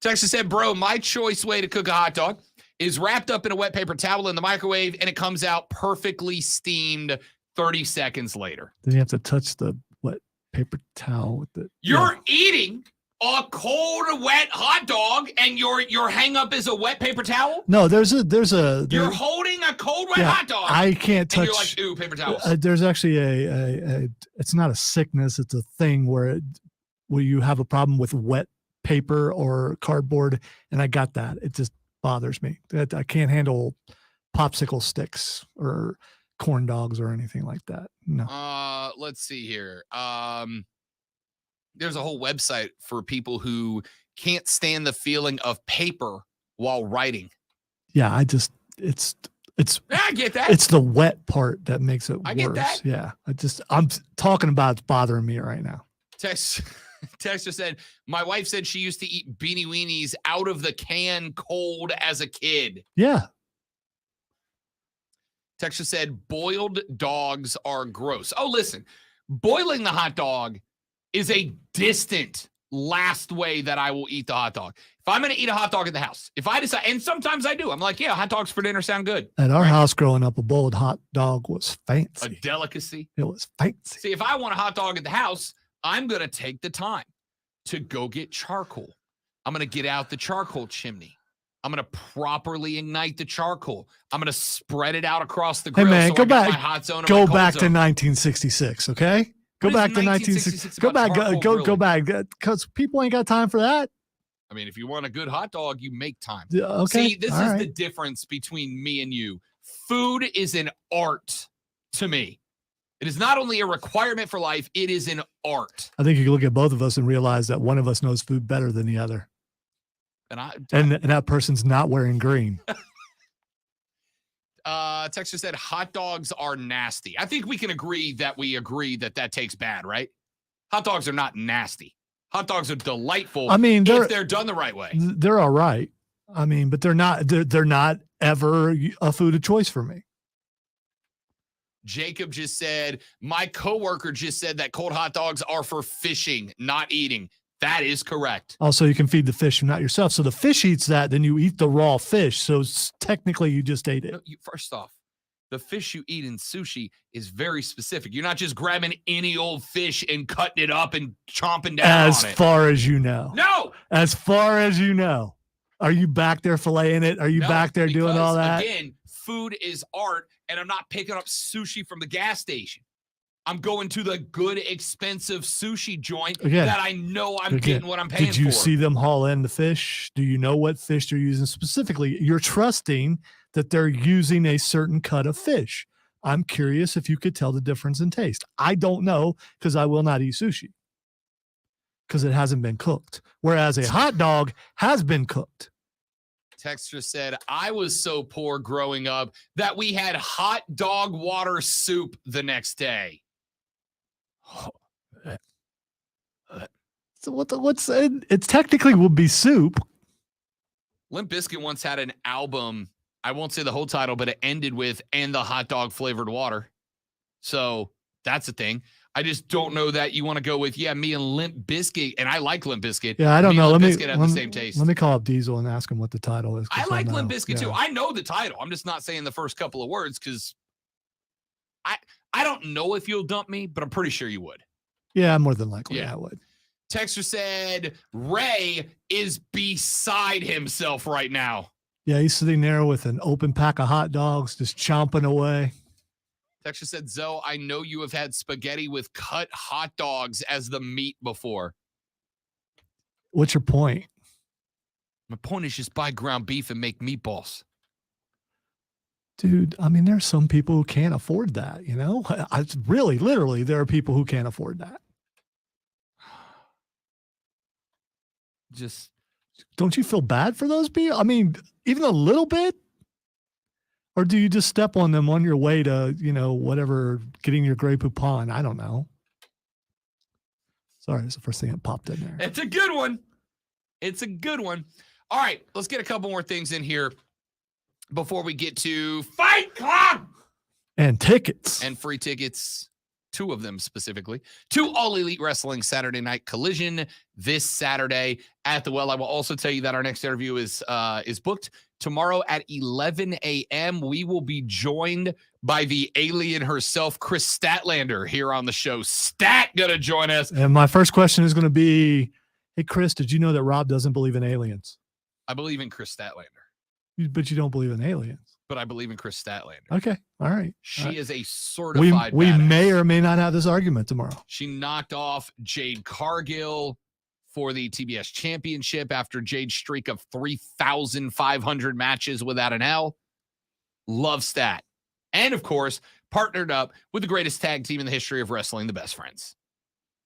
Texture said, bro, my choice way to cook a hot dog is wrapped up in a wet paper towel in the microwave, and it comes out perfectly steamed 30 seconds later. Then you have to touch the wet paper towel with it. You're eating a cold, wet hot dog, and your hang up is a wet paper towel? No, You're holding a cold, wet hot dog. I can't touch. And you're like, ooh, paper towels. There's actually a it's not a sickness. It's a thing where you have a problem with wet paper or cardboard, and I got that. It just bothers me. I can't handle popsicle sticks or corn dogs or anything like that. No. Let's see here. There's a whole website for people who can't stand the feeling of paper while writing. Yeah, I get that. It's the wet part that makes it worse. Get that. Yeah, I'm talking about it's bothering me right now. Texter said, my wife said she used to eat Beanie Weenies out of the can cold as a kid. Yeah. Texter said, boiled dogs are gross. Oh, listen, boiling the hot dog is a distant last way that I will eat the hot dog. If I'm going to eat a hot dog at the house, if I decide, and sometimes I do, I'm like, yeah, hot dogs for dinner sound good. At our house growing up, a boiled hot dog was fancy. A delicacy. It was fancy. See, if I want a hot dog at the house, I'm going to take the time to go get charcoal. I'm going to get out the charcoal chimney. I'm going to properly ignite the charcoal. I'm going to spread it out across the grill. Hey man, so go I get back. My hot zone and go my back cold to zone. 1966. Okay. Go back to 1966. Go back. Go back. Because people ain't got time for that. I mean, if you want a good hot dog, you make time. Okay. See, this All is right. the difference between me and you. Food is an art to me. It is not only a requirement for life, it is an art. I think you can look at both of us and realize that one of us knows food better than the other. And that person's not wearing green. Texter said hot dogs are nasty. I think we can agree that that tastes bad, right? Hot dogs are not nasty. Hot dogs are delightful. I mean, if they're done the right way. They're all right. I mean, but they're not ever a food of choice for me. Jacob just said, my coworker just said that cold hot dogs are for fishing, not eating. That is correct. Also, you can feed the fish and not yourself. So the fish eats that, then you eat the raw fish. So technically, you just ate it. No, first off, the fish you eat in sushi is very specific. You're not just grabbing any old fish and cutting it up and chomping down As on it. far as you know. No. As far as you know. Are you back there filleting it? Are you No, back there doing all because, that? Again, food is art, and I'm not picking up sushi from the gas station. I'm going to the good, expensive sushi joint that I know I'm getting what I'm paying for. Did you see them haul in the fish? Do you know what fish they're using specifically? You're trusting that they're using a certain cut of fish. I'm curious if you could tell the difference in taste. I don't know because I will not eat sushi because it hasn't been cooked, whereas a hot dog has been cooked. Texter said, I was so poor growing up that we had hot dog water soup the next day. So what's it technically would be soup. Limp Bizkit once had an album, I won't say the whole title, but it ended with "and the hot dog flavored water." So that's a thing. I just don't know that you want to go with, me and Limp Bizkit, and I like Limp Bizkit. Yeah, I don't know. Limp Bizkit have the same taste. Let me call up Diesel and ask him what the title is. I like Limp Bizkit too. Yeah. I know the title. I'm just not saying the first couple of words because I don't know if you'll dump me, but I'm pretty sure you would. Yeah, more than likely Yeah. I would. Texter said Ray is beside himself right now. Yeah, he's sitting there with an open pack of hot dogs, just chomping away. Texter said, Zoe, I know you have had spaghetti with cut hot dogs as the meat before. What's your point? My point is just buy ground beef and make meatballs. Dude, I mean, there's some people who can't afford that, you know? Really, literally, there are people who can't afford that. Just don't you feel bad for those people? I mean, even a little bit? Or do you just step on them on your way to, whatever, getting your Grey Poupon? I don't know. Sorry, it's the first thing that popped in there. It's a good one. It's a good one. All right, let's get a couple more things in here before we get to Fight Club. And tickets. And free tickets. 2 of them specifically, to All Elite Wrestling Saturday Night Collision this Saturday at the Well. I will also tell you that our next interview is booked tomorrow at 11 a.m. We will be joined by the alien herself, Chris Statlander, here on the show. Stat gonna join us. And my first question is going to be, hey, Chris, did you know that Rob doesn't believe in aliens? I believe in Chris Statlander. But you don't believe in aliens. But I believe in Chris Statlander. Okay. All right. She is a certified We badass. may or may not have this argument tomorrow. She knocked off Jade Cargill for the TBS championship after Jade's streak of 3,500 matches without an L. Love Stat. And, of course, partnered up with the greatest tag team in the history of wrestling, the Best Friends.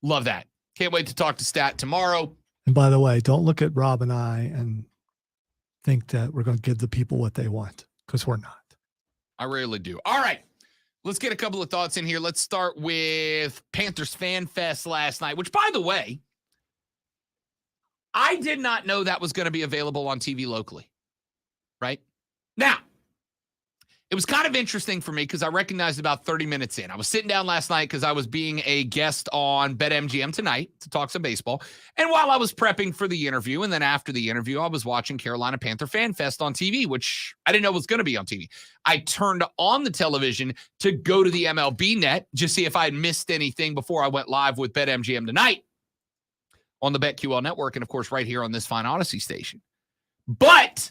Love that. Can't wait to talk to Stat tomorrow. And by the way, don't look at Rob and I and think that we're going to give the people what they want, because we're not. I rarely do. All right. Let's get a couple of thoughts in here. Let's start with Panthers Fan Fest last night, which, by the way, I did not know that was going to be available on TV locally. Right? Now, it was kind of interesting for me because I recognized about 30 minutes in. I was sitting down last night because I was being a guest on BetMGM tonight to talk some baseball. And while I was prepping for the interview, and then after the interview, I was watching Carolina Panther Fan Fest on TV, which I didn't know was going to be on TV. I turned on the television to go to the MLB net, just see if I had missed anything before I went live with BetMGM tonight on the BetQL network, and of course, right here on this fine Odyssey station. But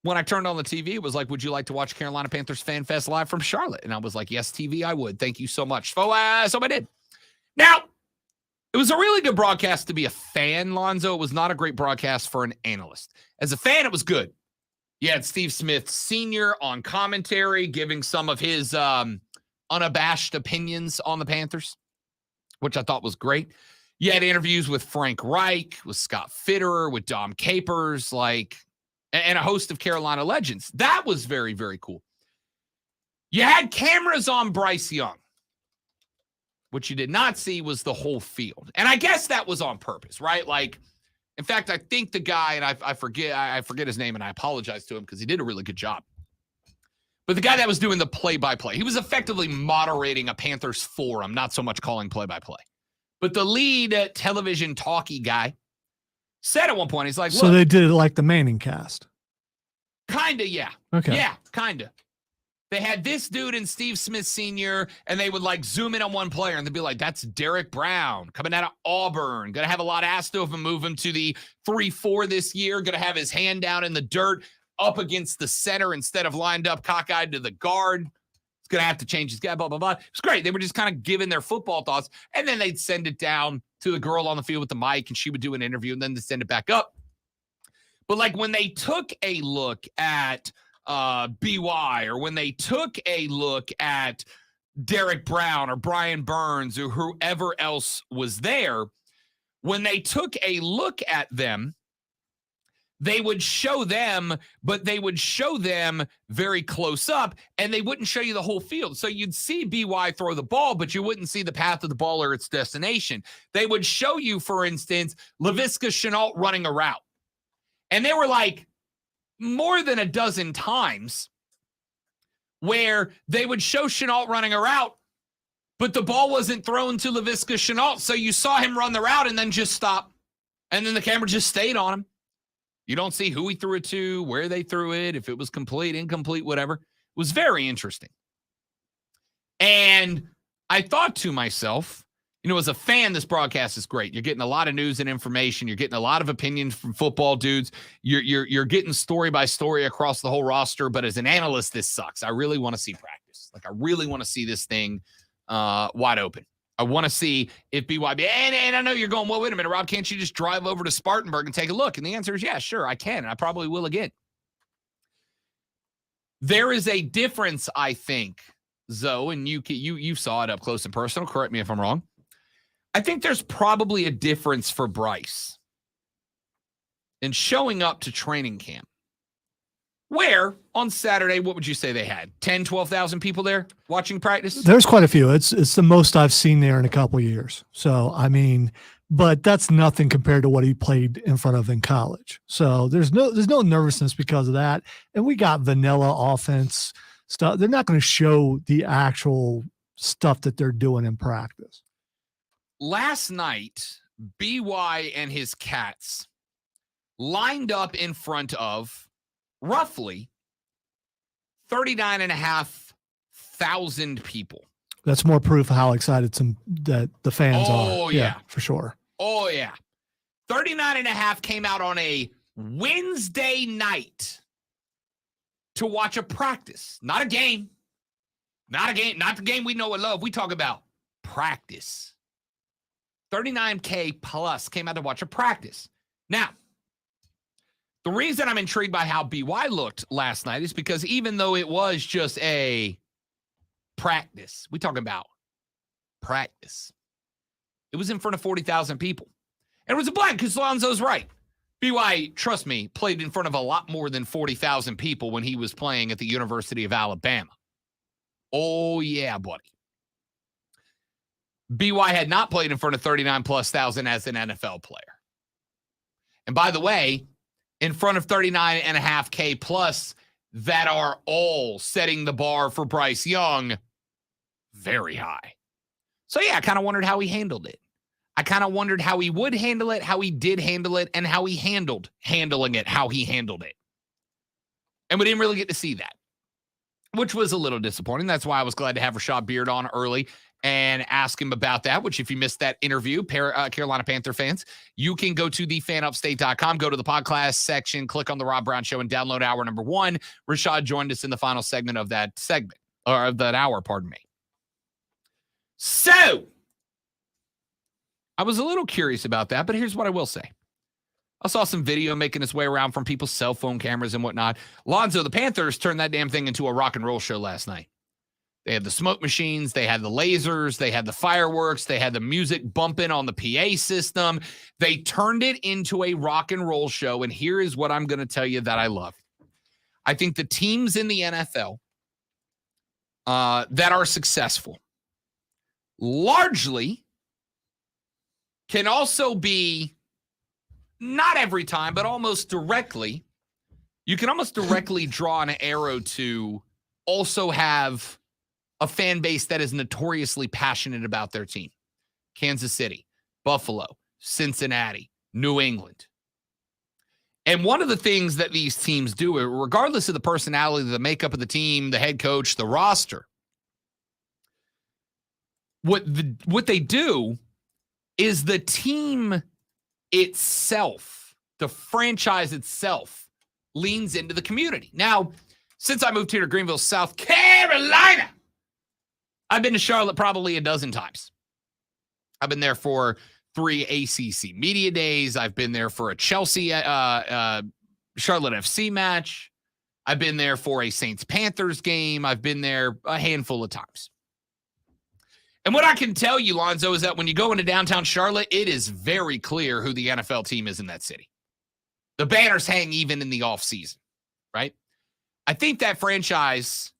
when I turned on the TV, it was like, would you like to watch Carolina Panthers Fan Fest live from Charlotte? And I was like, yes, TV, I would. Thank you so much. So I did. Now, it was a really good broadcast to be a fan, Lonzo. It was not a great broadcast for an analyst. As a fan, it was good. You had Steve Smith Sr. on commentary, giving some of his unabashed opinions on the Panthers, which I thought was great. You had interviews with Frank Reich, with Scott Fitterer, with Dom Capers, and a host of Carolina legends. That was very, very cool. You had cameras on Bryce Young. What you did not see was the whole field. And I guess that was on purpose, right? In fact, I think the guy, and I forget his name, and I apologize to him because he did a really good job. But the guy that was doing the play-by-play, he was effectively moderating a Panthers forum, not so much calling play-by-play. But the lead television talkie guy said at one point, he's like, So look, they did it like the Manning cast. kinda, yeah. Okay. Yeah, kinda. They had this dude and Steve Smith Sr., and they would like zoom in on one player and they'd be like, that's Derek Brown coming out of Auburn. Going to have a lot asked of him, move him to the 3-4 this year. Going to have his hand down in the dirt up against the center instead of lined up cockeyed to the guard. He's going to have to change his guy, blah, blah, blah. It's great. They were just kind of giving their football thoughts, and then they'd send it down to the girl on the field with the mic, and she would do an interview, and then they'd send it back up. But like when they took a look at BY, or when they took a look at Derek Brown or Brian Burns or whoever else was there, when they took a look at them, they would show them, but they would show them very close up, and they wouldn't show you the whole field. So you'd see BY throw the ball, but you wouldn't see the path of the ball or its destination. They would show you, for instance, Laviska Shenault running a route. And they were like, more than a dozen times where they would show Shenault running a route, but the ball wasn't thrown to Laviska Shenault. So you saw him run the route and then just stop. And then the camera just stayed on him. You don't see who he threw it to, where they threw it, if it was complete, incomplete, whatever. It was very interesting. And I thought to myself, you know, as a fan, this broadcast is great. You're getting a lot of news and information. You're getting a lot of opinions from football dudes. You're getting story by story across the whole roster. But as an analyst, this sucks. I really want to see practice. Like, I really want to see this thing wide open. I want to see if BYB, and I know you're going, well, wait a minute, Rob, can't you just drive over to Spartanburg and take a look? And the answer is, yeah, sure, I can. And I probably will again. There is a difference, I think, Zoe, and you saw it up close and personal. Correct me if I'm wrong. I think there's probably a difference for Bryce in showing up to training camp, where on Saturday, what would you say they had? 10, 12,000 people there watching practice? There's quite a few. It's the most I've seen there in a couple of years. So, I mean, but that's nothing compared to what he played in front of in college. So there's no nervousness because of that. And we got vanilla offense stuff. They're not going to show the actual stuff that they're doing in practice. Last night, BY and his Cats lined up in front of roughly 39,500 people. That's more proof of how excited that the fans are. Oh, yeah. For sure. Oh, yeah. 39.5 came out on a Wednesday night to watch a practice, not a game. Not a game, not the game we know and love. We talk about practice. 39K plus came out to watch a practice. Now, the reason I'm intrigued by how BY looked last night is because even though it was just a practice, we talking about practice, it was in front of 40,000 people. And it was a blank because Lonzo's right. BY, trust me, played in front of a lot more than 40,000 people when he was playing at the University of Alabama. Oh, yeah, buddy. BY had not played in front of 39,000+ as an NFL player. And by the way, in front of 39.5K plus that are all setting the bar for Bryce Young very high. So, yeah, I kind of wondered how he handled it. I kind of wondered how he would handle it, how he did handle it, and how he handled handling it, how he handled it. And we didn't really get to see that, which was a little disappointing. That's why I was glad to have Rashad Beard on early and ask him about that, which if you missed that interview, Carolina Panther fans, you can go to thefanupstate.com, go to the podcast section, click on the Rob Brown Show, and download hour number 1. Rashad joined us in the final segment of that segment, or of that hour, pardon me. So, I was a little curious about that, but here's what I will say. I saw some video making its way around from people's cell phone cameras and whatnot. Lonzo, the Panthers turned that damn thing into a rock and roll show last night. They had the smoke machines, they had the lasers, they had the fireworks, they had the music bumping on the PA system. They turned it into a rock and roll show, and here is what I'm going to tell you that I love. I think the teams in the NFL that are successful largely can also be, not every time, but almost directly, you can almost directly draw an arrow to also have a fan base that is notoriously passionate about their team. Kansas City, Buffalo, Cincinnati, New England. And one of the things that these teams do, regardless of the personality, the makeup of the team, the head coach, the roster, what they do is the team itself, the franchise itself, leans into the community. Now, since I moved here to Greenville, South Carolina, I've been to Charlotte probably a dozen times. I've been there for 3 ACC media days. I've been there for a Chelsea, Charlotte FC match. I've been there for a Saints-Panthers game. I've been there a handful of times. And what I can tell you, Lonzo, is that when you go into downtown Charlotte, it is very clear who the NFL team is in that city. The banners hang even in the offseason, right? I think that franchise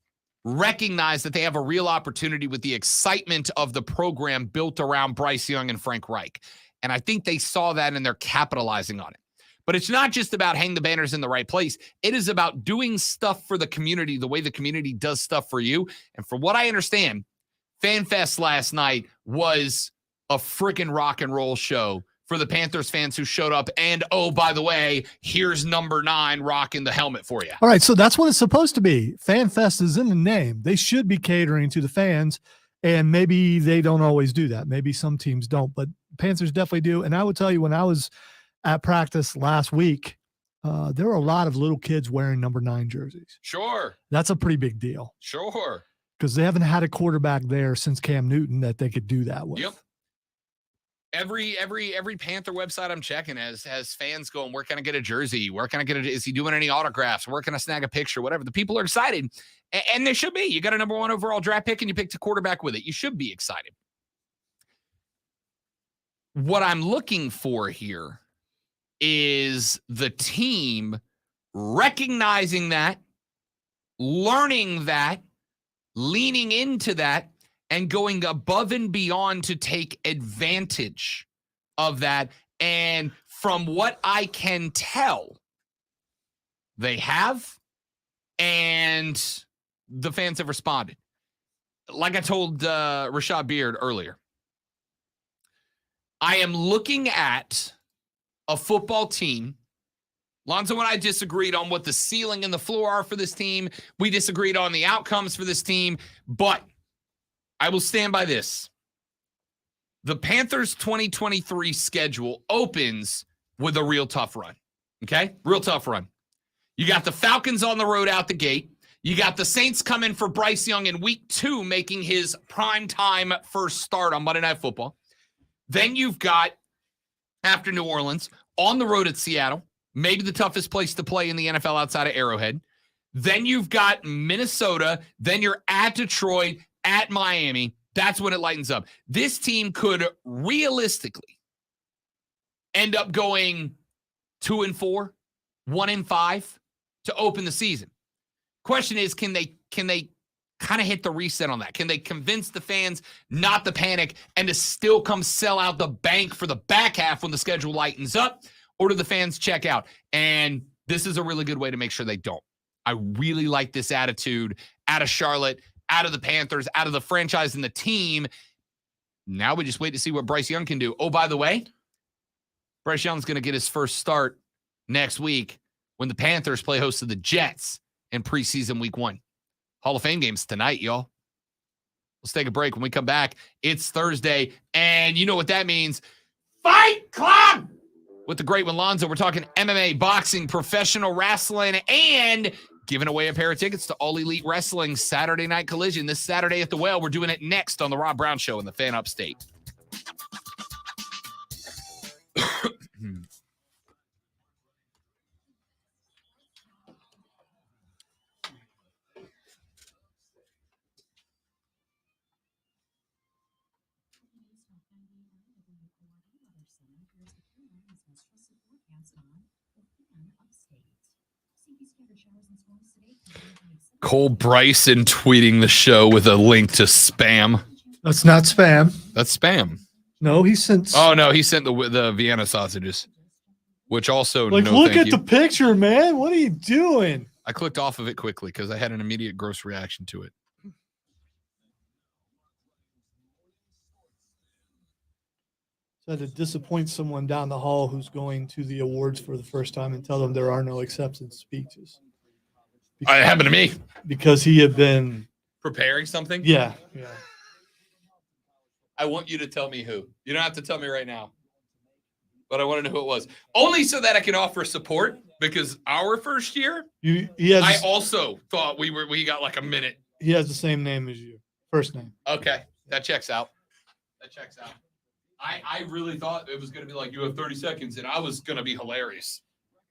recognized that they have a real opportunity with the excitement of the program built around Bryce Young and Frank Reich. And I think they saw that and they're capitalizing on it. But it's not just about hang the banners in the right place. It is about doing stuff for the community the way the community does stuff for you. And from what I understand, FanFest last night was a freaking rock and roll show for the Panthers fans who showed up. And, oh, by the way, here's number 9 rocking the helmet for you. All right, so that's what it's supposed to be. FanFest is in the name. They should be catering to the fans, and maybe they don't always do that. Maybe some teams don't, but Panthers definitely do. And I would tell you, when I was at practice last week, there were a lot of little kids wearing number 9 jerseys. Sure. That's a pretty big deal. Sure. Because they haven't had a quarterback there since Cam Newton that they could do that with. Yep. Every Panther website I'm checking has fans going, where can I get a jersey? Where can I get is he doing any autographs? Where can I snag a picture? Whatever. The people are excited. And they should be. You got a number 1 overall draft pick and you picked a quarterback with it. You should be excited. What I'm looking for here is the team recognizing that, learning that, leaning into that, and going above and beyond to take advantage of that. And from what I can tell, they have, and the fans have responded. Like I told Rashad Beard earlier, I am looking at a football team. Lonzo and I disagreed on what the ceiling and the floor are for this team. We disagreed on the outcomes for this team, but I will stand by this. The Panthers 2023 schedule opens with a real tough run, okay? Real tough run. You got the Falcons on the road out the gate. You got the Saints coming for Bryce Young in week 2, making his primetime first start on Monday Night Football. Then you've got, after New Orleans, on the road at Seattle, maybe the toughest place to play in the NFL outside of Arrowhead. Then you've got Minnesota. Then you're at Detroit, at Miami. That's when it lightens up. This team could realistically end up going 2-4, 1-5 to open the season. Question is, can they kind of hit the reset on that? Can they convince the fans not to panic and to still come sell out the bank for the back half when the schedule lightens up? Or do the fans check out? And this is a really good way to make sure they don't. I really like this attitude out of Charlotte, out of the Panthers, out of the franchise and the team. Now we just wait to see what Bryce Young can do. Oh, by the way, Bryce Young's going to get his first start next week when the Panthers play host to the Jets in preseason week 1. Hall of Fame games tonight, y'all. Let's take a break. When we come back, it's Thursday, and you know what that means. Fight Club! With the great one, Lonzo, we're talking MMA, boxing, professional wrestling, and giving away a pair of tickets to All Elite Wrestling Saturday Night Collision this Saturday at the Well. We're doing it next on the Rob Brown Show in the Fan Upstate. Cole Bryson tweeting the show with a link to spam. That's not spam. That's spam. No, he sent. Oh no, he sent the Vienna sausages, which also like no, look thank at you. the picture, man. What are you doing? I clicked off of it quickly because I had an immediate gross reaction to it. So to disappoint someone down the hall who's going to the awards for the first time and tell them there are no acceptance speeches. It happened to me. Because he had been Preparing something? yeah. I want you to tell me who. You don't have to tell me right now. But I want to know who it was. Only so that I can offer support, because our first year, I also thought we got like a minute. He has the same name as you. First name. Okay. That checks out. I really thought it was going to be like, you have 30 seconds, and I was going to be hilarious.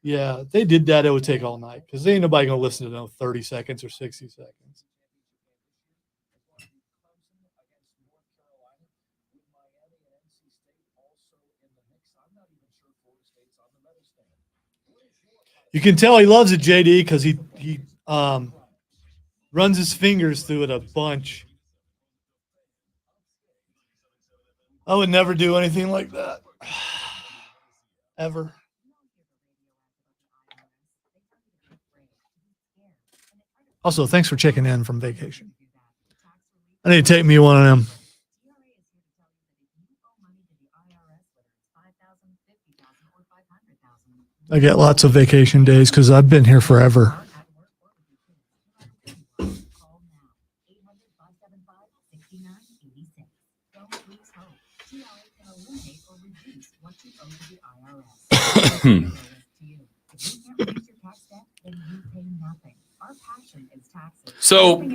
Yeah, if they did that, it would take all night because ain't nobody gonna listen to no 30 seconds or 60 seconds. You can tell he loves it, JD, because he runs his fingers through it a bunch. I would never do anything like that. Ever. Also, thanks for checking in from vacation. I need to take me one of them. I get lots of vacation days because I've been here forever. So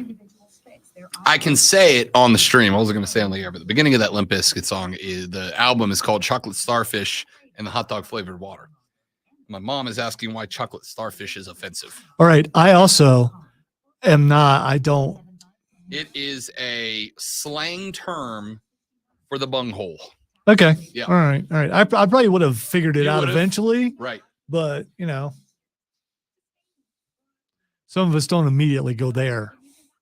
I can say it on the stream. I wasn't going to say on the air, but the beginning of that Limp Bizkit song is the album is called Chocolate Starfish and the Hot Dog Flavored Water. My mom is asking why chocolate starfish is offensive. All right. I also am not. I don't. It is a slang term for the bunghole. Okay. Yeah. All right. All right. I probably would have figured it You out would've. eventually. Right. But, you know, some of us don't immediately go there.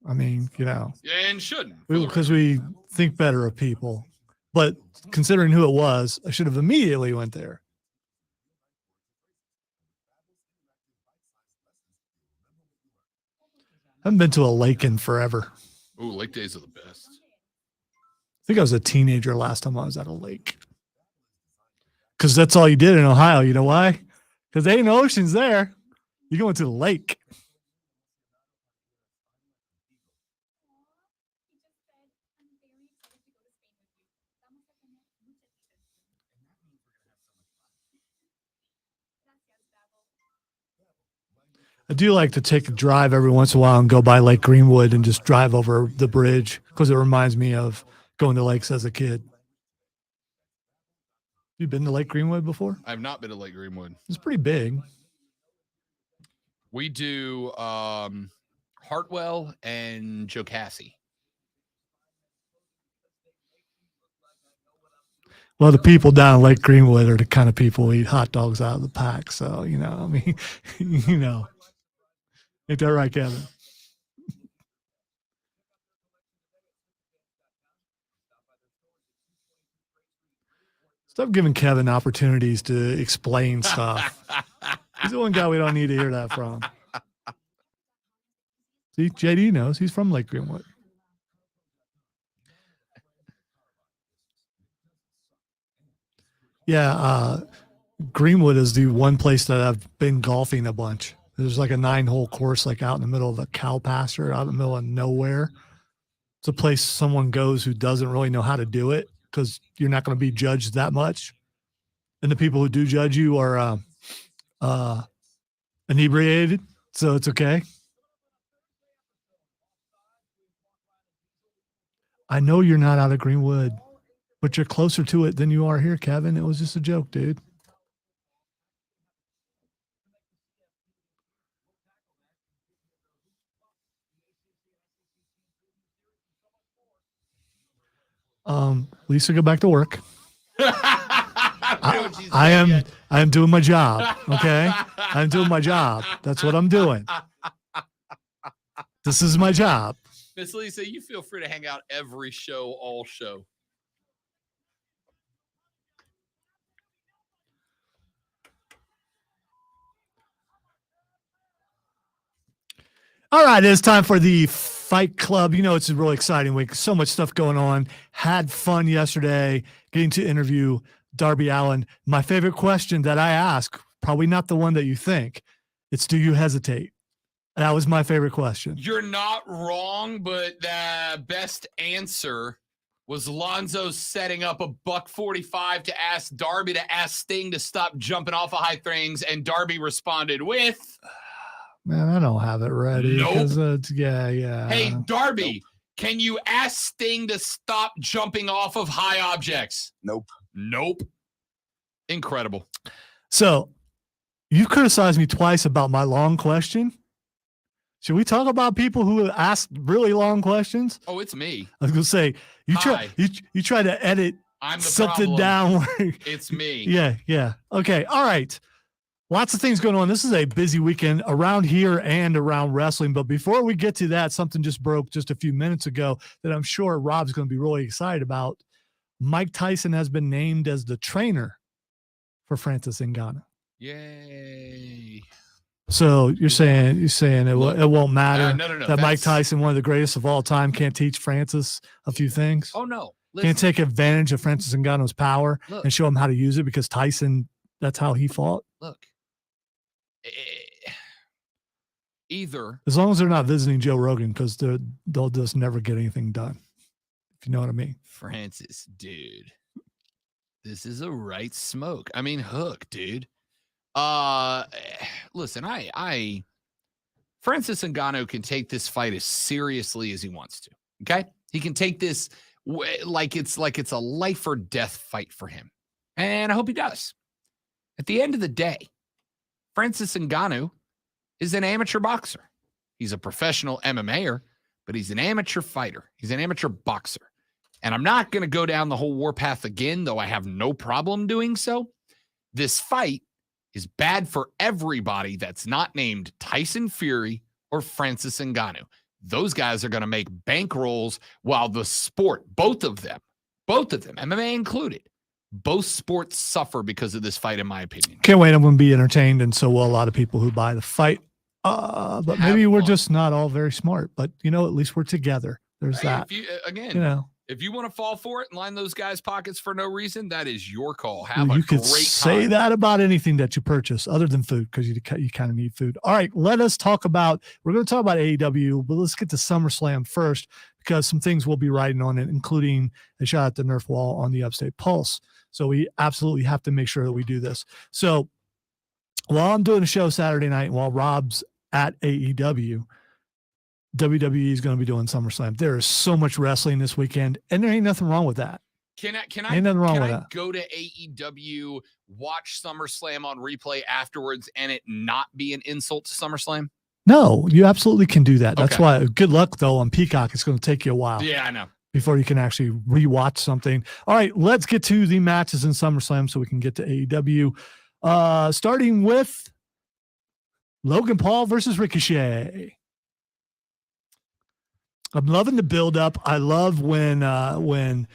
I mean, you know, And shouldn't. because we think better of people. But considering who it was, I should have immediately went there. I haven't been to a lake in forever. Ooh, lake days are the best. I think I was a teenager last time I was at a lake. Because that's all you did in Ohio. You know why? Because there ain't no oceans there. You're going to the lake. I do like to take a drive every once in a while and go by Lake Greenwood and just drive over the bridge because it reminds me of going to lakes as a kid. You been to Lake Greenwood before? I've not been to Lake Greenwood. It's pretty big. We do Hartwell and Jocassee. Well, the people down Lake Greenwood are the kind of people who eat hot dogs out of the pack. So, you know, I mean, you know, ain't that right, Kevin? Stop giving Kevin opportunities to explain stuff. He's the one guy we don't need to hear that from. See, JD knows he's from Lake Greenwood. Yeah, Greenwood is the one place that I've been golfing a bunch. There's like a 9-hole course, like out in the middle of a cow pasture, out in the middle of nowhere. It's a place someone goes who doesn't really know how to do it because you're not going to be judged that much. And the people who do judge you are inebriated, so it's okay. I know you're not out of Greenwood, but you're closer to it than you are here, Kevin. It was just a joke, dude. Lisa, go back to work. I am doing my job. Okay. I'm doing my job. That's what I'm doing. This is my job. Miss Lisa, you feel free to hang out every show, all show. All right, it's time for the Fight Club. You know, it's a really exciting week. So much stuff going on. Had fun yesterday getting to interview Darby Allin. My favorite question that I ask, probably not the one that you think, it's do you hesitate? That was my favorite question. You're not wrong, but the best answer was Lonzo setting up a $145 to ask Darby to ask Sting to stop jumping off of high things, and Darby responded with, Man, I don't have it ready. Nope. 'Cause yeah. hey, Darby, can you ask Sting to stop jumping off of high objects? Nope. Incredible. So you criticized me twice about my long question. Should we talk about people who ask really long questions? Oh, it's me. I was gonna say you Hi. try to edit I'm the something problem. down. Where, It's me. yeah. Okay, all right. Lots of things going on. This is a busy weekend around here and around wrestling. But before we get to that, something just broke just a few minutes ago that I'm sure Rob's going to be really excited about. Mike Tyson has been named as the trainer for Francis Ngannou. Yay. So you're saying it won't matter no, that Mike that's- Tyson, one of the greatest of all time, can't teach Francis a few things? Oh, no. Can't take advantage of Francis Ngannou's power Look. and show him how to use it because Tyson, that's how he fought? Look. Either. As long as they're not visiting Joe Rogan, because they'll just never get anything done. If you know what I mean. Francis, dude. This is a right smoke. I mean, hook, dude. Listen, Francis Ngannou can take this fight as seriously as he wants to. Okay? He can take this like it's a life or death fight for him. And I hope he does. At the end of the day, Francis Ngannou is an amateur boxer. He's a professional MMAer, but he's an amateur fighter. He's an amateur boxer. And I'm not going to go down the whole warpath again, though I have no problem doing so. This fight is bad for everybody that's not named Tyson Fury or Francis Ngannou. Those guys are going to make bankrolls while the sport, both of them, MMA included, both sports suffer because of this fight, in my opinion. Can't wait. I'm going to be entertained, and so will a lot of people who buy the fight. But maybe we're just not all very smart. But, at least we're together. There's that. If you want to fall for it and line those guys' pockets for no reason, that is your call. You could say that about anything that you purchase other than food, because you kind of need food. All right, we're going to talk about AEW, but let's get to SummerSlam first, because some things we'll be writing on it, including a shout out to Nerf Wall on the Upstate Pulse. So we absolutely have to make sure that we do this. So while I'm doing a show Saturday night, while Rob's at AEW, WWE is going to be doing SummerSlam. There is so much wrestling this weekend, and there ain't nothing wrong with that. Can Ain't nothing wrong with that. go to AEW, watch SummerSlam on replay afterwards, and it not be an insult to SummerSlam? No, you absolutely can do that. That's Okay. why. Good luck, though, on Peacock. It's going to take you a while. Yeah, I know. Before you can actually rewatch something. All right, let's get to the matches in SummerSlam so we can get to AEW. Starting with Logan Paul versus Ricochet. I'm loving the build-up. I love when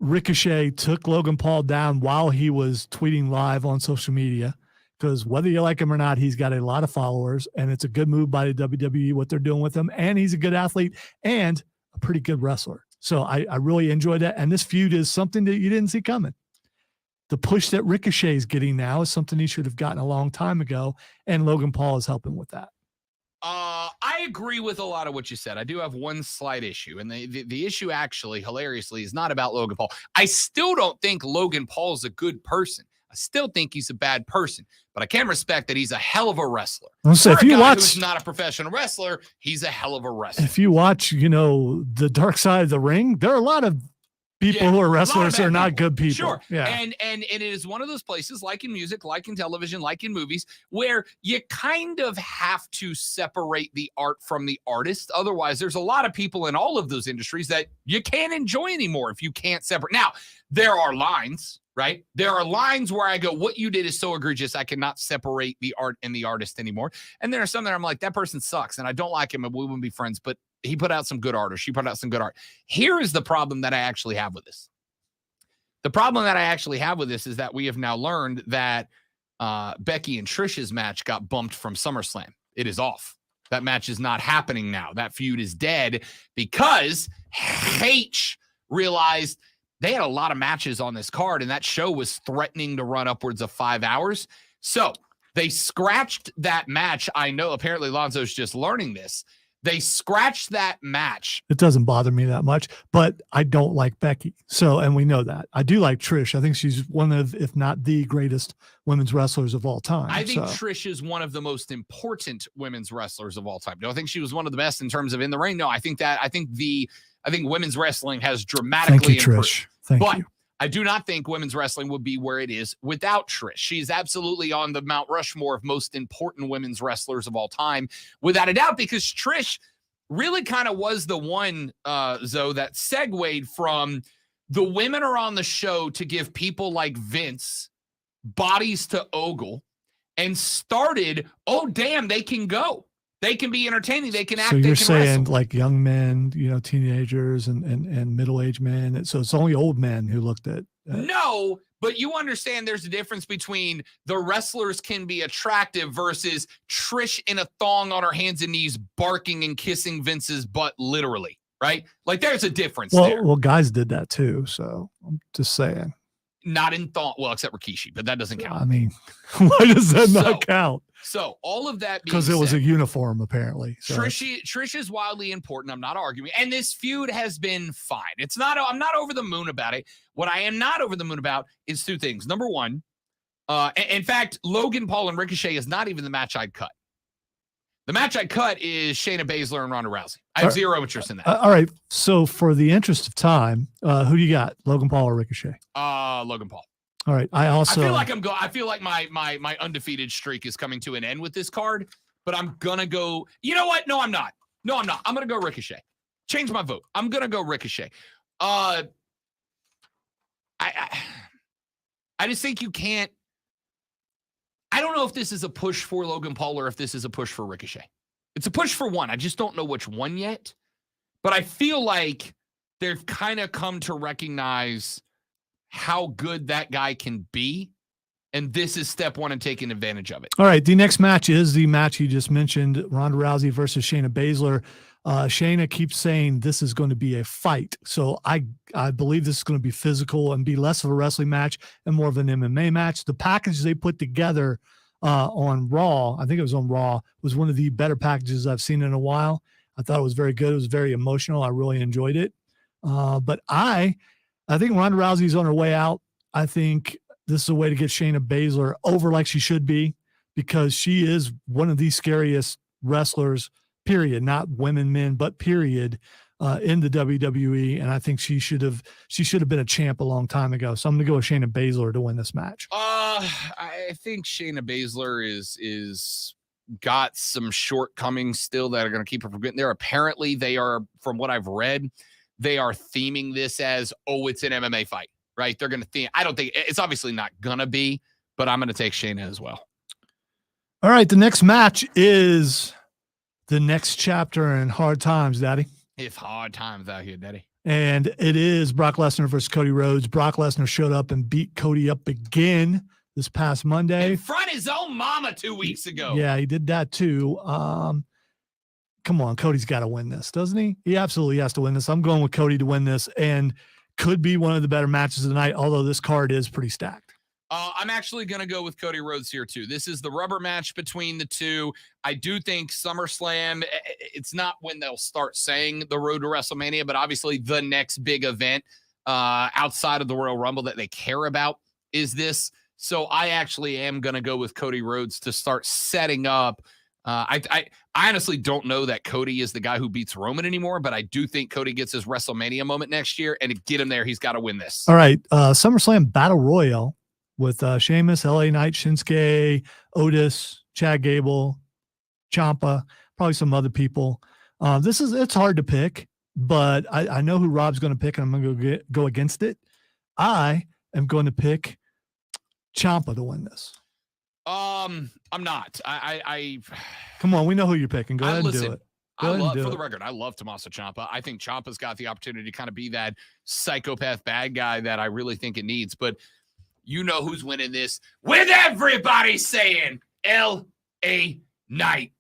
Ricochet took Logan Paul down while he was tweeting live on social media, because whether you like him or not, he's got a lot of followers, and it's a good move by the WWE, what they're doing with him, and he's a good athlete and a pretty good wrestler. So I really enjoyed that, and this feud is something that you didn't see coming. The push that Ricochet is getting now is something he should have gotten a long time ago, and Logan Paul is helping with that. I agree with a lot of what you said. I do have one slight issue, and the issue actually, hilariously, is not about Logan Paul. I still don't think Logan Paul is a good person. I still think he's a bad person, but I can respect that he's a hell of a wrestler. So if For a you guy watch, who's not a professional wrestler, he's a hell of a wrestler. if you watch, the Dark Side of the Ring, there are a lot of people who are wrestlers who are not good people. Sure. Yeah. And it is one of those places, like in music, like in television, like in movies, where you kind of have to separate the art from the artist. Otherwise, there's a lot of people in all of those industries that you can't enjoy anymore if you can't separate. Now, there are lines, right? There are lines where I go, what you did is so egregious, I cannot separate the art and the artist anymore. And there are some that I'm like, that person sucks, and I don't like him, and we wouldn't be friends, but he put out some good art, or she put out some good art. Here is the problem that I actually have with this. The problem that I actually have with this is that we have now learned that Becky and Trish's match got bumped from SummerSlam. It is off. That match is not happening now. That feud is dead because H realized they had a lot of matches on this card, and that show was threatening to run upwards of 5 hours. So they scratched that match. I know apparently Lonzo's just learning this. They scratched that match. It doesn't bother me that much, but I don't like Becky. So, and we know that. I do like Trish. I think she's one of, if not the greatest women's wrestlers of all time. I think so. Trish is one of the most important women's wrestlers of all time. Do I think she was one of the best in terms of in the ring? No, I think women's wrestling has dramatically Thank you, improved. Trish. Thank But you. I do not think women's wrestling would be where it is without Trish. She's absolutely on the Mount Rushmore of most important women's wrestlers of all time, without a doubt, because Trish really kind of was the one, Zoe, that segued from the women are on the show to give people like Vince bodies to ogle and started, oh, damn, they can go. They can be entertaining. They can act. So you're they can saying wrestle. like young men, teenagers and middle-aged men. So it's only old men who looked at. No, but you understand there's a difference between the wrestlers can be attractive versus Trish in a thong on her hands and knees barking and kissing Vince's butt literally, right? Like there's a difference there. Well, guys did that too. So I'm just saying. Not in thong, well, except Rikishi, but that doesn't count. I mean, why does that not count? So all of that being Because it was said, a uniform, apparently. So. Trish is wildly important. I'm not arguing. And this feud has been fine. I'm not over the moon about it. What I am not over the moon about is two things. Number one, in fact, Logan Paul and Ricochet is not even the match I'd cut. The match I cut is Shayna Baszler and Ronda Rousey. I have zero interest in that. All right. So for the interest of time, who do you got? Logan Paul or Ricochet? Logan Paul. All right. I feel like my undefeated streak is coming to an end with this card, but I'm gonna go. You know what? No, I'm not. I'm gonna go Ricochet. Change my vote. I'm gonna go Ricochet. I just think you can't. I don't know if this is a push for Logan Paul or if this is a push for Ricochet. It's a push for one. I just don't know which one yet. But I feel like they've kind of come to recognize how good that guy can be. And this is step one in taking advantage of it. All right. The next match is the match you just mentioned, Ronda Rousey versus Shayna Baszler. Shayna keeps saying this is going to be a fight. So I believe this is going to be physical and be less of a wrestling match and more of an MMA match. The package they put together on Raw, I think it was on Raw, was one of the better packages I've seen in a while. I thought it was very good. It was very emotional. I really enjoyed it. But I think Ronda Rousey's on her way out. I think this is a way to get Shayna Baszler over like she should be, because she is one of the scariest wrestlers, period, not women, men, but period, in the WWE. And I think she should have been a champ a long time ago. So I'm going to go with Shayna Baszler to win this match. I think Shayna Baszler is got some shortcomings still that are going to keep her from getting there. Apparently they are, from what I've read, they are theming this as, it's an MMA fight, right? They're going to theme. I don't think it's obviously not going to be, but I'm going to take Shayna as well. All right. The next match is the next chapter in Hard Times, Daddy. It's hard times out here, Daddy. And it is Brock Lesnar versus Cody Rhodes. Brock Lesnar showed up and beat Cody up again this past Monday. In front of his own mama 2 weeks ago. Yeah, he did that too. Come on, Cody's got to win this, doesn't he? He absolutely has to win this. I'm going with Cody to win this, and could be one of the better matches of the night, although this card is pretty stacked. I'm actually going to go with Cody Rhodes here, too. This is the rubber match between the two. I do think SummerSlam, it's not when they'll start saying the road to WrestleMania, but obviously the next big event outside of the Royal Rumble that they care about is this. So I actually am going to go with Cody Rhodes to start setting up. I honestly don't know that Cody is the guy who beats Roman anymore, but I do think Cody gets his WrestleMania moment next year, and to get him there, he's got to win this. All right. SummerSlam Battle Royale with Sheamus, LA Knight, Shinsuke, Otis, Chad Gable, Ciampa, probably some other people. It's hard to pick, but I know who Rob's going to pick, and I'm going to go against it. I am going to pick Ciampa to win this. I'm not. I come on. We know who you're picking. Go ahead and do it. For the record, I love Tommaso Ciampa. I think Ciampa's got the opportunity to kind of be that psychopath bad guy that I really think it needs. But you know who's winning this with everybody saying LA Knight.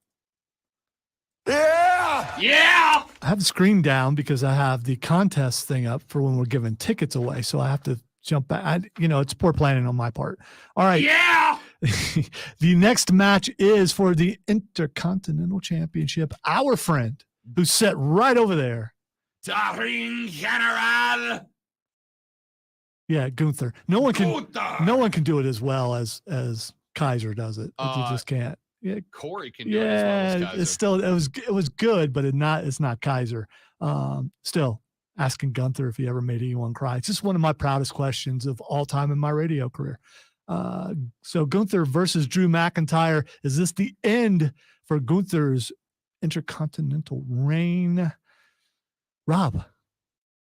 Yeah. I have the screen down because I have the contest thing up for when we're giving tickets away. So I have to jump back. It's poor planning on my part. All right. Yeah. The next match is for the Intercontinental Championship. Our friend who's set right over there. Daring General. Yeah, Gunther. No one can do it as well as Kaiser does it. You just can't. Yeah, Corey can do it as well as Kaiser. It's still it was good, but it's not Kaiser. Still asking Gunther if he ever made anyone cry. It's just one of my proudest questions of all time in my radio career. So Gunther versus Drew McIntyre. Is this the end for Gunther's Intercontinental reign? Rob.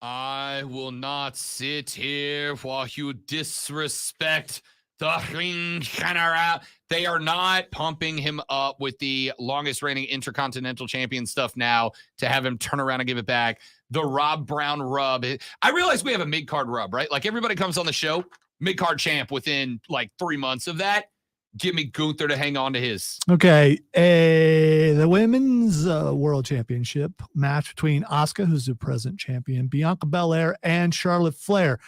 I will not sit here while you disrespect the Ring General. They are not pumping him up with the longest reigning Intercontinental Champion stuff now to have him turn around and give it back. The Rob Brown rub. I realize we have a mid-card rub, right? Like everybody comes on the show, mid-card champ within like 3 months of that. Give me Gunther to hang on to his. Okay. The Women's World Championship match between Asuka, who's the present champion, Bianca Belair, and Charlotte Flair.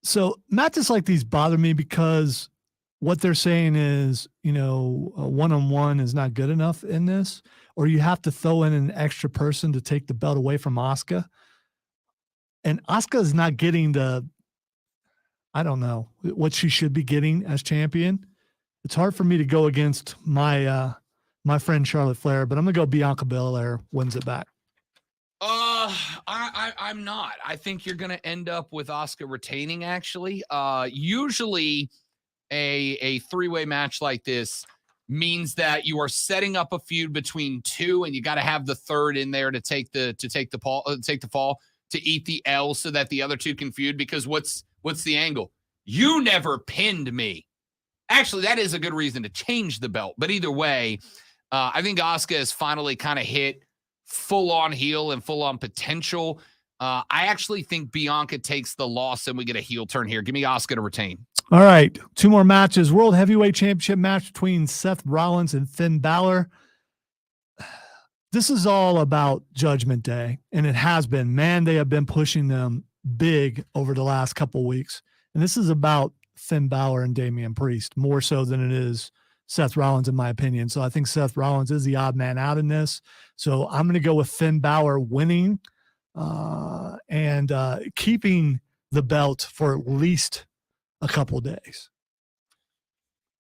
So matches like these bother me because what they're saying is, a one-on-one is not good enough in this, or you have to throw in an extra person to take the belt away from Asuka. And Asuka is not getting I don't know what she should be getting as champion. It's hard for me to go against my friend Charlotte Flair, but I'm gonna go Bianca Belair wins it back. I'm not. I think you're gonna end up with Asuka retaining. Actually, usually a three-way match like this means that you are setting up a feud between two, and you got to have the third in there to take the fall, to eat the L, so that the other two can feud. Because what's the angle? You never pinned me. Actually, that is a good reason to change the belt. But either way, I think Asuka has finally kind of hit full-on heel and full-on potential. I actually think Bianca takes the loss and we get a heel turn here. Give me Asuka to retain. All right. 2 more matches. World Heavyweight Championship match between Seth Rollins and Finn Balor. This is all about Judgment Day, and it has been. Man, they have been pushing them big over the last couple weeks. And this is about Finn Balor and Damian Priest more so than it is Seth Rollins, in my opinion. So I think Seth Rollins is the odd man out in this. So I'm going to go with Finn Balor winning and keeping the belt for at least a couple days.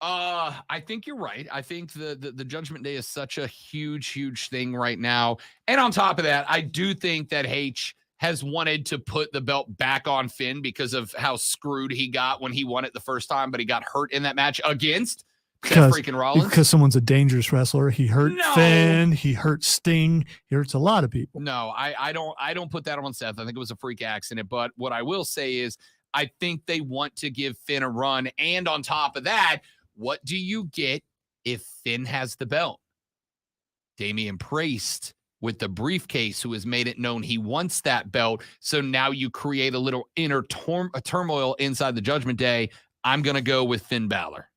I think you're right. I think the Judgment Day is such a huge thing right now. And on top of that, I do think that H has wanted to put the belt back on Finn because of how screwed he got when he won it the first time, but he got hurt in that match against Seth freaking Rollins. Because someone's a dangerous wrestler. He hurt Finn. He hurt Sting. He hurts a lot of people. No, I don't put that on Seth. I think it was a freak accident. But what I will say is I think they want to give Finn a run. And on top of that, what do you get if Finn has the belt? Damian Priest with the briefcase, who has made it known he wants that belt. So now you create a little inner turmoil inside the Judgment Day. I'm going to go with Finn Balor.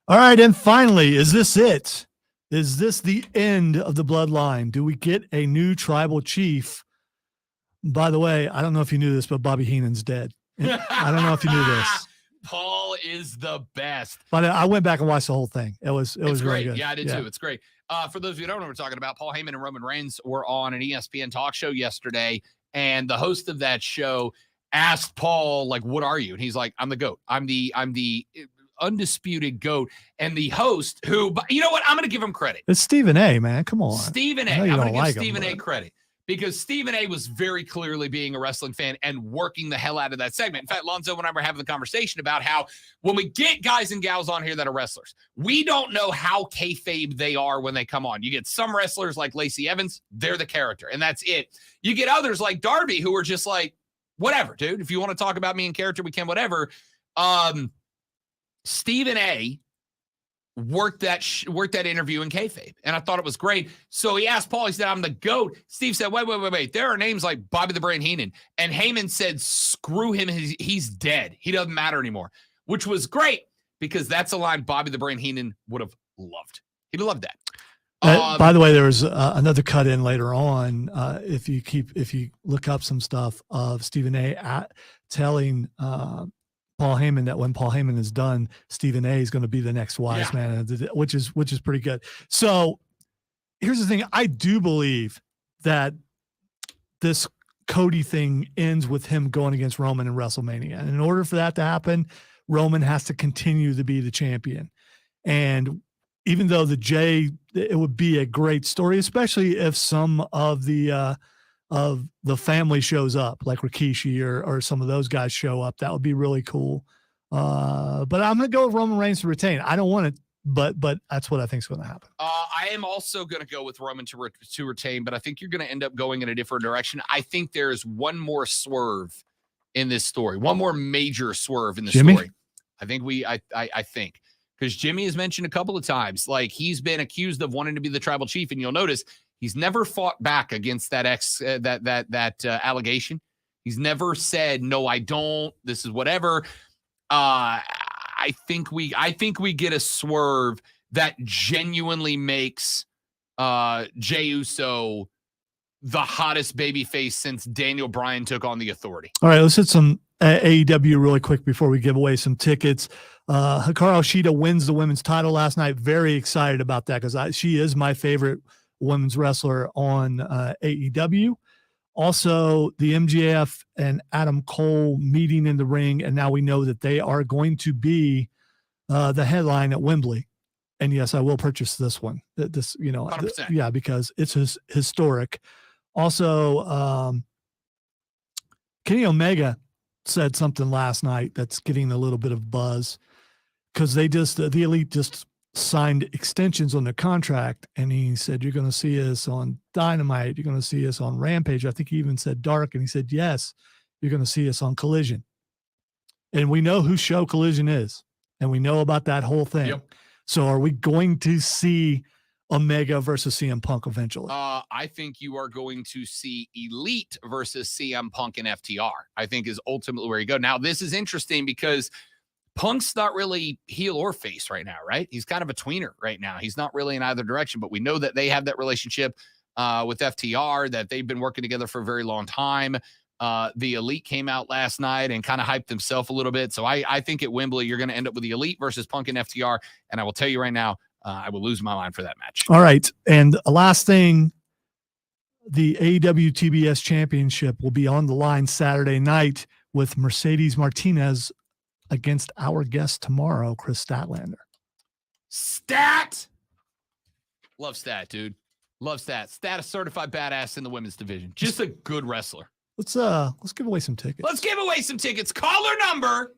All right. And finally, is this it? Is this the end of the bloodline? Do we get a new tribal chief? By the way, I don't know if you knew this, but Bobby Heenan's dead. I don't know if you knew this. Paul is the best. But I went back and watched the whole thing. It was great. really good. Yeah, I did too. It's great. For those of you who don't know what we're talking about, Paul Heyman and Roman Reigns were on an ESPN talk show yesterday, and the host of that show asked Paul, like, what are you? And he's like, I'm the GOAT. I'm the undisputed GOAT. And the host, who, you know what? I'm going to give him credit. It's Stephen A, man. Come on. Stephen A. I'm going to give Stephen A credit. Because Stephen A was very clearly being a wrestling fan and working the hell out of that segment. In fact, Lonzo and I were having the conversation about how when we get guys and gals on here that are wrestlers, we don't know how kayfabe they are when they come on. You get some wrestlers like Lacey Evans, they're the character, and that's it. You get others like Darby who are just like, whatever, dude. If you want to talk about me in character, we can, whatever. Stephen A worked that interview in kayfabe, and I thought it was great. So he asked Paul, he said, I'm the GOAT. Steve said, wait. There are names like Bobby the Brain Heenan. And Heyman said, screw him. He's dead. He doesn't matter anymore, which was great because that's a line Bobby the Brain Heenan would have loved. He'd have loved that. By the way, there was another cut in later on. If you look up some stuff of Stephen A. Telling Paul Heyman that when Paul Heyman is done, Stephen A. is going to be the next wise man, which is pretty good. So here's the thing: I do believe that this Cody thing ends with him going against Roman in WrestleMania, and in order for that to happen, Roman has to continue to be the champion. And even though it would be a great story, especially if some of the family shows up, like Rikishi or some of those guys show up, that would be really cool. But I'm going to go with Roman Reigns to retain. I don't want it, but that's what I think is going to happen. I am also going to go with Roman to retain, but I think you're going to end up going in a different direction. I think there's one more swerve in this story, one more major swerve in the story. I think because Jimmy has mentioned a couple of times, like he's been accused of wanting to be the tribal chief, and you'll notice he's never fought back against that allegation. He's never said, "No, I don't. This is whatever." I think we get a swerve that genuinely makes Jey Uso the hottest babyface since Daniel Bryan took on the Authority. All right, let's hit some AEW really quick before we give away some tickets. Hikaru Shida wins the women's title last night. Very excited about that because she is my favorite women's wrestler on AEW. Also, the MJF and Adam Cole meeting in the ring, and now we know that they are going to be the headline at Wembley. And yes, I will purchase this one. This, 100%. Because it's historic. Also, Kenny Omega said something last night that's getting a little bit of buzz because the Elite just signed extensions on their contract, and he said, "You're going to see us on Dynamite. You're going to see us on Rampage." I think he even said Dark, and he said, "Yes, you're going to see us on Collision." And we know who show Collision is, and we know about that whole thing. Yep. So are we going to see Omega versus CM Punk eventually? I think you are going to see Elite versus CM Punk and FTR, I think is ultimately where you go. Now, this is interesting because Punk's not really heel or face right now, right? He's kind of a tweener right now. He's not really in either direction, but we know that they have that relationship with FTR, that they've been working together for a very long time. The Elite came out last night and kind of hyped themselves a little bit. So I think at Wembley, you're going to end up with the Elite versus Punk and FTR. And I will tell you right now, I will lose my mind for that match. All right. And last thing, the AEW TBS Championship will be on the line Saturday night with Mercedes Martinez against our guest tomorrow, Chris Statlander. Stat! Love Stat, dude. Love Stat. Stat, a certified badass in the women's division. Just a good wrestler. Let's give away some tickets. Let's give away some tickets. Caller number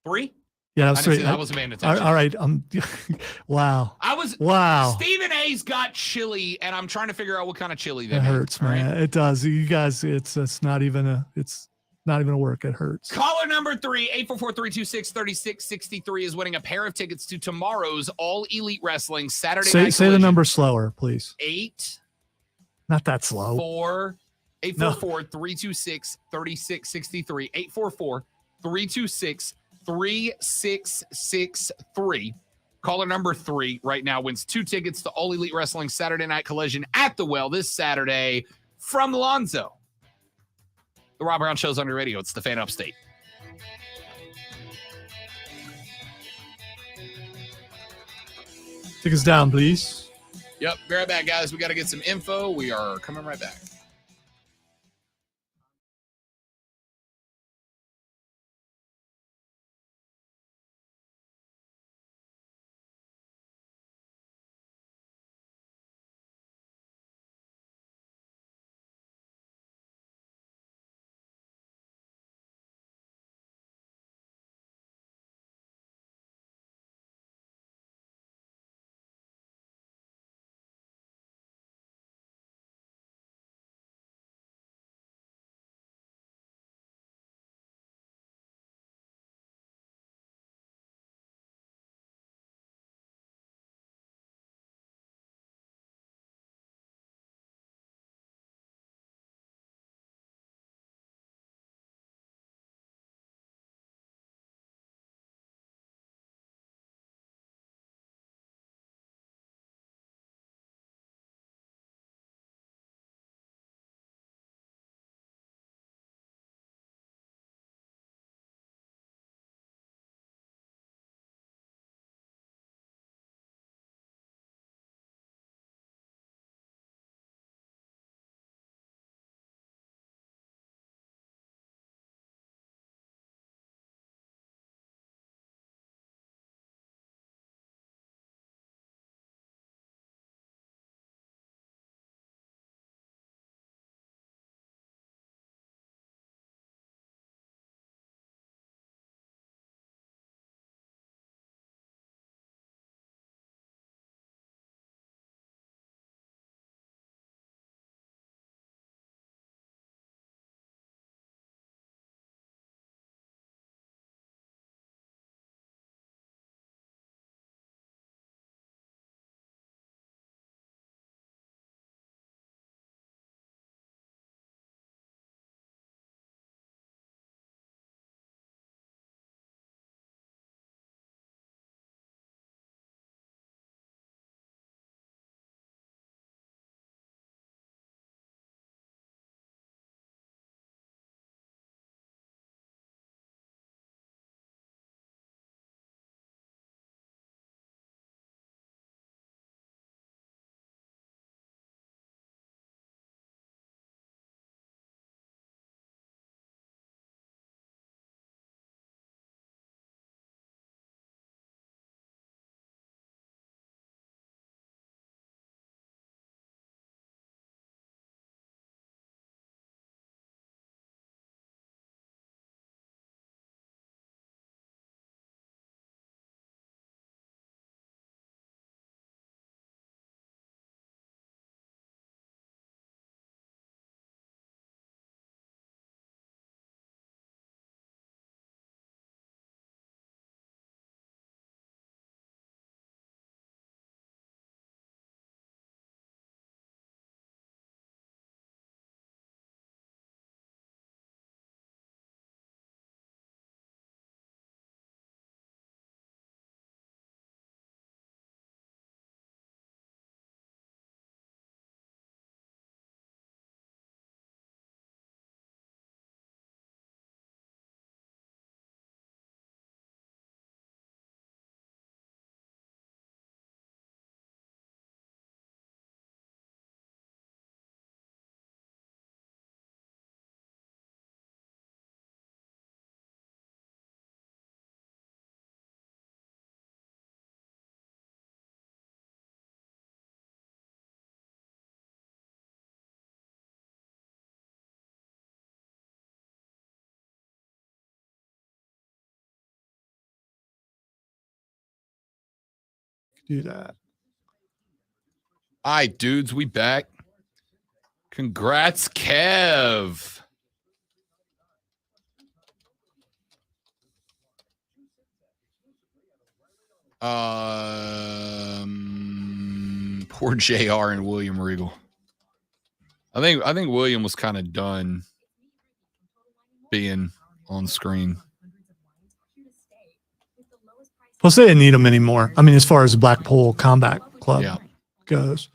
3. Yeah, I wasn't paying attention. All right. Wow. Wow. Stephen A's got chili, and I'm trying to figure out what kind of chili that It hurts, man. Right? It does. You guys, it's not even a work. It hurts. Caller number 3, 844-326-3663 is winning a pair of tickets to tomorrow's All Elite Wrestling Saturday night. Say the number slower, please. 8. Not that slow. 844-326-3663. 844-326-3663. Caller number 3 right now wins 2 tickets to All Elite Wrestling Saturday Night Collision at the Well this Saturday from Lonzo. The Rob Brown Show's on your radio. It's the Fan Upstate. Take us down, please. Yep, be right back, guys. We got to get some info. We are coming right back. do that. All right, dudes, we back. Congrats, Kev. Poor JR and William Regal. I think William was kind of done being on screen. Plus, they didn't need him anymore. I mean, as far as the Blackpool Combat Club goes.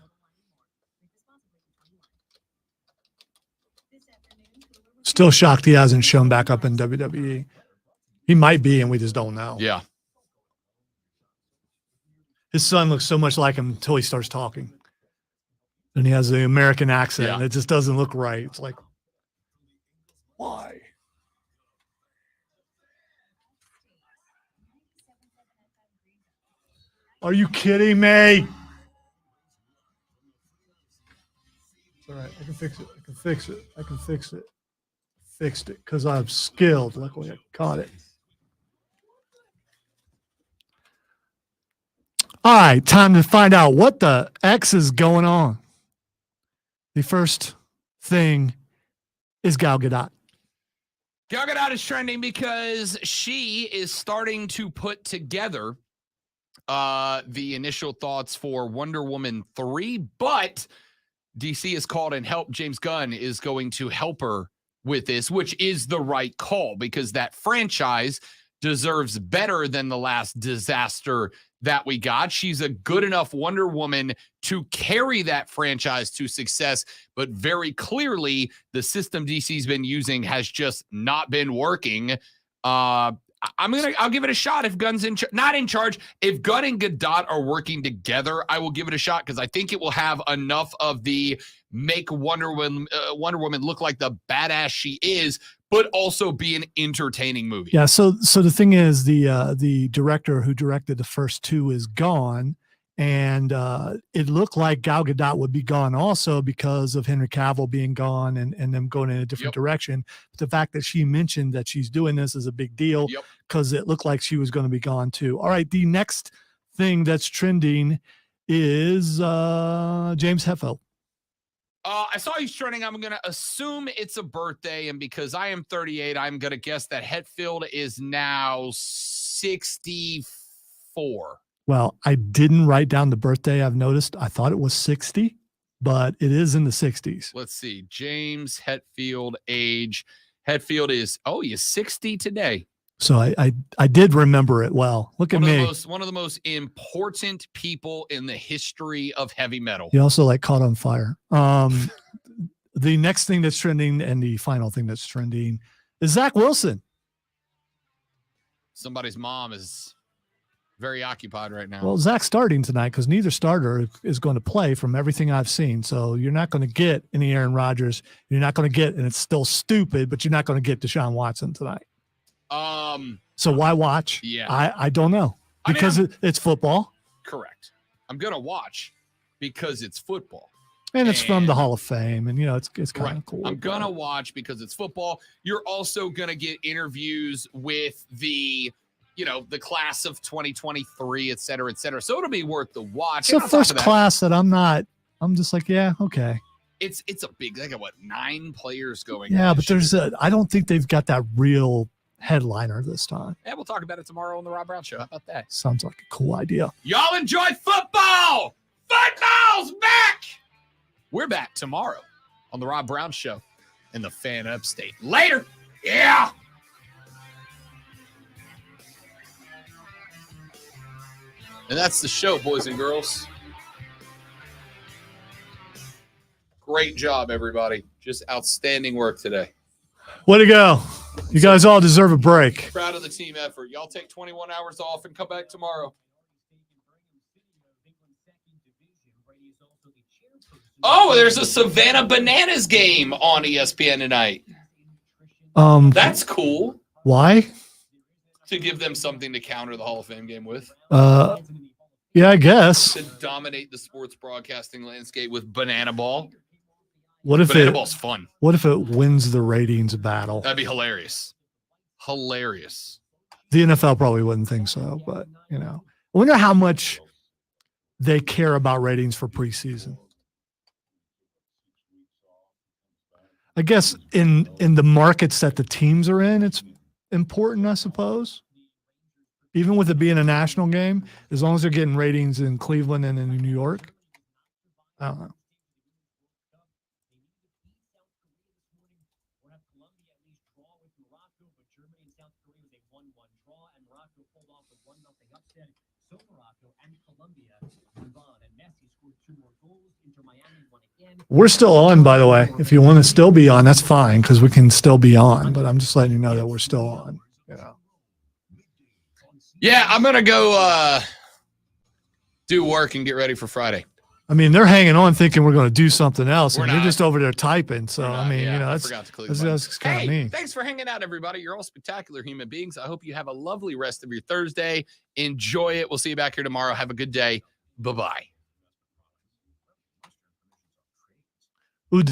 Still shocked he hasn't shown back up in WWE. He might be, and we just don't know. Yeah. His son looks so much like him until he starts talking. And he has the American accent. Yeah. And it just doesn't look right. It's like, why? Are you kidding me? It's all right. I can fix it. I can fix it. I can fix it. Fixed it because I'm skilled. Luckily, I caught it. All right, time to find out what the X is going on. The first thing is Gal Gadot. Gal Gadot is trending because she is starting to put together the initial thoughts for Wonder Woman 3, but DC has called and helped. James Gunn is going to help her with this, which is the right call because that franchise deserves better than the last disaster that we got. She's a good enough Wonder Woman to carry that franchise to success, but very clearly the system DC's been using has just not been working. I'll give it a shot if Gunn's not in charge. If Gunn and Gadot are working together, I will give it a shot because I think it will have enough of the make Wonder Woman look like the badass she is, but also be an entertaining movie. Yeah. So the thing is, the director who directed the first two is gone, and it looked like Gal Gadot would be gone also because of Henry Cavill being gone and them going in a different direction. But the fact that she mentioned that she's doing this is a big deal because it looked like she was going to be gone too. All right. The next thing that's trending is James Hetfield. I saw he's trending. I'm going to assume it's a birthday. And because I am 38, I'm going to guess that Hetfield is now 64. Well, I didn't write down the birthday. I've noticed. I thought it was 60, but it is in the 60s. Let's see. James Hetfield age. Hetfield is, he is 60 today. So I did remember it well. Look at me. One of the most important people in the history of heavy metal. He also caught on fire. The next thing that's trending and the final thing that's trending is Zach Wilson. Somebody's mom is very occupied right now. Well, Zach's starting tonight because neither starter is going to play from everything I've seen. So you're not going to get any Aaron Rodgers. You're not going to get, and it's still stupid, but you're not going to get Deshaun Watson tonight. So why watch? Yeah. I don't know because it's football. Correct. I'm going to watch because it's football. And it's from the Hall of Fame. And, it's kind of cool. I'm going to watch because it's football. You're also going to get interviews with the class of 2023, et cetera, et cetera. So it'll be worth the watch. It's the first class that I'm just like, yeah, okay. It's a big, they got 9 players going. Yeah, but I don't think they've got that real headliner this time. Yeah, we'll talk about it tomorrow on the Rob Brown Show. How about that? Sounds like a cool idea. Y'all enjoy football. Football's back. We're back tomorrow on the Rob Brown Show in the Fan Upstate. Later. Yeah. And that's the show, boys and girls. Great job, everybody. Just outstanding work today. Way to go. You guys all deserve a break. Proud of the team effort. Y'all take 21 hours off and come back tomorrow. Oh, there's a Savannah Bananas game on ESPN tonight. That's cool. Why? To give them something to counter the Hall of Fame game with. Yeah, I guess. To dominate the sports broadcasting landscape with Banana Ball. What if Banana Ball's fun? What if it wins the ratings battle? That'd be hilarious. Hilarious. The NFL probably wouldn't think so, but I wonder how much they care about ratings for preseason. I guess in the markets that the teams are in, it's important, I suppose. Even with it being a national game, as long as they're getting ratings in Cleveland and in New York. I don't know. We're still on, by the way. If you want to still be on, that's fine because we can still be on. But I'm just letting you know that we're still on. Yeah, I'm gonna go do work and get ready for Friday. I mean, they're hanging on thinking we're going to do something else, We're and you're not. just over there typing. So I mean, Yeah, I that's forgot to click the button. that's kind of Hey, mean. thanks for hanging out, everybody. You're all spectacular human beings. I hope you have a lovely rest of your Thursday. Enjoy it. We'll see you back here tomorrow. Have a good day. Bye-bye. Who